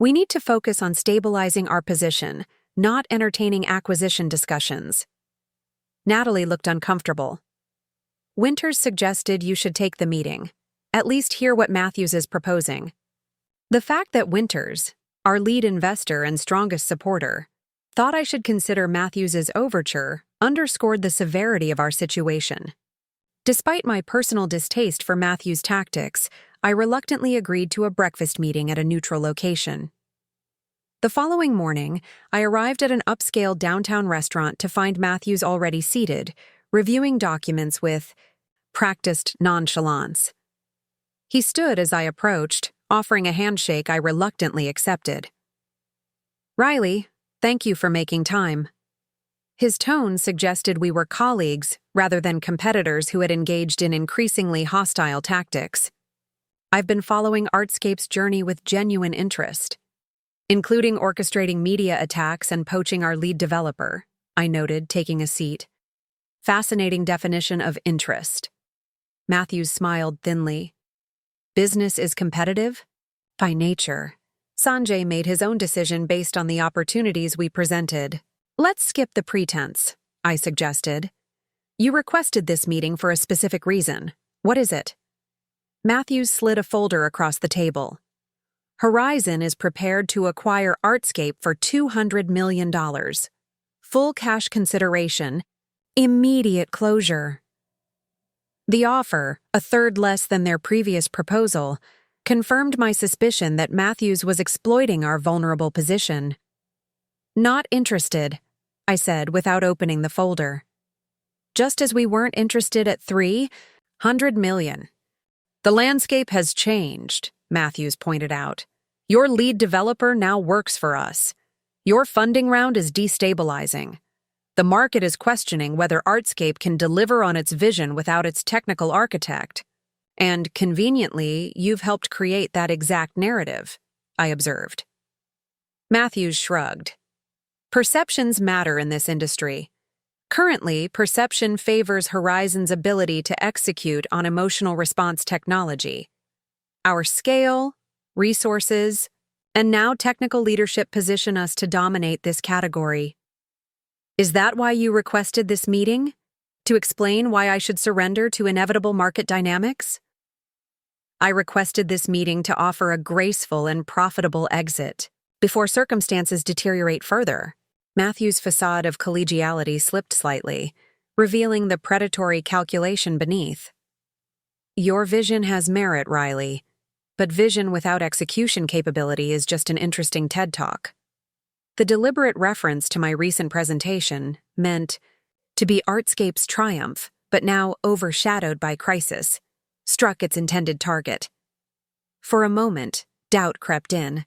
A: We need to focus on stabilizing our position, not entertaining acquisition discussions. Natalie looked uncomfortable. Winters suggested you should take the meeting, at least hear what Matthews is proposing. The fact that Winters, our lead investor and strongest supporter, thought I should consider Matthews's overture underscored the severity of our situation. Despite my personal distaste for Matthews' tactics, I reluctantly agreed to a breakfast meeting at a neutral location. The following morning, I arrived at an upscale downtown restaurant to find Matthews already seated, reviewing documents with practiced nonchalance. He stood as I approached, offering a handshake I reluctantly accepted. Riley, thank you for making time. His tone suggested we were colleagues rather than competitors who had engaged in increasingly hostile tactics. I've been following Artscape's journey with genuine interest, including orchestrating media attacks and poaching our lead developer, I noted, taking a seat. Fascinating definition of interest. Matthews smiled thinly. Business is competitive? By nature. Sanjay made his own decision based on the opportunities we presented. Let's skip the pretense, I suggested. You requested this meeting for a specific reason. What is it? Matthews slid a folder across the table. Horizon is prepared to acquire Artscape for $200 million. Full cash consideration. Immediate closure. The offer, a third less than their previous proposal, confirmed my suspicion that Matthews was exploiting our vulnerable position. Not interested, I said without opening the folder. Just as we weren't interested at $300 million. The landscape has changed, Matthews pointed out. Your lead developer now works for us. Your funding round is destabilizing. The market is questioning whether Artscape can deliver on its vision without its technical architect. And, conveniently, you've helped create that exact narrative, I observed. Matthews shrugged. Perceptions matter in this industry. Currently, perception favors Horizon's ability to execute on emotional response technology. Our scale, resources, and now technical leadership position us to dominate this category. Is that why you requested this meeting? To explain why I should surrender to inevitable market dynamics? I requested this meeting to offer a graceful and profitable exit before circumstances deteriorate further. Matthew's facade of collegiality slipped slightly, revealing the predatory calculation beneath. Your vision has merit, Riley, but vision without execution capability is just an interesting TED Talk. The deliberate reference to my recent presentation meant to be Artscape's triumph, but now overshadowed by crisis, struck its intended target. For a moment, doubt crept in.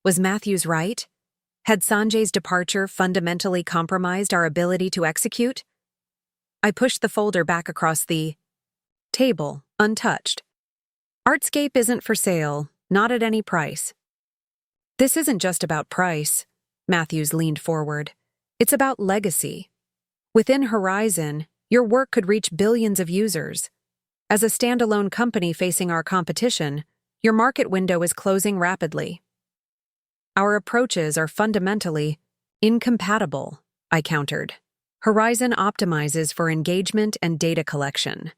A: Was Matthews right? Had Sanjay's departure fundamentally compromised our ability to execute? I pushed the folder back across the table, untouched. Artscape isn't for sale, not at any price. This isn't just about price, Matthews leaned forward. It's about legacy. Within Horizon, your work could reach billions of users. As a standalone company facing our competition, your market window is closing rapidly. Our approaches are fundamentally incompatible, I countered. Horizon optimizes for engagement and data collection.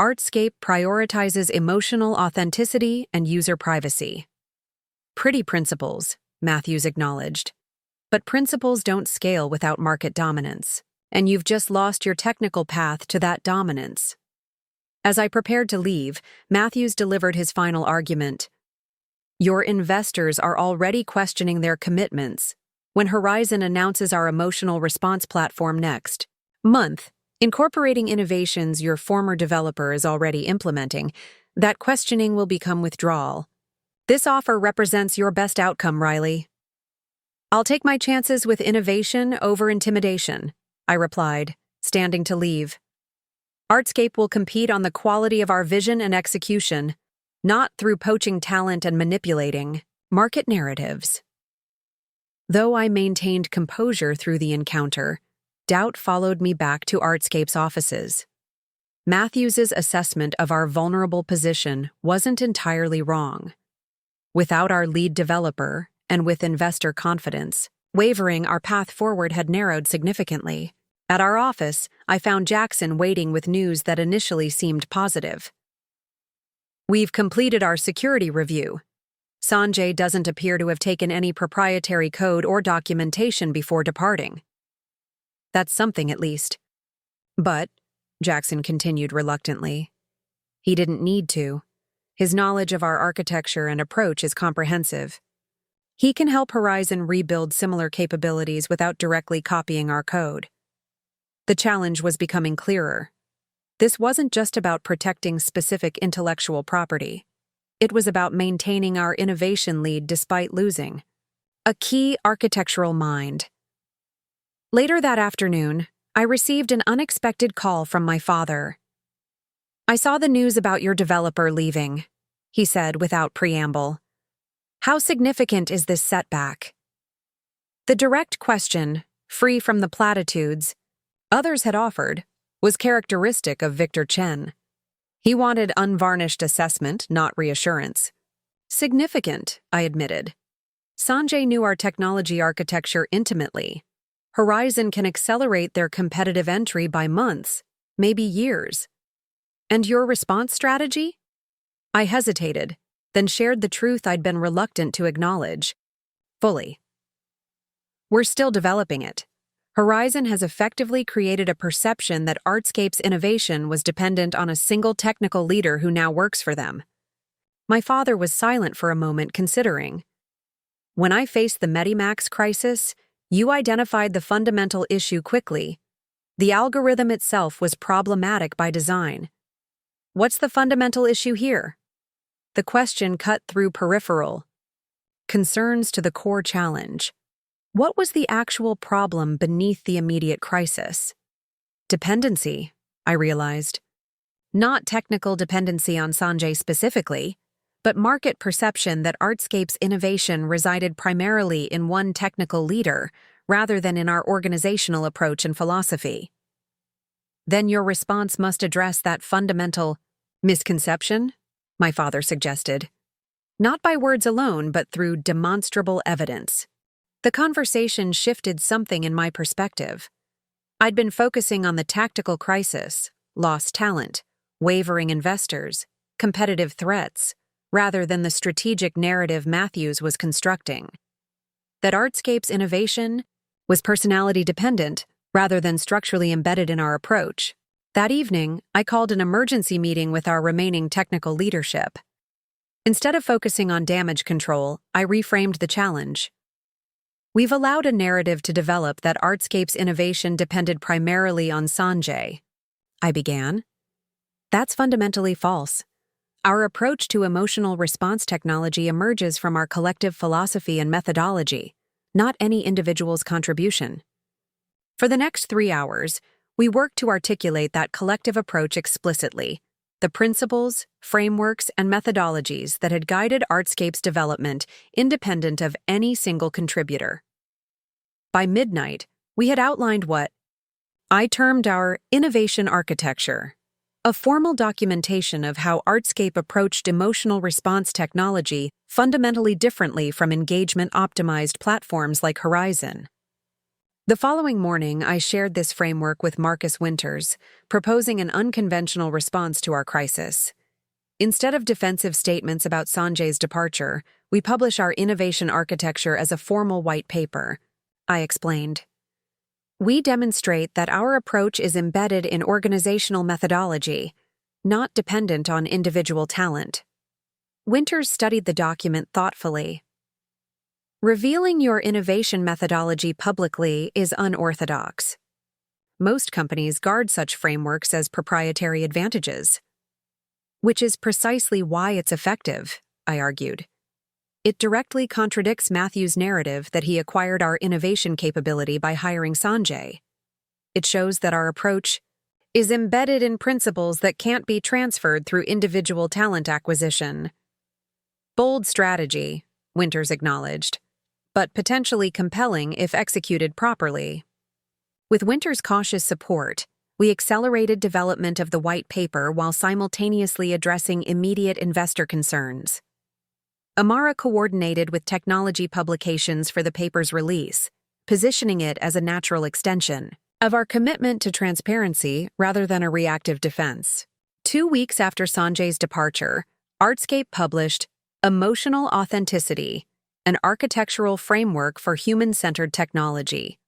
A: Artscape prioritizes emotional authenticity and user privacy. Pretty principles, Matthews acknowledged. But principles don't scale without market dominance, and you've just lost your technical path to that dominance. As I prepared to leave, Matthews delivered his final argument. Your investors are already questioning their commitments when Horizon announces our emotional response platform next month, incorporating innovations your former developer is already implementing. That questioning will become withdrawal. This offer represents your best outcome, Riley. I'll take my chances with innovation over intimidation, I replied, standing to leave. Artscape will compete on the quality of our vision and execution, not through poaching talent and manipulating market narratives. Though I maintained composure through the encounter, doubt followed me back to Artscape's offices. Matthews's assessment of our vulnerable position wasn't entirely wrong. Without our lead developer, and with investor confidence, wavering, our path forward had narrowed significantly. At our office, I found Jackson waiting with news that initially seemed positive. We've completed our security review. Sanjay doesn't appear to have taken any proprietary code or documentation before departing. That's something, at least. But, Jackson continued reluctantly, he didn't need to. His knowledge of our architecture and approach is comprehensive. He can help Horizon rebuild similar capabilities without directly copying our code. The challenge was becoming clearer. This wasn't just about protecting specific intellectual property. It was about maintaining our innovation lead despite losing a key architectural mind. Later that afternoon, I received an unexpected call from my father. I saw the news about your developer leaving, he said without preamble. How significant is this setback? The direct question, free from the platitudes others had offered, was characteristic of Victor Chen. He wanted unvarnished assessment, not reassurance. Significant, I admitted. Sanjay knew our technology architecture intimately. Horizon can accelerate their competitive entry by months, maybe years. And your response strategy? I hesitated, then shared the truth I'd been reluctant to acknowledge. Fully. We're still developing it. Horizon has effectively created a perception that Artscape's innovation was dependent on a single technical leader who now works for them. My father was silent for a moment, considering. When I faced the Medimax crisis, you identified the fundamental issue quickly. The algorithm itself was problematic by design. What's the fundamental issue here? The question cut through peripheral concerns to the core challenge. What was the actual problem beneath the immediate crisis? Dependency, I realized. Not technical dependency on Sanjay specifically, but market perception that Artscape's innovation resided primarily in one technical leader rather than in our organizational approach and philosophy. Then your response must address that fundamental misconception, my father suggested. Not by words alone, but through demonstrable evidence. The conversation shifted something in my perspective. I'd been focusing on the tactical crisis, lost talent, wavering investors, competitive threats, rather than the strategic narrative Matthews was constructing. That Artscape's innovation was personality-dependent rather than structurally embedded in our approach. That evening, I called an emergency meeting with our remaining technical leadership. Instead of focusing on damage control, I reframed the challenge. We've allowed a narrative to develop that Artscape's innovation depended primarily on Sanjay. I began. That's fundamentally false. Our approach to emotional response technology emerges from our collective philosophy and methodology, not any individual's contribution. For the next 3 hours, we worked to articulate that collective approach explicitly, the principles, frameworks, and methodologies that had guided Artscape's development independent of any single contributor. By midnight, we had outlined what I termed our innovation architecture. A formal documentation of how Artscape approached emotional response technology fundamentally differently from engagement-optimized platforms like Horizon. The following morning, I shared this framework with Marcus Winters, proposing an unconventional response to our crisis. Instead of defensive statements about Sanjay's departure, we publish our innovation architecture as a formal white paper, I explained. We demonstrate that our approach is embedded in organizational methodology, not dependent on individual talent. Winters studied the document thoughtfully. Revealing your innovation methodology publicly is unorthodox. Most companies guard such frameworks as proprietary advantages. Which is precisely why it's effective, I argued. It directly contradicts Matthew's narrative that he acquired our innovation capability by hiring Sanjay. It shows that our approach is embedded in principles that can't be transferred through individual talent acquisition. Bold strategy, Winters acknowledged, but potentially compelling if executed properly. With Winters' cautious support, we accelerated development of the white paper while simultaneously addressing immediate investor concerns. Amara coordinated with technology publications for the paper's release, positioning it as a natural extension of our commitment to transparency rather than a reactive defense. 2 weeks after Sanjay's departure, Artscape published Emotional Authenticity, an architectural framework for human-centered technology.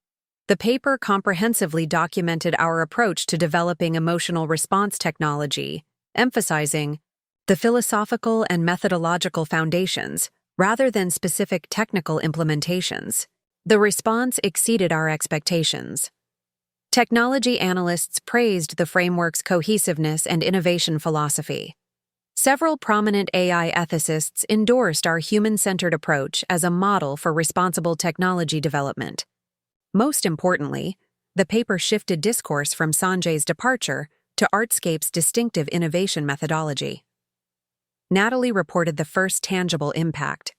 A: The paper comprehensively documented our approach to developing emotional response technology, emphasizing the philosophical and methodological foundations, rather than specific technical implementations. The response exceeded our expectations. Technology analysts praised the framework's cohesiveness and innovation philosophy. Several prominent AI ethicists endorsed our human-centered approach as a model for responsible technology development. Most importantly, the paper shifted discourse from Sanjay's departure to Artscape's distinctive innovation methodology. Natalie reported the first tangible impact.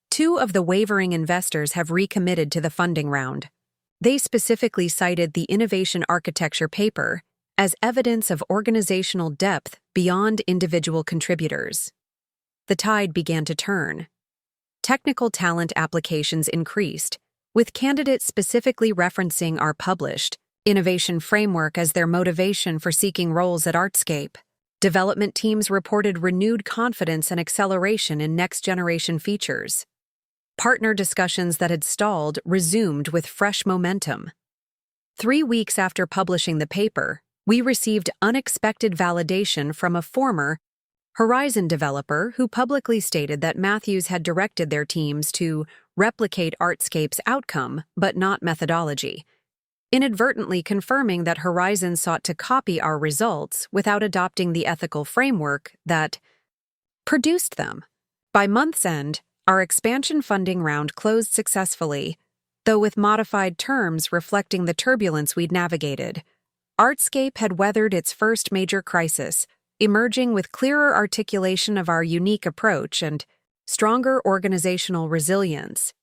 A: 2 of the wavering investors have recommitted to the funding round. They specifically cited the innovation architecture paper as evidence of organizational depth beyond individual contributors. The tide began to turn. Technical talent applications increased, with candidates specifically referencing our published innovation framework as their motivation for seeking roles at Artscape. Development teams reported renewed confidence and acceleration in next-generation features. Partner discussions that had stalled resumed with fresh momentum. 3 weeks after publishing the paper, we received unexpected validation from a former Horizon developer who publicly stated that Matthews had directed their teams to replicate Artscape's outcome, but not methodology, inadvertently confirming that Horizon sought to copy our results without adopting the ethical framework that produced them. By month's end, our expansion funding round closed successfully, though with modified terms reflecting the turbulence we'd navigated. Artscape had weathered its first major crisis, emerging with clearer articulation of our unique approach and stronger organizational resilience.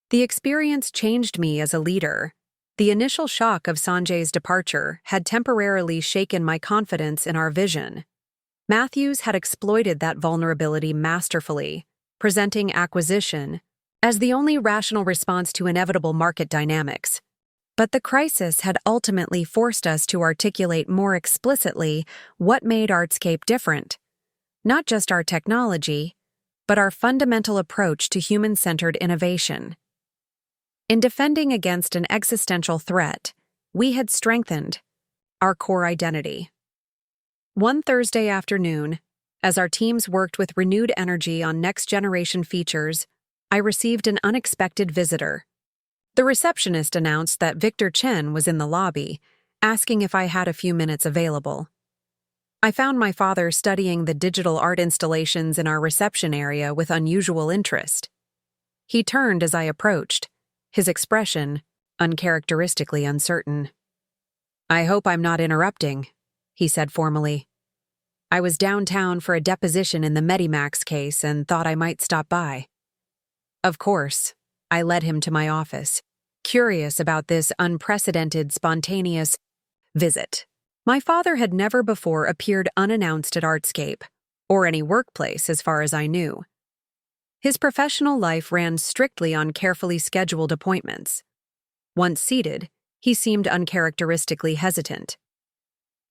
A: The experience changed me as a leader. The initial shock of Sanjay's departure had temporarily shaken my confidence in our vision. Matthews had exploited that vulnerability masterfully, presenting acquisition as the only rational response to inevitable market dynamics. But the crisis had ultimately forced us to articulate more explicitly what made Artscape different. Not just our technology, but our fundamental approach to human-centered innovation. In defending against an existential threat, we had strengthened our core identity. One Thursday afternoon, as our teams worked with renewed energy on next-generation features, I received an unexpected visitor. The receptionist announced that Victor Chen was in the lobby, asking if I had a few minutes available. I found my father studying the digital art installations in our reception area with unusual interest. He turned as I approached, his expression uncharacteristically uncertain. "I hope I'm not interrupting," he said formally. "I was downtown for a deposition in the Medimax case and thought I might stop by." Of course, I led him to my office, curious about this unprecedented, spontaneous visit. My father had never before appeared unannounced at Artscape, or any workplace as far as I knew. His professional life ran strictly on carefully scheduled appointments. Once seated, he seemed uncharacteristically hesitant.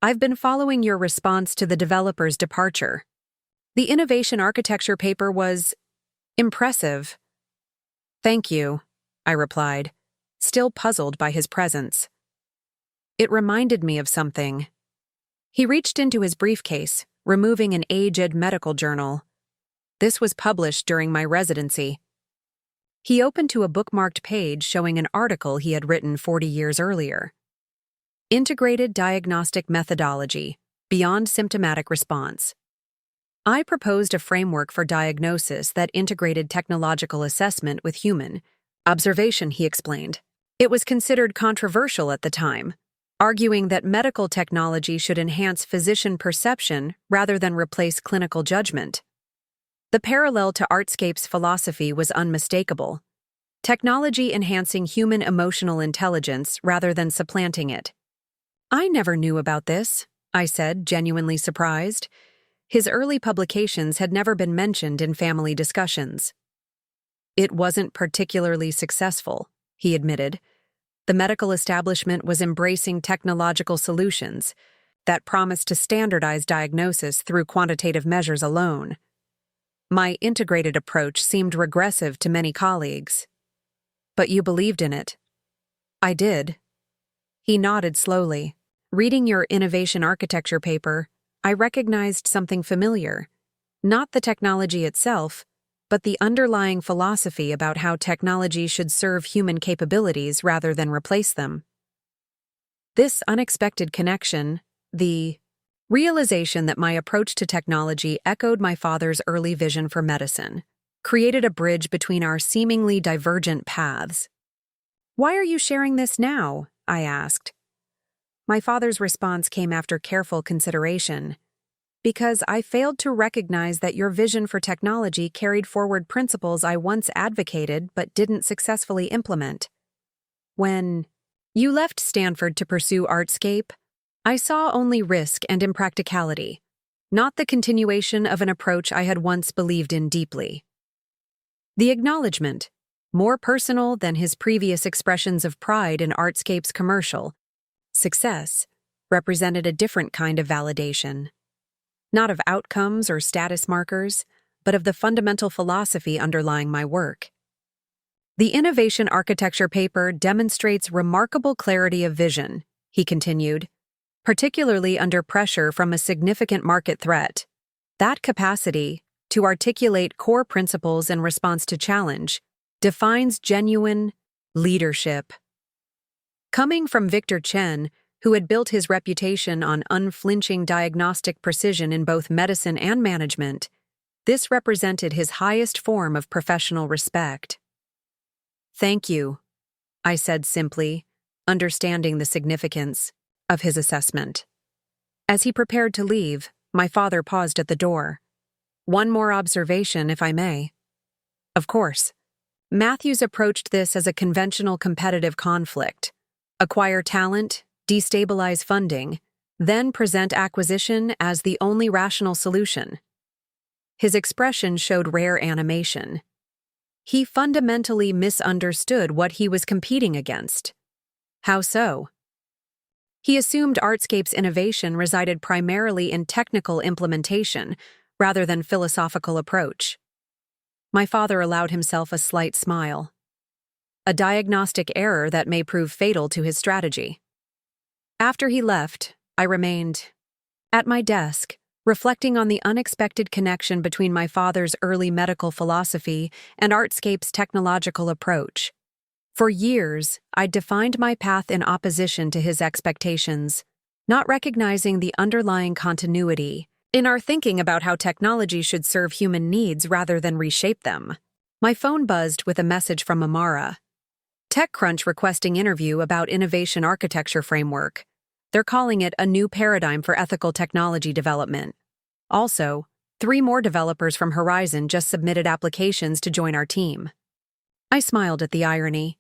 A: "I've been following your response to the developer's departure. The innovation architecture paper was impressive." "Thank you," I replied, still puzzled by his presence. "It reminded me of something." He reached into his briefcase, removing an aged medical journal. This was published during my residency. He opened to a bookmarked page showing an article he had written 40 years earlier. Integrated Diagnostic Methodology, Beyond Symptomatic Response. I proposed a framework for diagnosis that integrated technological assessment with human observation, he explained. It was considered controversial at the time, arguing that medical technology should enhance physician perception rather than replace clinical judgment. The parallel to Artscape's philosophy was unmistakable. Technology enhancing human emotional intelligence rather than supplanting it. "I never knew about this," I said, genuinely surprised. His early publications had never been mentioned in family discussions. "It wasn't particularly successful," he admitted. The medical establishment was embracing technological solutions that promised to standardize diagnosis through quantitative measures alone. My integrated approach seemed regressive to many colleagues. "But you believed in it." "I did." He nodded slowly. "Reading your innovation architecture paper, I recognized something familiar. Not the technology itself, but the underlying philosophy about how technology should serve human capabilities rather than replace them." This unexpected connection, the realization that my approach to technology echoed my father's early vision for medicine, created a bridge between our seemingly divergent paths. "Why are you sharing this now?" I asked. My father's response came after careful consideration. "Because I failed to recognize that your vision for technology carried forward principles I once advocated but didn't successfully implement. When you left Stanford to pursue Artscape, I saw only risk and impracticality, not the continuation of an approach I had once believed in deeply." The acknowledgement, more personal than his previous expressions of pride in Artscape's commercial success, represented a different kind of validation. Not of outcomes or status markers, but of the fundamental philosophy underlying my work. "The innovation architecture paper demonstrates remarkable clarity of vision," he continued, "particularly under pressure from a significant market threat. That capacity, to articulate core principles in response to challenge, defines genuine leadership." Coming from Victor Chen, who had built his reputation on unflinching diagnostic precision in both medicine and management, this represented his highest form of professional respect. "Thank you," I said simply, understanding the significance of his assessment. As he prepared to leave, my father paused at the door. "One more observation, if I may." "Of course." Matthews approached this as a conventional competitive conflict. Acquire talent, destabilize funding, then present acquisition as the only rational solution. His expression showed rare animation. He fundamentally misunderstood what he was competing against. How so? He assumed Artscape's innovation resided primarily in technical implementation rather than philosophical approach. My father allowed himself a slight smile. A diagnostic error that may prove fatal to his strategy. After he left, I remained at my desk, reflecting on the unexpected connection between my father's early medical philosophy and Artscape's technological approach. For years, I'd defined my path in opposition to his expectations, not recognizing the underlying continuity in our thinking about how technology should serve human needs rather than reshape them. My phone buzzed with a message from Amara. TechCrunch requesting interview about innovation architecture framework. They're calling it a new paradigm for ethical technology development. Also, 3 more developers from Horizon just submitted applications to join our team. I smiled at the irony.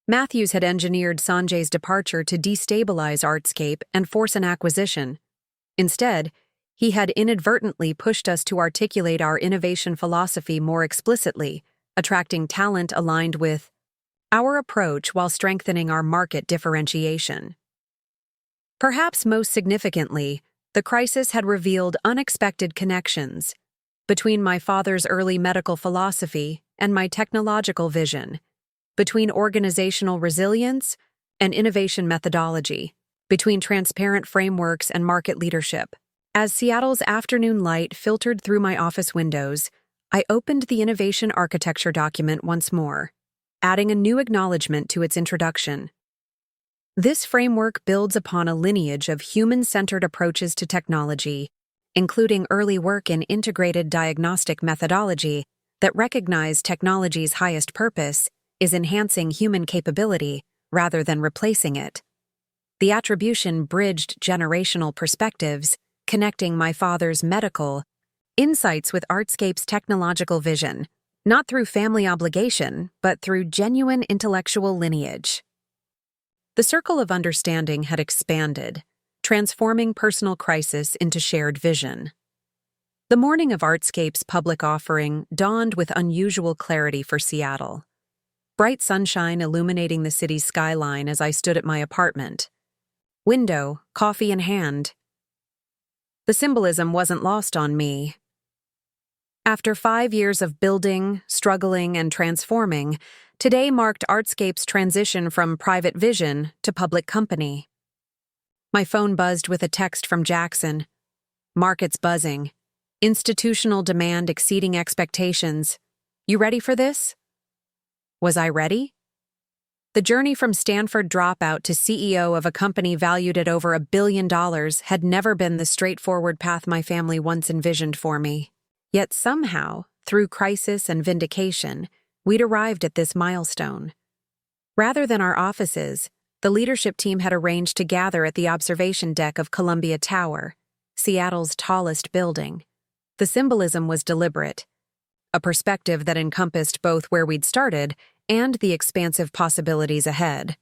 A: Matthews had engineered Sanjay's departure to destabilize Artscape and force an acquisition. Instead, he had inadvertently pushed us to articulate our innovation philosophy more explicitly, attracting talent aligned with our approach while strengthening our market differentiation. Perhaps most significantly, the crisis had revealed unexpected connections between my father's early medical philosophy and my technological vision, between organizational resilience and innovation methodology, between transparent frameworks and market leadership. As Seattle's afternoon light filtered through my office windows, I opened the innovation architecture document once more, adding a new acknowledgement to its introduction. This framework builds upon a lineage of human-centered approaches to technology, including early work in integrated diagnostic methodology that recognize technology's highest purpose is enhancing human capability rather than replacing it. The attribution bridged generational perspectives, connecting my father's medical insights with Artscape's technological vision, not through family obligation, but through genuine intellectual lineage. The circle of understanding had expanded, transforming personal crisis into shared vision. The morning of Artscape's public offering dawned with unusual clarity for Seattle. Bright sunshine illuminating the city's skyline as I stood at my apartment. Window, coffee in hand. The symbolism wasn't lost on me. After 5 years of building, struggling, and transforming, today marked Artscape's transition from private vision to public company. My phone buzzed with a text from Jackson. Markets buzzing. Institutional demand exceeding expectations. You ready for this? Was I ready? The journey from Stanford dropout to CEO of a company valued at over $1 billion had never been the straightforward path my family once envisioned for me. Yet somehow, through crisis and vindication, we'd arrived at this milestone. Rather than our offices, the leadership team had arranged to gather at the observation deck of Columbia Tower, Seattle's tallest building. The symbolism was deliberate, a perspective that encompassed both where we'd started and the expansive possibilities ahead.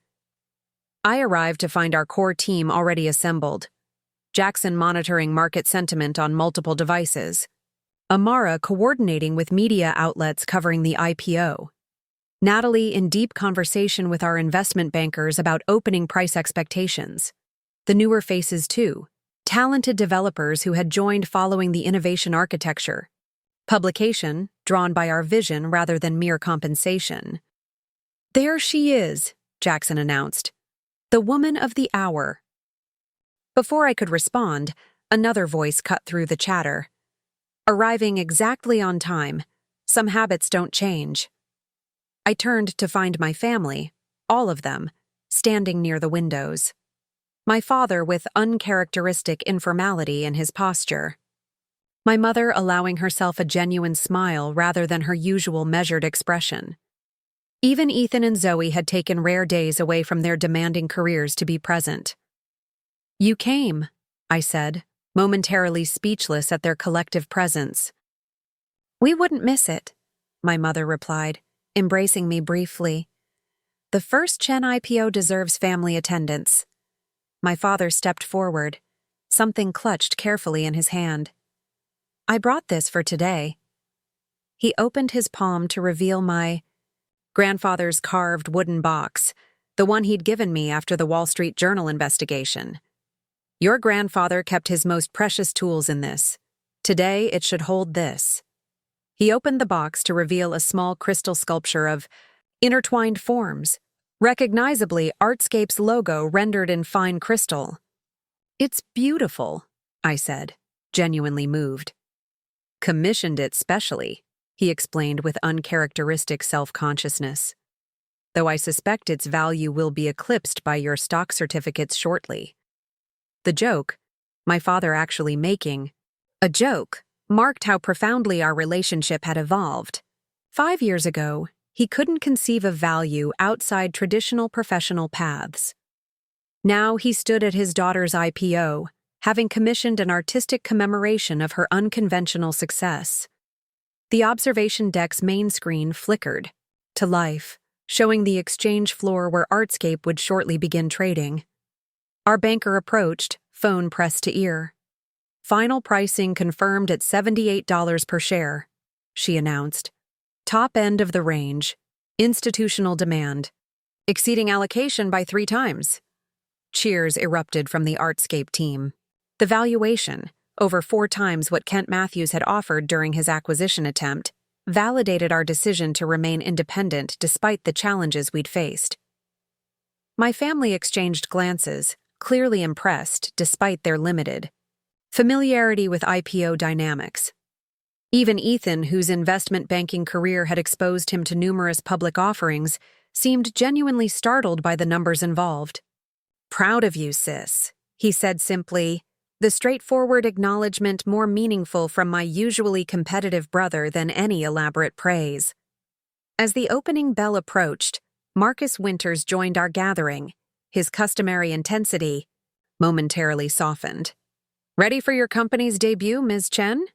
A: I arrived to find our core team already assembled, Jackson monitoring market sentiment on multiple devices, Amara coordinating with media outlets covering the IPO, Natalie in deep conversation with our investment bankers about opening price expectations. The newer faces, too, talented developers who had joined following the innovation architecture. Publication, drawn by our vision rather than mere compensation. There she is, Jackson announced. The woman of the hour. Before I could respond, another voice cut through the chatter. Arriving exactly on time. Some habits don't change. I turned to find my family, all of them, standing near the windows. My father with uncharacteristic informality in his posture. My mother allowing herself a genuine smile rather than her usual measured expression. Even Ethan and Zoe had taken rare days away from their demanding careers to be present. You came, I said, momentarily speechless at their collective presence. We wouldn't miss it, my mother replied, embracing me briefly. The first Chen IPO deserves family attendance. My father stepped forward, something clutched carefully in his hand. I brought this for today. He opened his palm to reveal my grandfather's carved wooden box, the one he'd given me after the Wall Street Journal investigation. Your grandfather kept his most precious tools in this. Today, it should hold this. He opened the box to reveal a small crystal sculpture of intertwined forms, recognizably Artscape's logo rendered in fine crystal. It's beautiful, I said, genuinely moved. Commissioned it specially, he explained with uncharacteristic self-consciousness. Though I suspect its value will be eclipsed by your stock certificates shortly. The joke, my father actually making a joke, marked how profoundly our relationship had evolved. 5 years ago, he couldn't conceive of value outside traditional professional paths. Now he stood at his daughter's IPO, having commissioned an artistic commemoration of her unconventional success. The observation deck's main screen flickered to life, showing the exchange floor where Artscape would shortly begin trading. Our banker approached, phone pressed to ear. "Final pricing confirmed at $78 per share," she announced. "Top end of the range. Institutional demand. Exceeding allocation by 3 times." Cheers erupted from the Artscape team. The valuation, over 4 times what Kent Matthews had offered during his acquisition attempt, validated our decision to remain independent despite the challenges we'd faced. My family exchanged glances, clearly impressed despite their limited familiarity with IPO dynamics. Even Ethan, whose investment banking career had exposed him to numerous public offerings, seemed genuinely startled by the numbers involved. "Proud of you, sis," he said simply, the straightforward acknowledgement more meaningful from my usually competitive brother than any elaborate praise. As the opening bell approached, Marcus Winters joined our gathering, his customary intensity momentarily softened. "Ready for your company's debut, Ms. Chen?"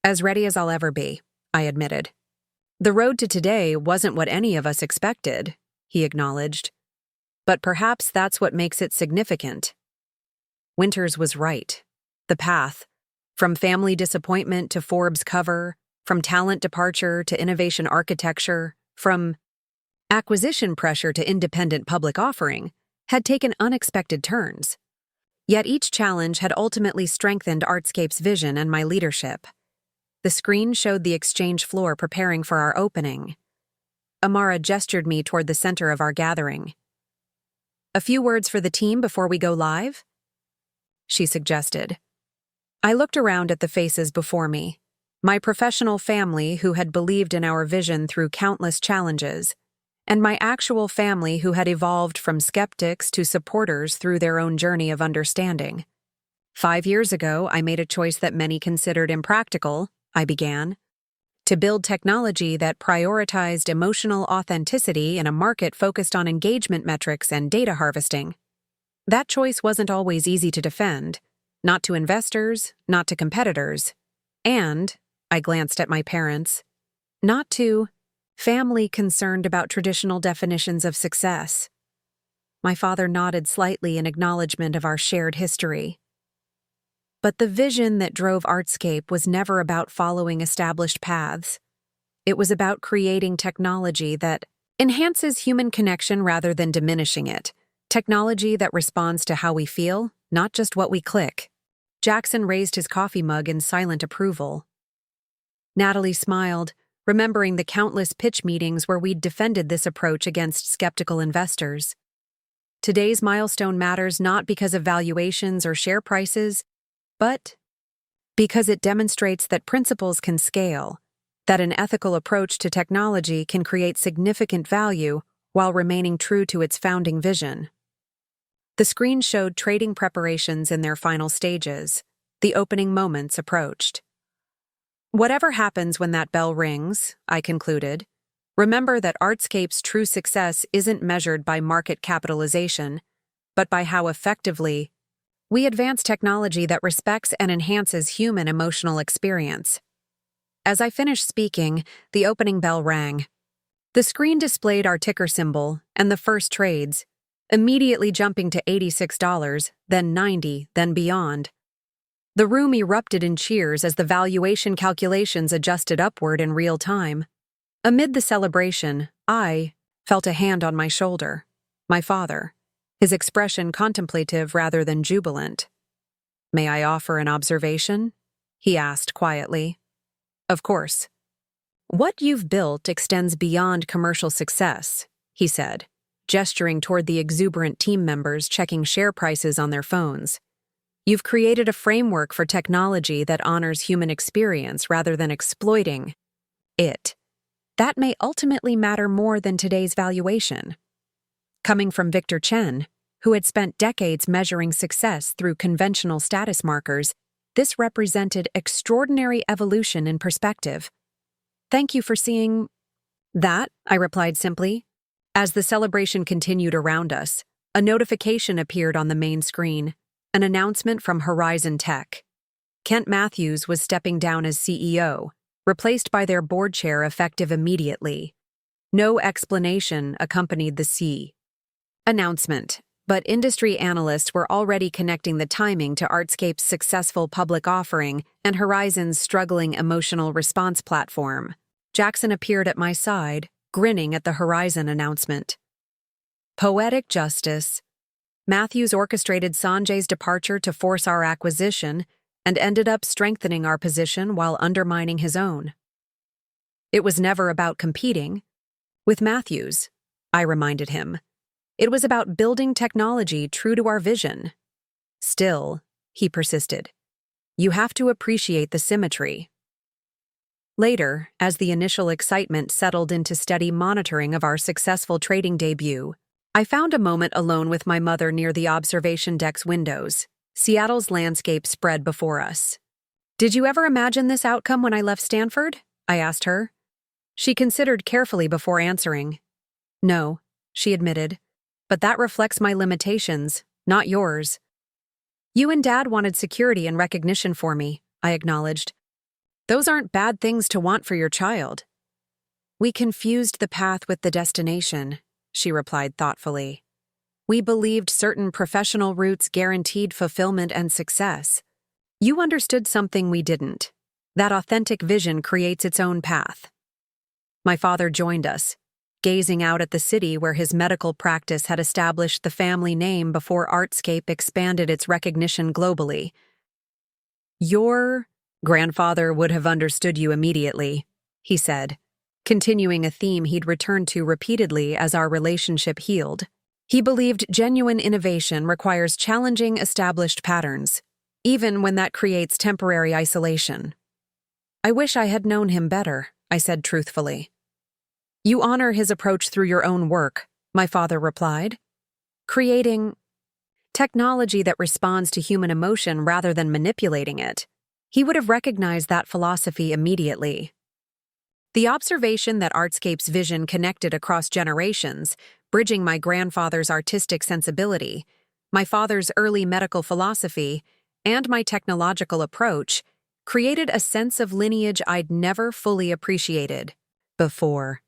A: "As ready as I'll ever be," I admitted. "The road to today wasn't what any of us expected," he acknowledged. "But perhaps that's what makes it significant." Winters was right. The path, from family disappointment to Forbes cover, from talent departure to innovation architecture, from acquisition pressure to independent public offering, had taken unexpected turns. Yet each challenge had ultimately strengthened Artscape's vision and my leadership. The screen showed the exchange floor preparing for our opening. Amara gestured me toward the center of our gathering. "A few words for the team before we go live?" she suggested. I looked around at the faces before me, my professional family who had believed in our vision through countless challenges, and my actual family who had evolved from skeptics to supporters through their own journey of understanding. 5 years ago, I made a choice that many considered impractical, I began, to build technology that prioritized emotional authenticity in a market focused on engagement metrics and data harvesting. That choice wasn't always easy to defend, not to investors, not to competitors, and, I glanced at my parents, not to family concerned about traditional definitions of success. My father nodded slightly in acknowledgement of our shared history. But the vision that drove Artscape was never about following established paths. It was about creating technology that enhances human connection rather than diminishing it, technology that responds to how we feel, not just what we click. Jackson raised his coffee mug in silent approval. Natalie smiled, remembering the countless pitch meetings where we'd defended this approach against skeptical investors. Today's milestone matters not because of valuations or share prices, but because it demonstrates that principles can scale, that an ethical approach to technology can create significant value while remaining true to its founding vision. The screen showed trading preparations in their final stages. The opening moments approached. "Whatever happens when that bell rings," I concluded, "remember that Artscape's true success isn't measured by market capitalization, but by how effectively we advance technology that respects and enhances human emotional experience." As I finished speaking, the opening bell rang. The screen displayed our ticker symbol and the first trades, immediately jumping to $86, then $90, then beyond. The room erupted in cheers as the valuation calculations adjusted upward in real time. Amid the celebration, I felt a hand on my shoulder. My father, his expression contemplative rather than jubilant. "May I offer an observation?" he asked quietly. "Of course." "What you've built extends beyond commercial success," he said, gesturing toward the exuberant team members checking share prices on their phones. "You've created a framework for technology that honors human experience rather than exploiting it. That may ultimately matter more than today's valuation." Coming from Victor Chen, who had spent decades measuring success through conventional status markers, this represented extraordinary evolution in perspective. "Thank you for seeing that," I replied simply. As the celebration continued around us, a notification appeared on the main screen, an announcement from Horizon Tech. Kent Matthews was stepping down as CEO, replaced by their board chair effective immediately. No explanation accompanied the C. Announcement, but industry analysts were already connecting the timing to Artscape's successful public offering and Horizon's struggling emotional response platform. Jackson appeared at my side, grinning at the Horizon announcement. Poetic justice. Matthews orchestrated Sanjay's departure to force our acquisition and ended up strengthening our position while undermining his own. It was never about competing with Matthews, I reminded him. It was about building technology true to our vision. Still, he persisted, you have to appreciate the symmetry. Later, as the initial excitement settled into steady monitoring of our successful trading debut, I found a moment alone with my mother near the observation deck's windows. Seattle's landscape spread before us. Did you ever imagine this outcome when I left Stanford? I asked her. She considered carefully before answering. No, she admitted. But that reflects my limitations, not yours. You and Dad wanted security and recognition for me, I acknowledged. Those aren't bad things to want for your child. We confused the path with the destination, she replied thoughtfully. We believed certain professional routes guaranteed fulfillment and success. You understood something we didn't. That authentic vision creates its own path. My father joined us, gazing out at the city where his medical practice had established the family name before Artscape expanded its recognition globally. Your grandfather would have understood you immediately, he said, continuing a theme he'd returned to repeatedly as our relationship healed. He believed genuine innovation requires challenging established patterns, even when that creates temporary isolation. I wish I had known him better, I said truthfully. You honor his approach through your own work, my father replied. Creating technology that responds to human emotion rather than manipulating it. He would have recognized that philosophy immediately. The observation that Artscape's vision connected across generations, bridging my grandfather's artistic sensibility, my father's early medical philosophy, and my technological approach, created a sense of lineage I'd never fully appreciated before.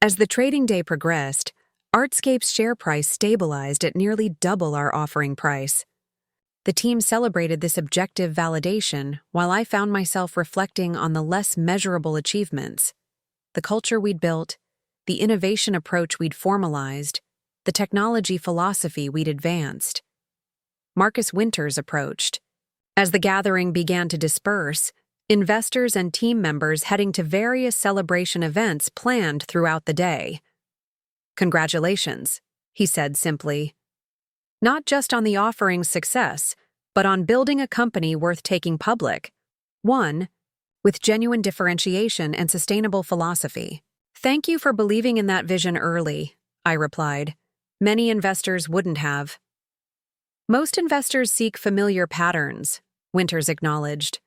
A: As the trading day progressed, Artscape's share price stabilized at nearly double our offering price. The team celebrated this objective validation while I found myself reflecting on the less measurable achievements, the culture we'd built, the innovation approach we'd formalized, the technology philosophy we'd advanced. Marcus Winters approached. As the gathering began to disperse, investors and team members heading to various celebration events planned throughout the day. Congratulations, he said simply. Not just on the offering's success, but on building a company worth taking public. One, with genuine differentiation and sustainable philosophy. Thank you for believing in that vision early, I replied. Many investors wouldn't have. Most investors seek familiar patterns, Winters acknowledged.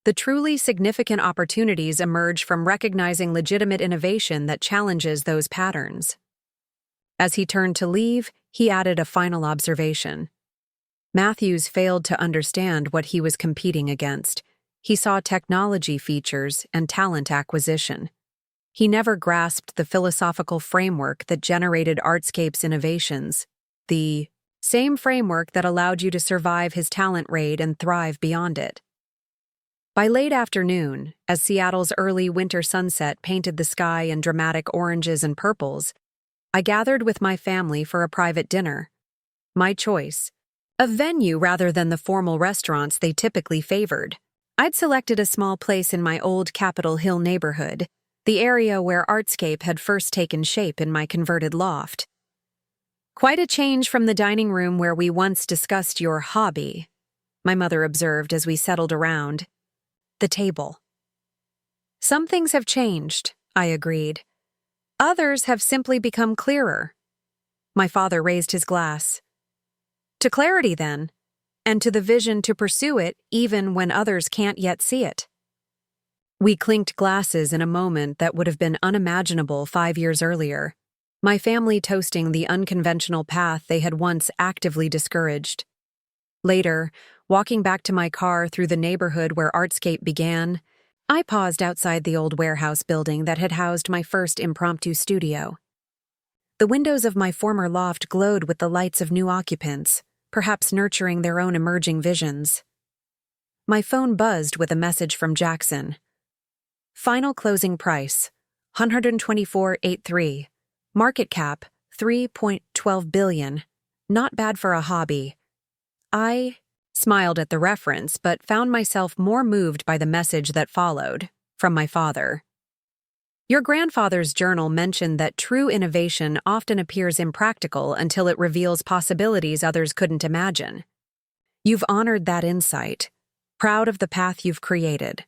A: The truly significant opportunities emerge from recognizing legitimate innovation that challenges those patterns. As he turned to leave, he added a final observation. Matthews failed to understand what he was competing against. He saw technology features and talent acquisition. He never grasped the philosophical framework that generated Artscape's innovations, the same framework that allowed you to survive his talent raid and thrive beyond it. By late afternoon, as Seattle's early winter sunset painted the sky in dramatic oranges and purples, I gathered with my family for a private dinner. My choice, a venue rather than the formal restaurants they typically favored. I'd selected a small place in my old Capitol Hill neighborhood, the area where Artscape had first taken shape in my converted loft. Quite a change from the dining room where we once discussed your hobby, my mother observed as we settled around the table. Some things have changed, I agreed. Others have simply become clearer. My father raised his glass. To clarity, then, and to the vision to pursue it even when others can't yet see it. We clinked glasses in a moment that would have been unimaginable 5 years earlier, my family toasting the unconventional path they had once actively discouraged. Later, walking back to my car through the neighborhood where Artscape began, I paused outside the old warehouse building that had housed my first impromptu studio. The windows of my former loft glowed with the lights of new occupants, perhaps nurturing their own emerging visions. My phone buzzed with a message from Jackson. Final closing price, $124.83. Market cap, $3.12 billion. Not bad for a hobby. I smiled at the reference, but found myself more moved by the message that followed, from my father. Your grandfather's journal mentioned that true innovation often appears impractical until it reveals possibilities others couldn't imagine. You've honored that insight, proud of the path you've created.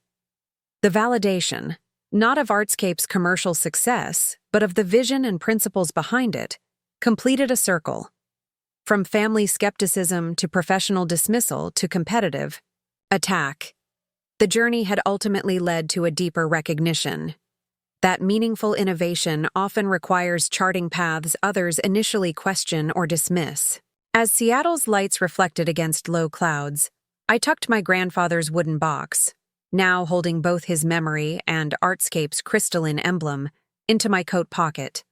A: The validation, not of Artscape's commercial success, but of the vision and principles behind it, completed a circle. From family skepticism to professional dismissal to competitive attack, the journey had ultimately led to a deeper recognition. That meaningful innovation often requires charting paths others initially question or dismiss. As Seattle's lights reflected against low clouds, I tucked my grandfather's wooden box, now holding both his memory and Artscape's crystalline emblem, into my coat pocket.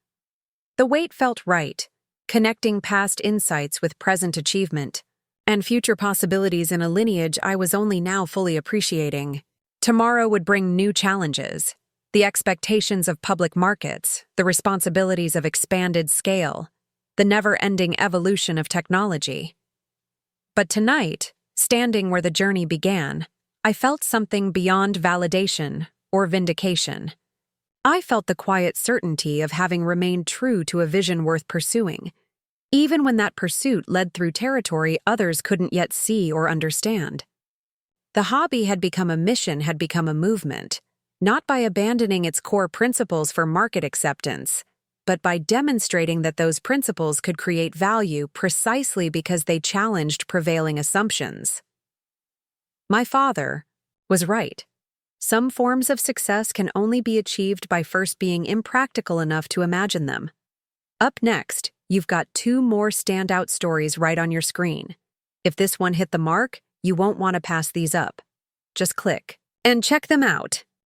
A: The weight felt right, connecting past insights with present achievement, and future possibilities in a lineage I was only now fully appreciating. Tomorrow would bring new challenges. The expectations of public markets, the responsibilities of expanded scale, the never-ending evolution of technology. But tonight, standing where the journey began, I felt something beyond validation or vindication. I felt the quiet certainty of having remained true to a vision worth pursuing, even when that pursuit led through territory others couldn't yet see or understand. The hobby had become a mission, had become a movement, not by abandoning its core principles for market acceptance, but by demonstrating that those principles could create value precisely because they challenged prevailing assumptions. My father was right. Some forms of success can only be achieved by first being impractical enough to imagine them. Up next, you've got 2 more standout stories right on your screen. If this one hit the mark, you won't want to pass these up. Just click and check them out.